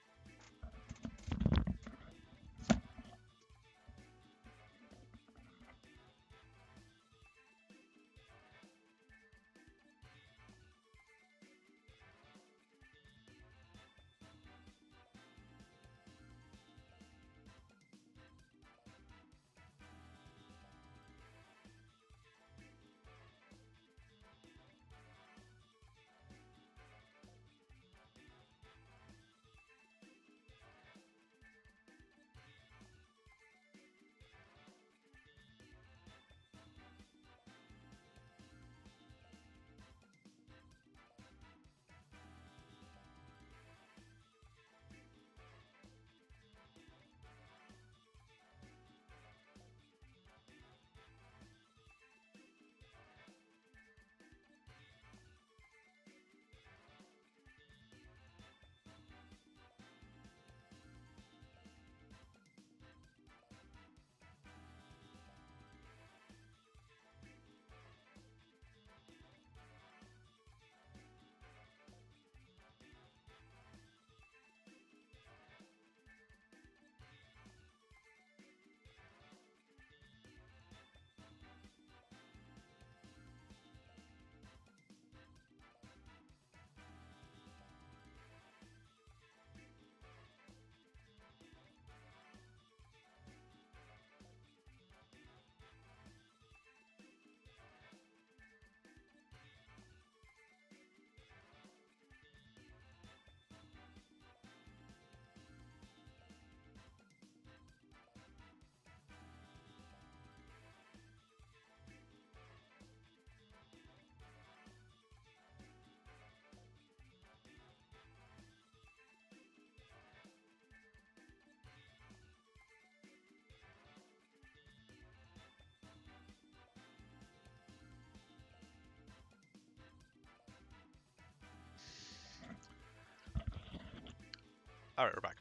Alright, we're back.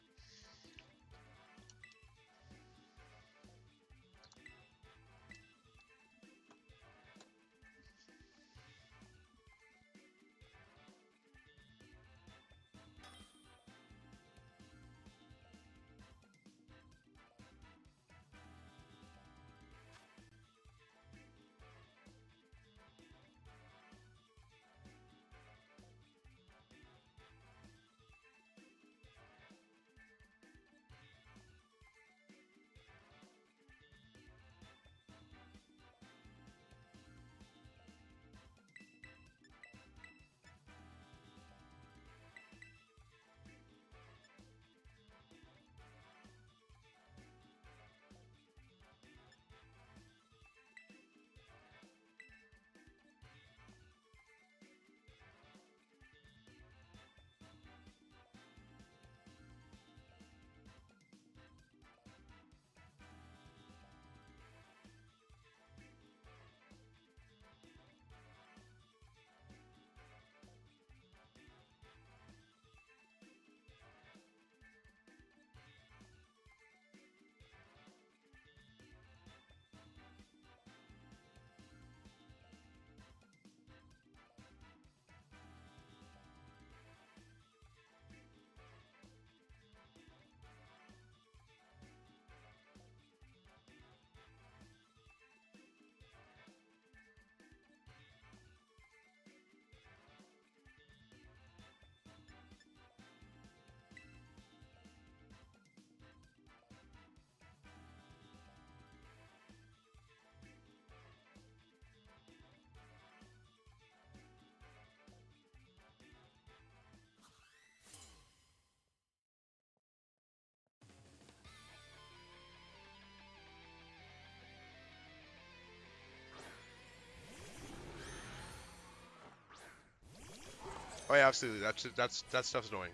Oh yeah, absolutely. That stuff's annoying.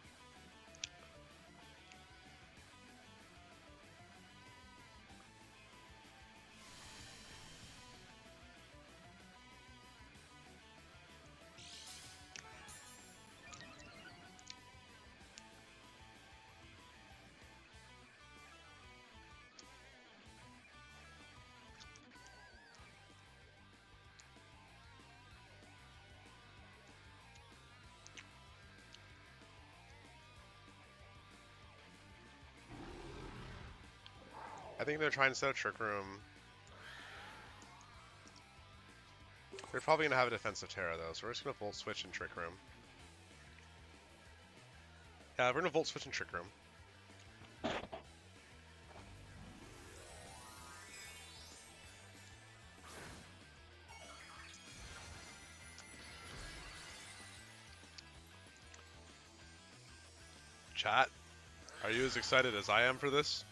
think they're trying to set a Trick Room. They're probably going to have a defensive Terra, though, so we're just going to Volt Switch and Trick Room. Yeah, we're going to Volt Switch and Trick Room. Chat, are you as excited as I am for this?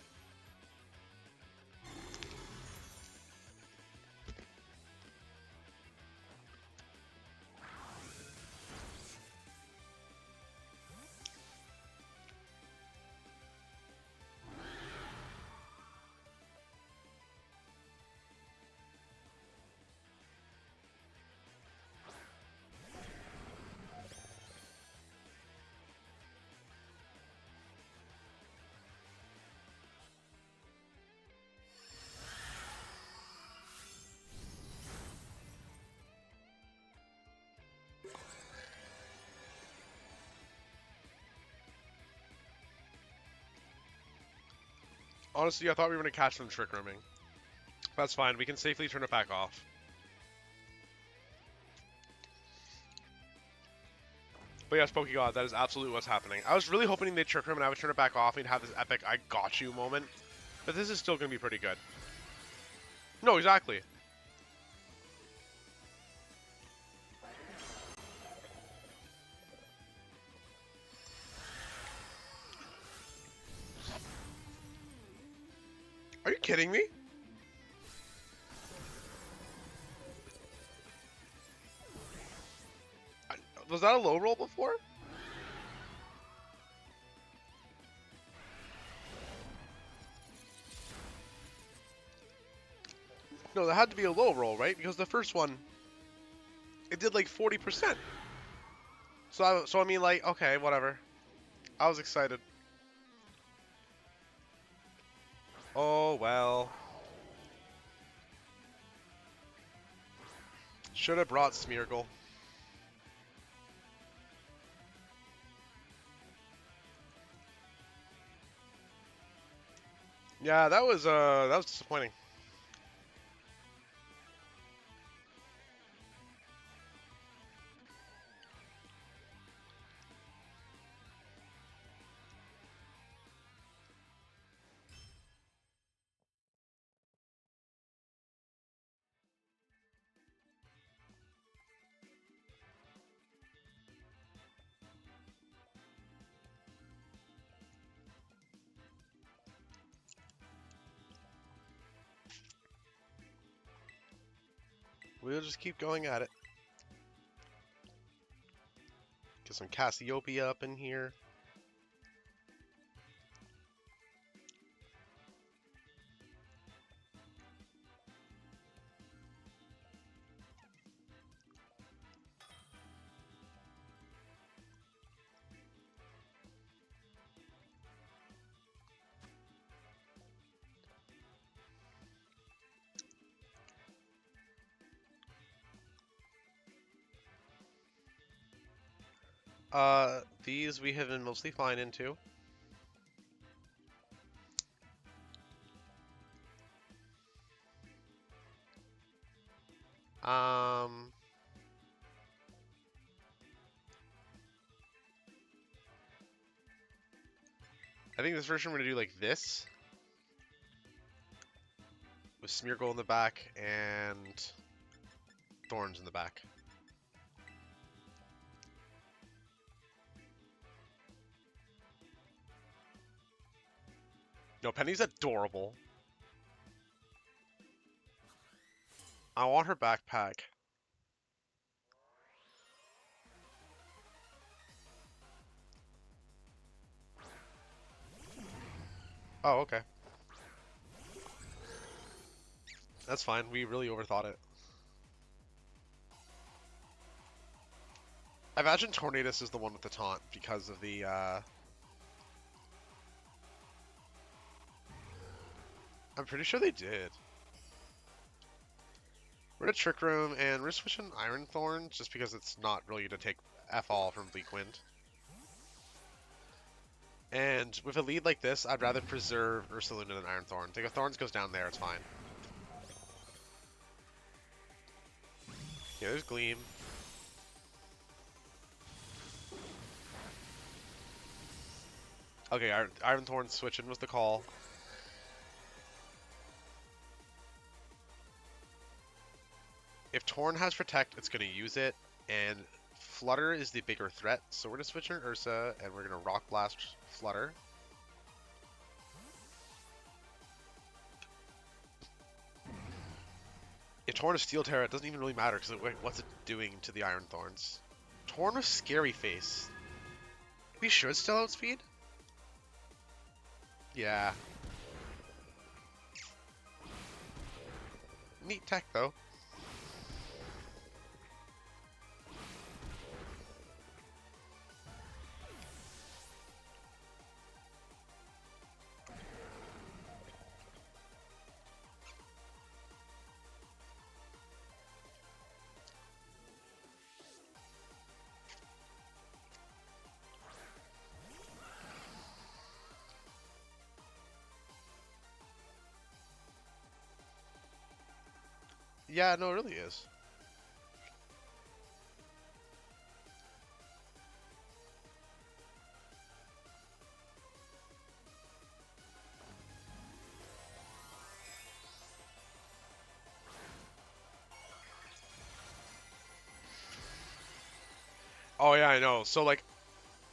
Honestly, I thought we were going to catch them Trick Rooming. That's fine, we can safely turn it back off. But yes, Pokegod, that is absolutely what's happening. I was really hoping they'd Trick Room and I would turn it back off and we'd have this epic I got you moment. But this is still going to be pretty good. No, exactly. Are you kidding me? Was that a low roll before? No, that had to be a low roll, right? Because the first one, it did like 40%. So I mean, like, okay, whatever. I was excited. Oh, well. Should have brought Smeargle. Yeah, that was disappointing. We'll just keep going at it. Get some Cassiopeia up in here. These we have been mostly fine into. I think this version we're gonna do like this. With Smeargle in the back and Thorns in the back. No, Penny's adorable. I want her backpack. Oh, okay. That's fine. We really overthought it. I imagine Tornadus is the one with the taunt because of the, I'm pretty sure they did. We're at Trick Room, and we're switching Iron Thorns just because it's not really to take F all from Bleak Wind. And with a lead like this, I'd rather preserve Ursaluna than Iron Thorns. Like if Thorns goes down there, it's fine. Yeah, there's Gleam. Okay, Iron Thorns switching was the call. If Torn has Protect, it's going to use it, and Flutter is the bigger threat, so we're going to switch in Ursa, and we're going to Rock Blast Flutter. If Torn is Steel Terra, it doesn't even really matter, because what's it doing to the Iron Thorns? Torn with Scary Face. We should still outspeed? Yeah. Neat tech, though. Yeah, no, it really is. Oh yeah, I know. So like,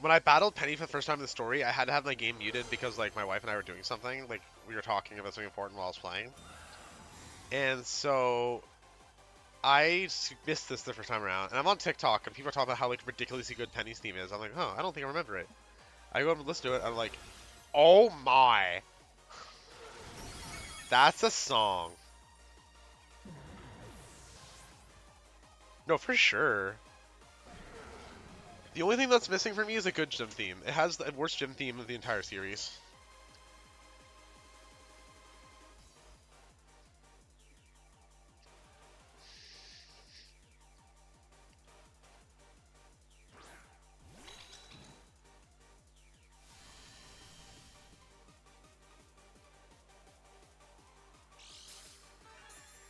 when I battled Penny for the first time in the story, I had to have my game muted because like my wife and I were doing something. Like we were talking about something important while I was playing. And so missed this the first time around. And I'm on TikTok and people are talking about how like ridiculously good Penny's theme is. I'm like, huh, I don't think I remember it. I go and listen to it. I'm like, oh my, that's a song. No, for sure. The only thing that's missing for me is a good gym theme. It has the worst gym theme of the entire series.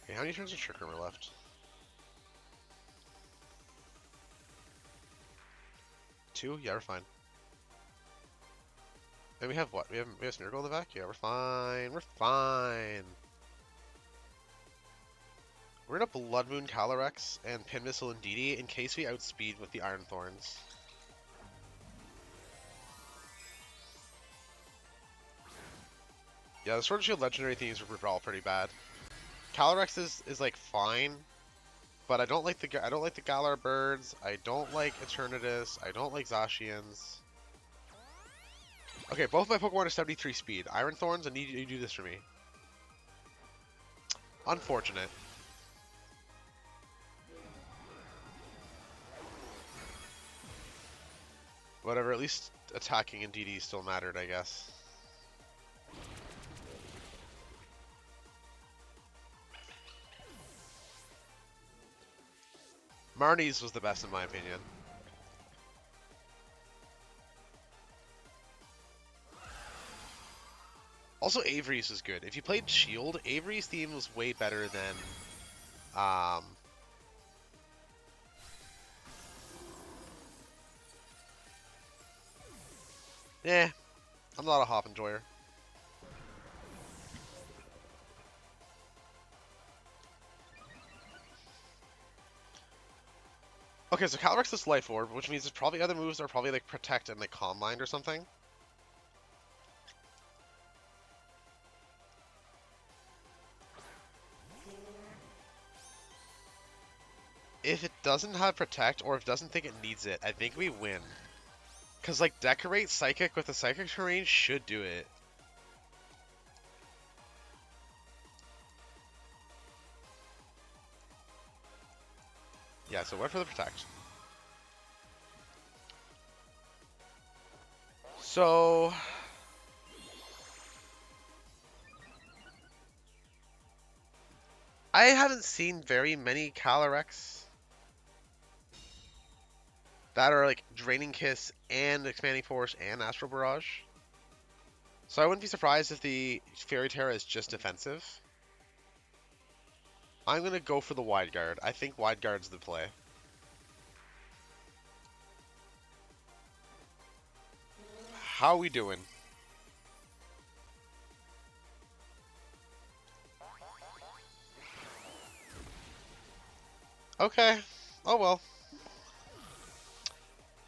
Okay, how many turns of Trick Room are left? 2? Yeah, we're fine. And we have what? We have Smeargle in the back? Yeah, we're fine. We're fine. We're gonna Bloodmoon Calyrex and Pin Missile and DD in case we outspeed with the Iron Thorns. Yeah, the Sword and Shield legendary themes are all pretty bad. Calyrex is like fine, but I don't like the Galar birds. I don't like Eternatus. I don't like Zacians. Okay, both my Pokemon are 73 speed. Iron Thorns, I need you to do this for me. Unfortunate. Whatever, at least attacking and DD still mattered, I guess. Marnie's was the best in my opinion. Also, Avery's was good. If you played Shield, Avery's theme was way better than, I'm not a hop enjoyer. Okay, so Calyrex is Life Orb, which means there's probably other moves that are probably like Protect and like Calm Mind or something. If it doesn't have Protect, or if it doesn't think it needs it, I think we win. Because, like, Decorate Psychic with a Psychic Terrain should do it. Yeah, so went for the Protect. So... I haven't seen very many Calyrex that are, like, Draining Kiss and Expanding Force and Astral Barrage. So I wouldn't be surprised if the Fairy Terra is just defensive. I'm gonna go for the Wide Guard. I think Wide Guard's the play. How we doing? Okay. Oh well.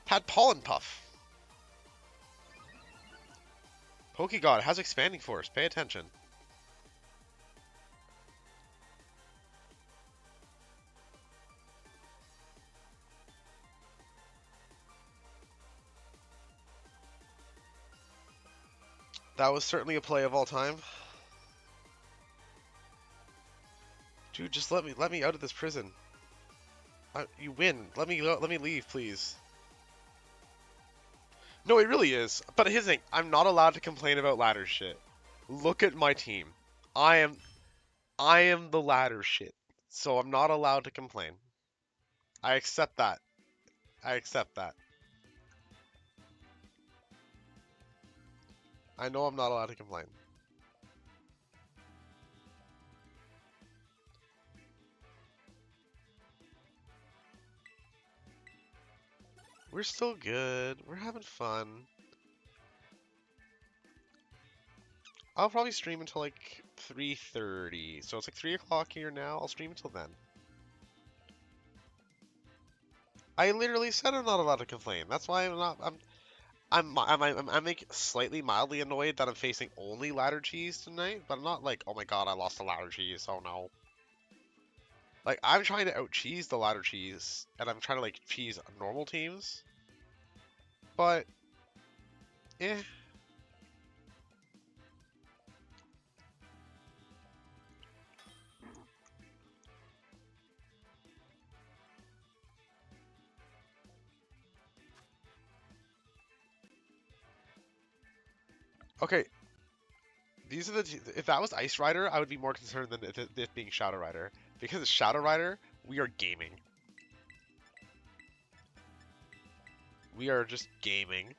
Had Pollen Puff. Pokegod has Expanding Force. Pay attention. That was certainly a play of all time. Dude, just let me out of this prison. You win. Let me leave, please. No, it really is. But here's the thing, I'm not allowed to complain about ladder shit. Look at my team. I am the ladder shit. So I'm not allowed to complain. I accept that. I accept that. I know I'm not allowed to complain. We're still good. We're having fun. I'll probably stream until like 3:30. So it's like 3 o'clock here now. I'll stream until then. I literally said I'm not allowed to complain. That's why I'm not. I'm like slightly mildly annoyed that I'm facing only ladder cheese tonight, but I'm not like, oh my god, I lost the ladder cheese. Oh no. Like I'm trying to out cheese the ladder cheese, and I'm trying to like cheese normal teams. But, eh. Okay, these are if that was Ice Rider, I would be more concerned than it being Shadow Rider. Because it's Shadow Rider, we are gaming. We are just gaming.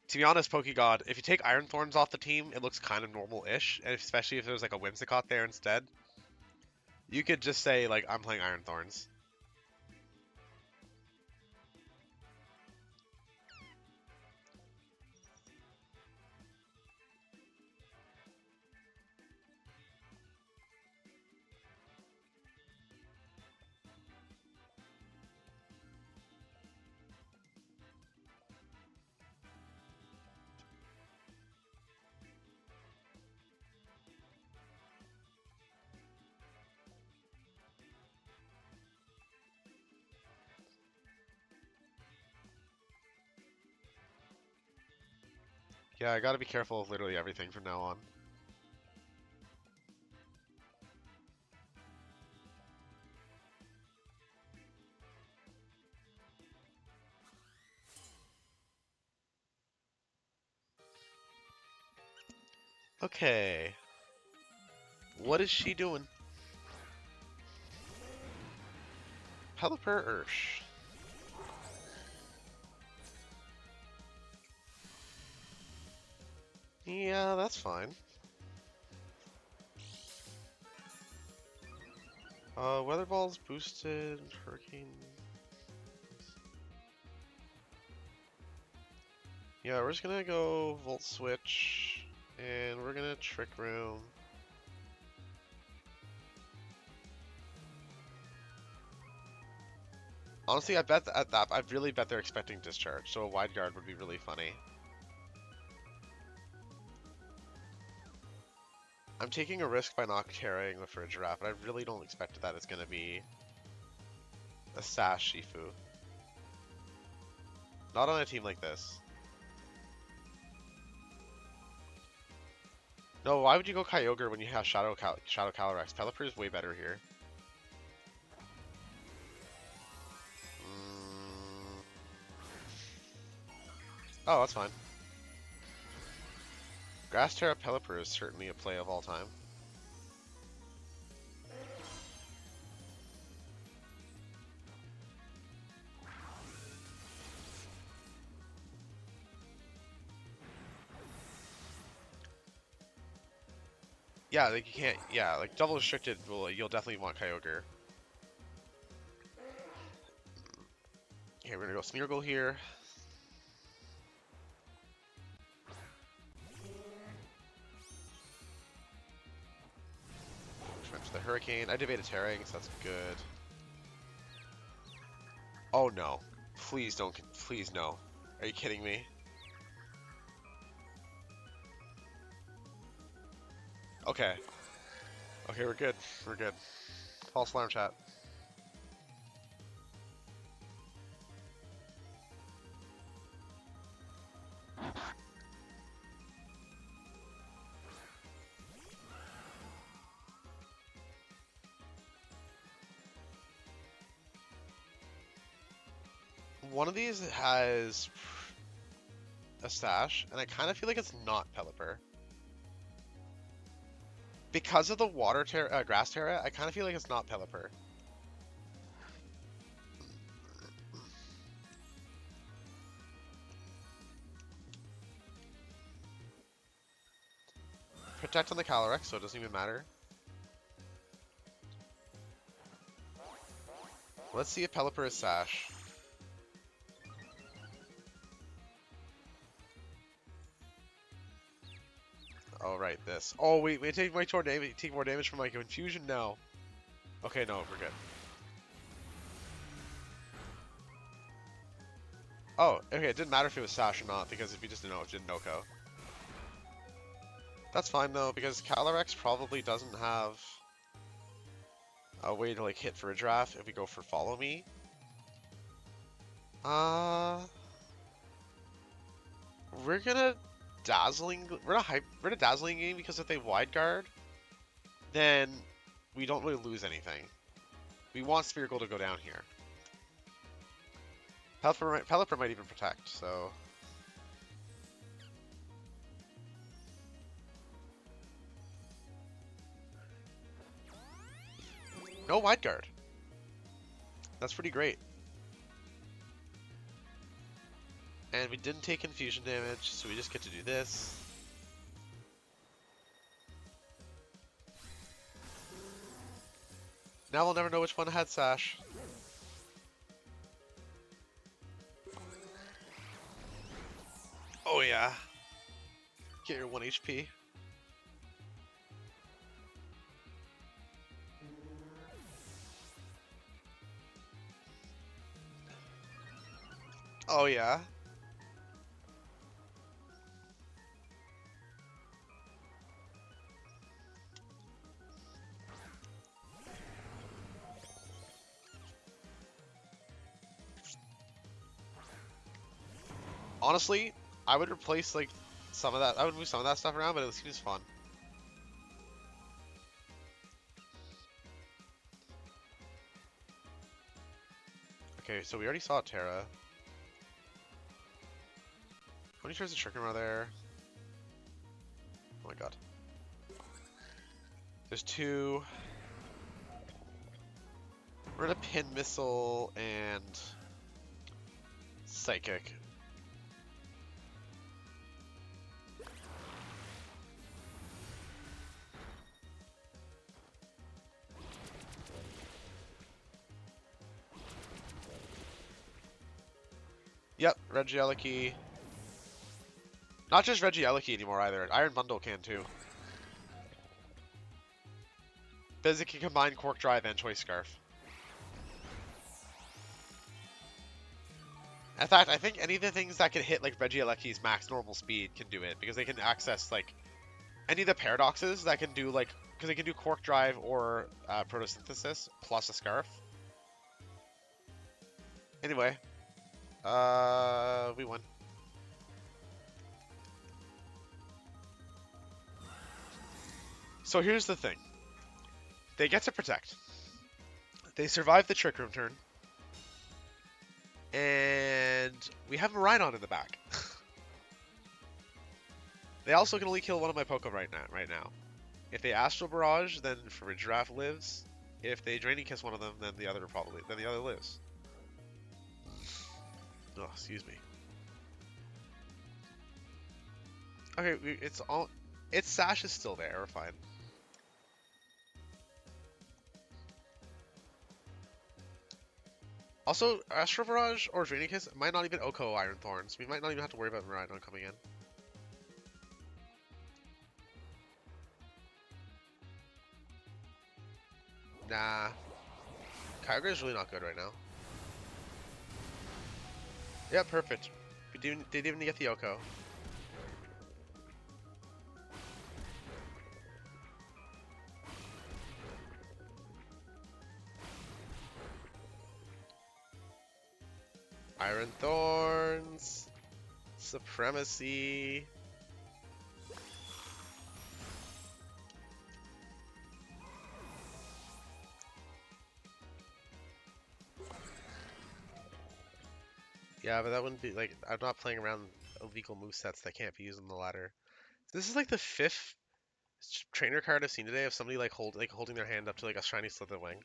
To be honest, Pokegod, if you take Iron Thorns off the team, it looks kind of normal-ish, and especially if there's like a Whimsicott there instead. You could just say, like, I'm playing Iron Thorns. Yeah, I gotta be careful of literally everything from now on. Okay. What is she doing? Pelipper Ursh. Yeah, that's fine. Weather Ball's boosted. Hurricane. Yeah, we're just gonna go Volt Switch. And we're gonna Trick Room. Honestly, I really bet they're expecting Discharge, so a Wide Guard would be really funny. I'm taking a risk by not carrying the Farigiraf, but I really don't expect that it's gonna be a Sash Shifu. Not on a team like this. No, why would you go Kyogre when you have Shadow Calyrex? Pelipper is way better here. Oh, that's fine. Grass Terra Pelipper is certainly a play of all time. Yeah, like you can't. Yeah, like double restricted. Well, you'll definitely want Kyogre. Okay, we're gonna go Smeargle here. Trench the Hurricane. I debated Terrain, so that's good. Oh no! Please don't. Please no. Are you kidding me? Okay. Okay, we're good. We're good. False alarm chat. One of these has a stash, and I kind of feel like it's not Pelipper. Because of the grass terra, I kind of feel like it's not Pelipper. Protect on the Calyrex, so it doesn't even matter. Let's see if Pelipper is Sash. Oh, right, this. Oh, wait, we take more damage from my confusion now. Okay, no, we're good. Oh, okay, it didn't matter if it was Sash or not, because if you just didn't know, it didn't Noko. That's fine, though, because Calyrex probably doesn't have a way to, like, hit Farigiraf if we go for Follow Me. We're gonna we're gonna Dazzling game, because if they Wide Guard, then we don't really lose anything. We want Spherical to go down here. Pelipper might even protect, so... No Wide Guard. That's pretty great. And we didn't take Confusion damage, so we just get to do this. Now we'll never know which one had Sash. Oh yeah. Get your 1 HP. Oh yeah. Honestly, I would replace like some of that. I would move some of that stuff around, but it seems fun. Okay, so we already saw Terra. How many turns of Trick Room are there? Oh my god. There's 2. We're gonna Pin Missile and Psychic. Yep, Regieleki. Not just Regieleki anymore either. Iron Bundle can too. Physic can combine Cork Drive and Choice Scarf. In fact, I think any of the things that can hit like Regieleki's max normal speed can do it, because they can access like any of the paradoxes that can do like, because they can do Cork Drive or Photosynthesis plus a Scarf. Anyway, we won. So here's the thing. They get to protect. They survive the Trick Room turn. And we have Miraidon in the back. They also can only kill one of my Pokemon right now. If they Astral Barrage, then Farigiraf lives. If they Draining Kiss one of them, then the other lives. Oh, excuse me. Okay, it's Sash is still there. We're fine. Also, Astro Barrage or Draining Kiss might not even Oko Iron Thorns. We might not even have to worry about Miraidon coming in. Nah. Kyogre is really not good right now. Yeah, perfect. They didn't even get the Oko. Iron Thorns. Supremacy. Yeah, but that wouldn't be like I'm not playing around illegal movesets that can't be used on the ladder. This is like the 5th trainer card I've seen today of somebody like holding their hand up to like a shiny Slitherwing.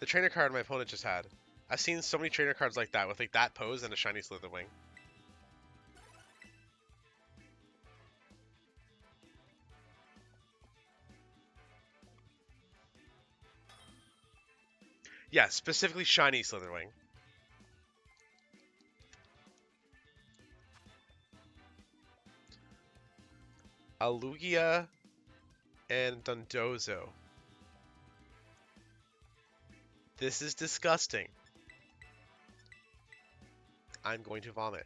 The trainer card my opponent just had. I've seen so many trainer cards like that with like that pose and a shiny Slitherwing. Yeah, specifically shiny Slitherwing. A Lugia and Dondozo. This is disgusting. I'm going to vomit.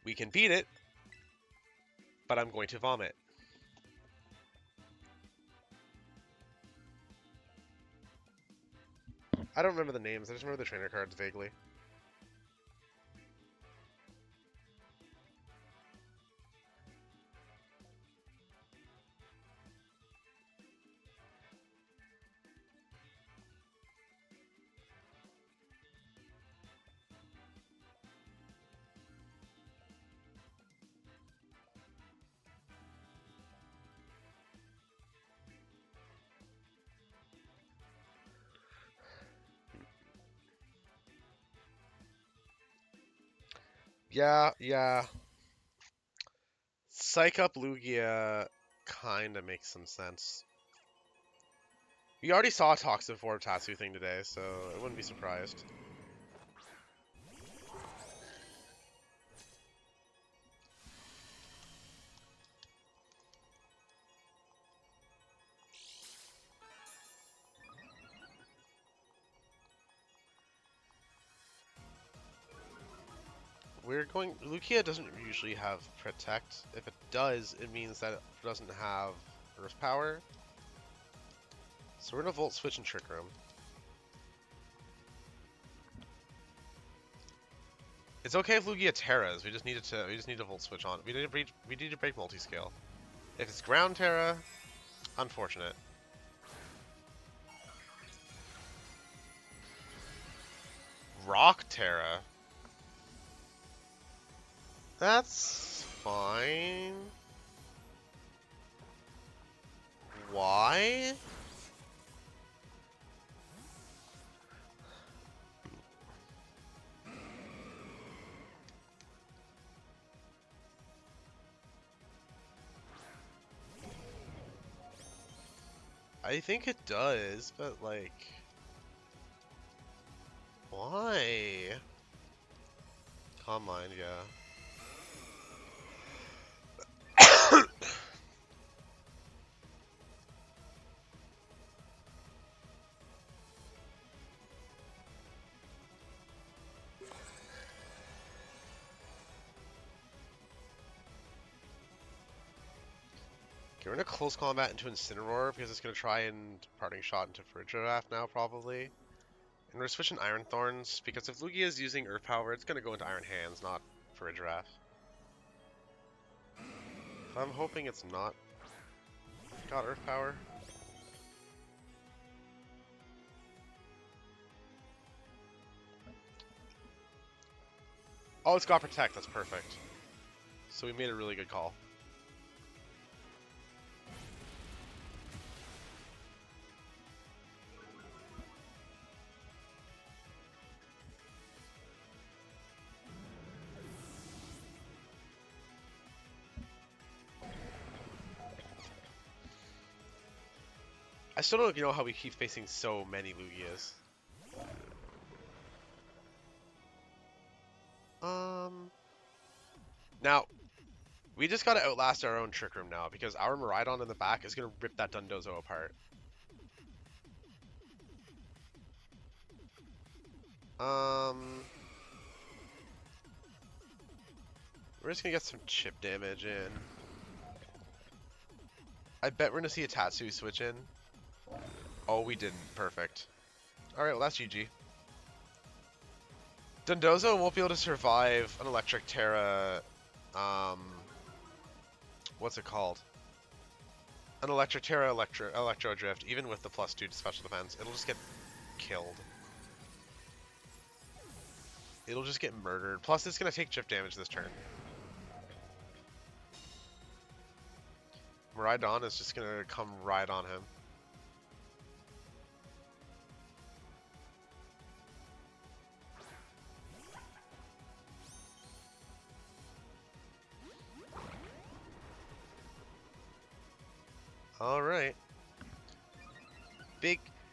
We can beat it, but I'm going to vomit. I don't remember the names, I just remember the trainer cards vaguely. Yeah. Psych up Lugia kinda makes some sense. We already saw a Toxic Orb Tatsu thing today, so I wouldn't be surprised. Lugia doesn't usually have Protect. If it does, it means that it doesn't have Earth Power. So we're gonna Volt Switch and Trick Room. It's okay if Lugia Terras. We just need to Volt Switch on. We need to break Multiscale. If it's Ground Terra, unfortunate. Rock Terra. That's fine. Why? I think it does, but like... Why? Calm Mind, yeah. Okay, we're gonna close combat into Incineroar because it's gonna try and Parting Shot into Farigiraf now, probably. And we're switching Iron Thorns because if Lugia is using Earth Power, it's gonna go into Iron Hands, not Farigiraf. So I'm hoping it's not got Earth Power. Oh, it's got Protect, that's perfect. So we made a really good call. I still don't know how we keep facing so many Lugias. Now, we just gotta outlast our own Trick Room now, because our Miraidon in the back is gonna rip that Dundozo apart. We're just gonna get some chip damage in. I bet we're gonna see a Tatsu switch in. Oh, we didn't. Perfect. Alright, well that's GG. Dundozo won't be able to survive an Electric Terra, what's it called? An Electric Terra Electro Drift, even with the +2 to special defense. It'll just get killed. It'll just get murdered. Plus, it's gonna take chip damage this turn. Miraidon is just gonna come right on him. Alright.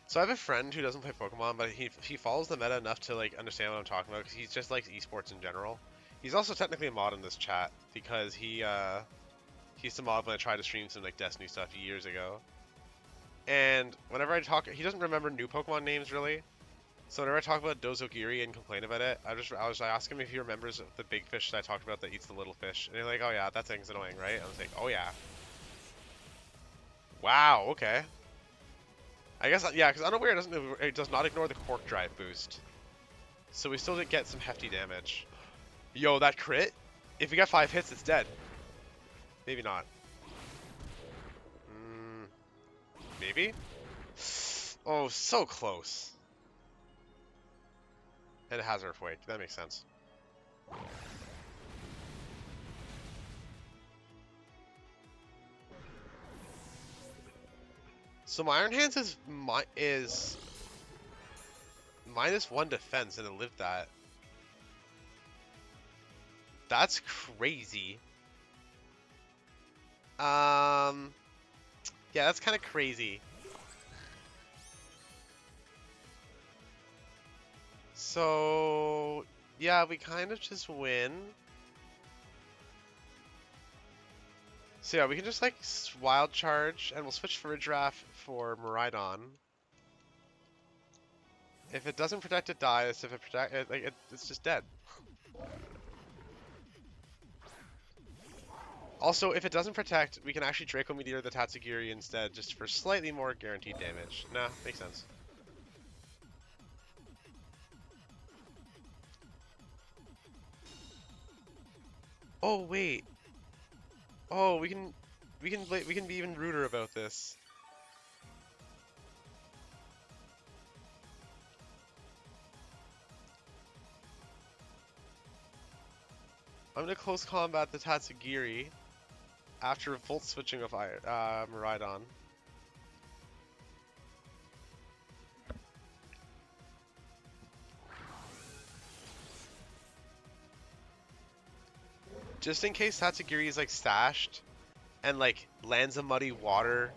So I have a friend who doesn't play Pokemon, but he follows the meta enough to like understand what I'm talking about, because he just likes esports in general. He's also technically a mod in this chat, because he's the mod when I tried to stream some like Destiny stuff years ago. And whenever I talk, he doesn't remember new Pokemon names really. So whenever I talk about Dozokiri and complain about it, I ask him if he remembers the big fish that I talked about that eats the little fish. And he's like, oh yeah, that thing's annoying, right? I was like, oh yeah. Wow, okay. I guess, yeah, because Unaware does not ignore the Quark Drive boost. So we still did get some hefty damage. Yo, that crit? If we got 5 hits, it's dead. Maybe not. Maybe? Oh, so close. And it has Earthquake. That makes sense. So my Iron Hands is -1 defense, and it lived that. That's crazy. Yeah, that's kind of crazy. So yeah, we kind of just win. So yeah, we can just like Wild Charge, and we'll switch Farigiraf for Miraidon. If it doesn't protect, it dies. If it protect, it's just dead. Also, if it doesn't protect, we can actually Draco Meteor the Tatsugiri instead, just for slightly more guaranteed damage. Nah, makes sense. Oh wait. Oh, we can be even ruder about this. I'm gonna close combat the Tatsugiri after Volt switching of Miraidon. Just in case Tatsugiri is like stashed and like lands a Muddy Water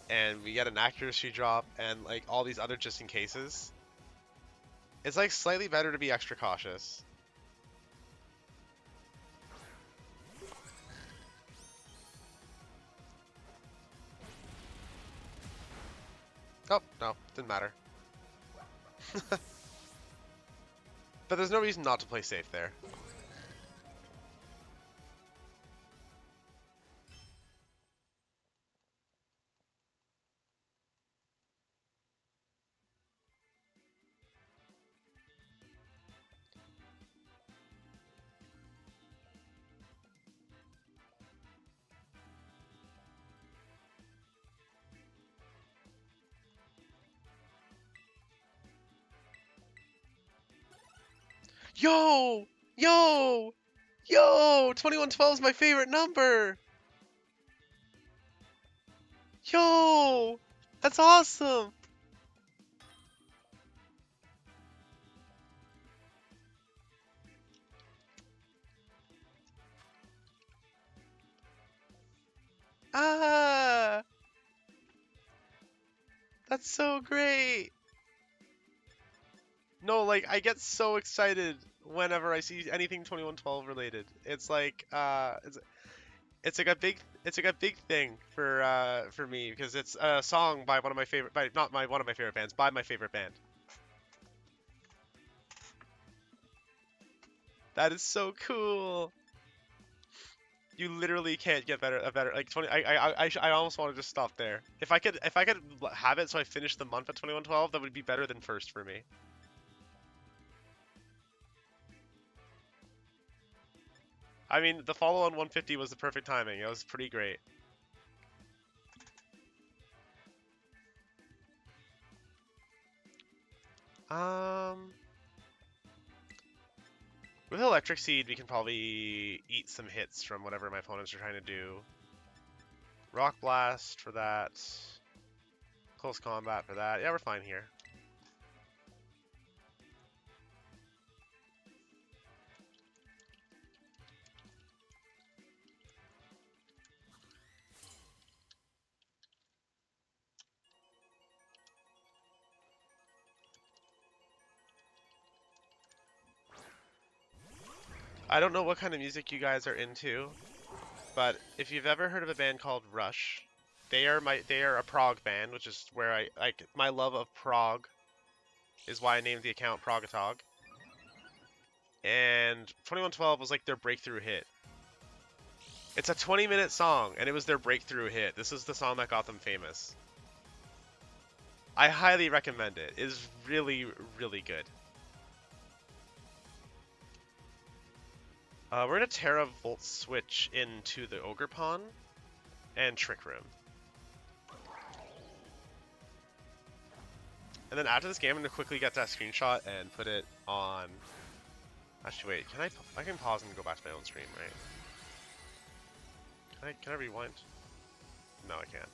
and we get an accuracy drop and like all these other just in cases. It's like slightly better to be extra cautious. Oh, no, didn't matter. But there's no reason not to play safe there. Yo! Yo! Yo! 2112 is my favorite number! Yo! That's awesome! Ah! That's so great. No, like I get so excited whenever I see anything 2112 related. It's like it's like a big thing for me because it's a song by one of my favorite by not my one of my favorite bands, by my favorite band. That is so cool. You literally can't get a better like 20. I almost want to just stop there. If I could have it so I finish the month at 2112, that would be better than first for me. I mean, the follow on 150 was the perfect timing. It was pretty great. Um, with Electric Seed, we can probably eat some hits from whatever my opponents are trying to do. Rock Blast for that. Close Combat for that. Yeah, we're fine here. I don't know what kind of music you guys are into, but if you've ever heard of a band called Rush, they are a prog band, which is where I like my love of prog is why I named the account Progatog. And 2112 was like their breakthrough hit. It's a 20-minute song, and it was their breakthrough hit. This is the song that got them famous. I highly recommend it. It is really, really good. We're gonna Terravolt switch into the Ogre Pawn and Trick Room. And then after this game, I'm gonna quickly get that screenshot and put it on. Actually, wait. Can I can pause and go back to my own screen, right? Can I rewind? No, I can't.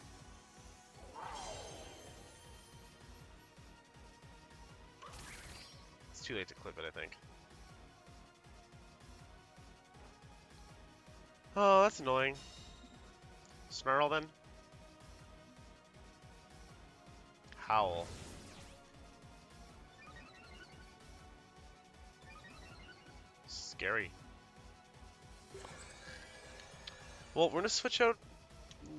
It's too late to clip it, I think. Oh, that's annoying. Snarl then. Howl. Scary. Well, we're gonna switch out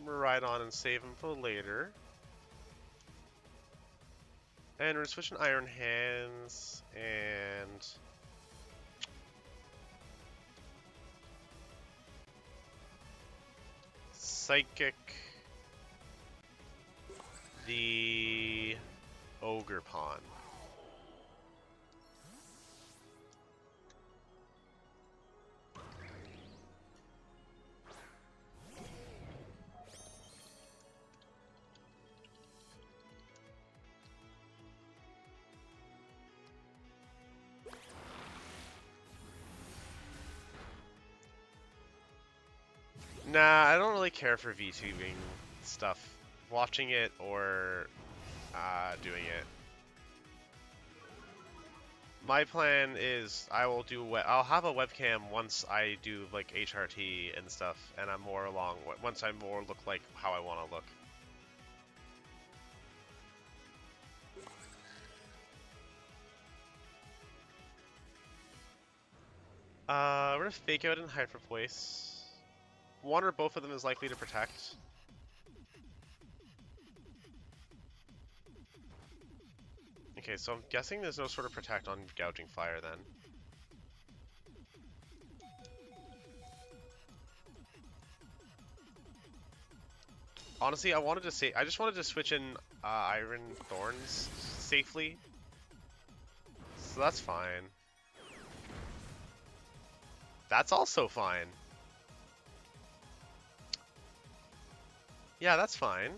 Miraidon and save him for later. And we're switching Iron Hands and Psychic the Ogre Pawn. Nah, I don't really care for VTubing stuff. Watching it or doing it. My plan is I'll have a webcam once I do like HRT and stuff, and I'm more along once I more look like how I want to look. We're gonna fake out and Hyper Voice. One or both of them is likely to protect. Okay, so I'm guessing there's no sort of protect on Gouging Fire then. Honestly, I just wanted to switch in Iron Thorns safely. So that's fine. That's also fine. Yeah, that's fine.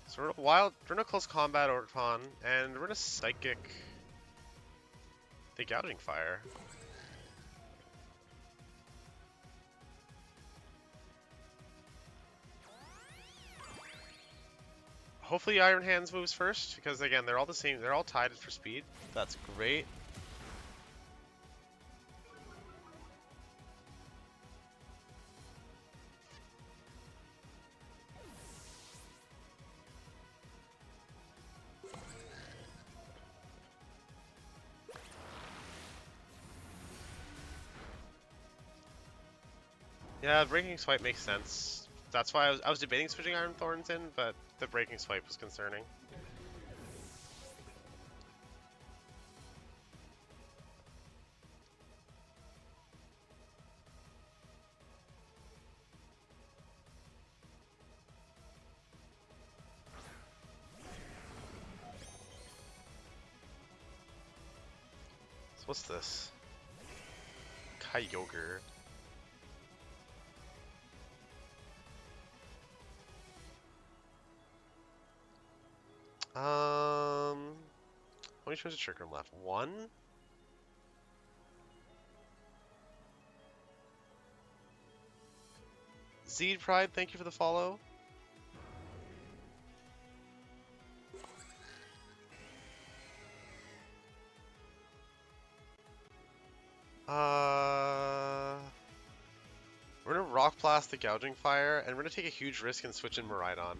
So we're gonna Close Combat Ogre Pawn, and we're gonna Psychic the Gouging Fire. Hopefully Iron Hands moves first, because again, they're all the same, they're all tied for speed. That's great. Yeah, Breaking Swipe makes sense. That's why I was debating switching Iron Thorns in, but the Breaking Swipe was concerning. So what's this? Kyogre. How many turns of Trick Room left? One? Zeed Pride, thank you for the follow. We're gonna Rock Blast the Gouging Fire, and we're gonna take a huge risk and switch in Miraidon.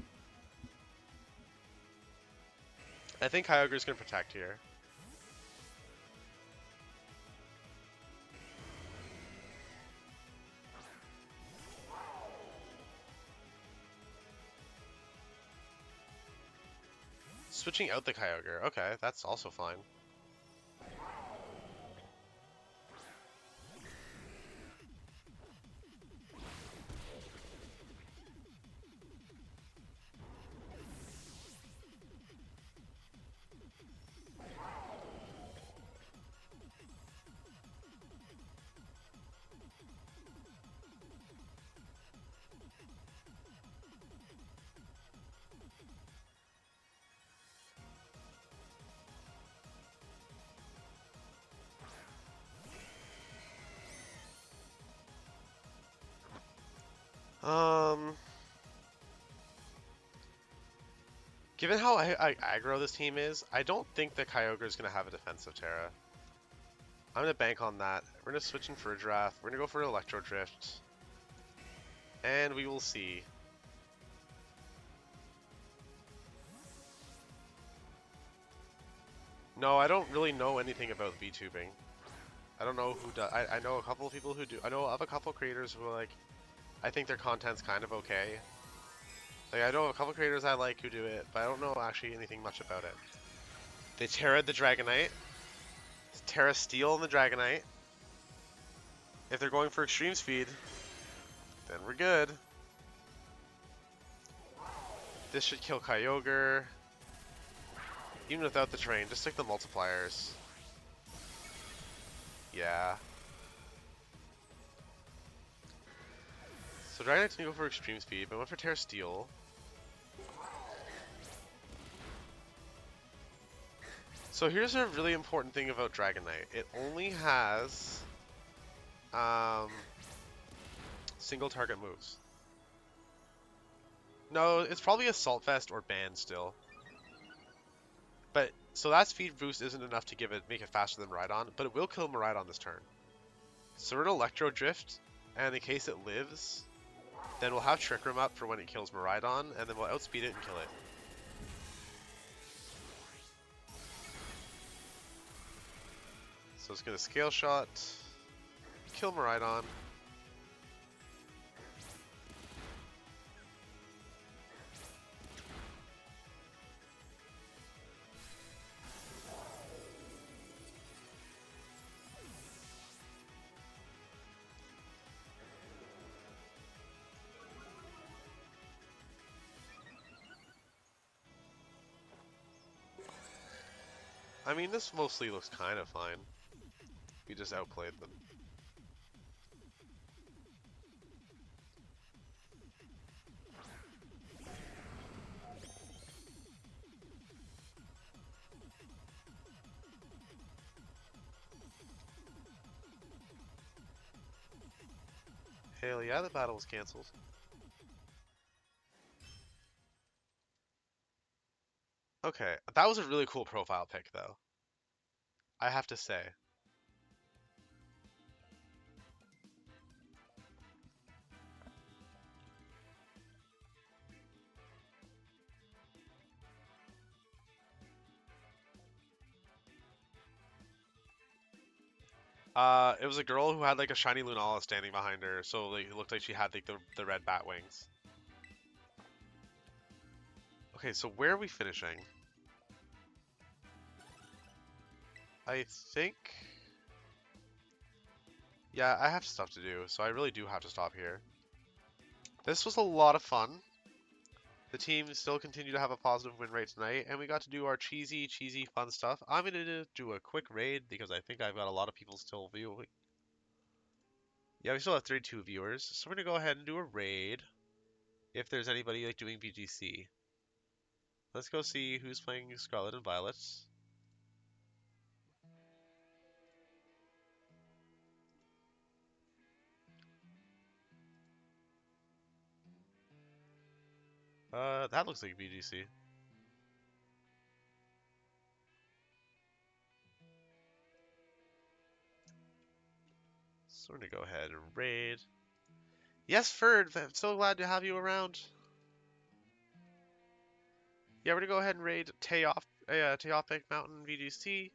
I think Kyogre's gonna protect here. Switching out the Kyogre. Okay, that's also fine. Given how aggro this team is, I don't think the Kyogre is going to have a defensive Terra. I'm going to bank on that. We're going to switch in Farigiraf. We're going to go for Electro Drift. And we will see. No, I don't really know anything about VTubing. I don't know who does. I know a couple of people who do. I know of a couple creators who are like, I think their content's kind of okay. Like, I know a couple creators I like who do it, but I don't know actually anything much about it. They Terra'd the Dragonite. Terra Steel and the Dragonite. If they're going for extreme speed, then we're good. This should kill Kyogre. Even without the terrain, just like the multipliers. Yeah. So Dragonite's gonna go for extreme speed, but I went for Terra Steel. So here's a really important thing about Dragonite. It only has single target moves. No, it's probably Assault Vest or Ban still. But so that speed boost isn't enough to make it faster than Miraidon, but it will kill Miraidon this turn. So we're gonna Electro Drift, and in case it lives, then we'll have Trick Room up for when it kills Miraidon, and then we'll outspeed it and kill it. So it's gonna Scale Shot, kill Miraidon. I mean, this mostly looks kind of fine. We just outplayed them. Hell yeah, the battle was cancelled. Okay, that was a really cool profile pick, though. I have to say. It was a girl who had like a shiny Lunala standing behind her, so like it looked like she had like the red bat wings. Okay, so where are we finishing? I think... Yeah, I have stuff to do, so I really do have to stop here. This was a lot of fun. The team still continued to have a positive win rate tonight, and we got to do our cheesy fun stuff. I'm going to do a quick raid because I think I've got a lot of people still viewing. Yeah, we still have 32 viewers, so we're going to go ahead and do a raid if there's anybody like doing BGC. Let's go see who's playing Scarlet and Violets. That looks like BGC. So we're gonna go ahead and raid. Yes, Ferd, I'm so glad to have you around. Yeah, we're gonna go ahead and raid Teopic Mountain VGC.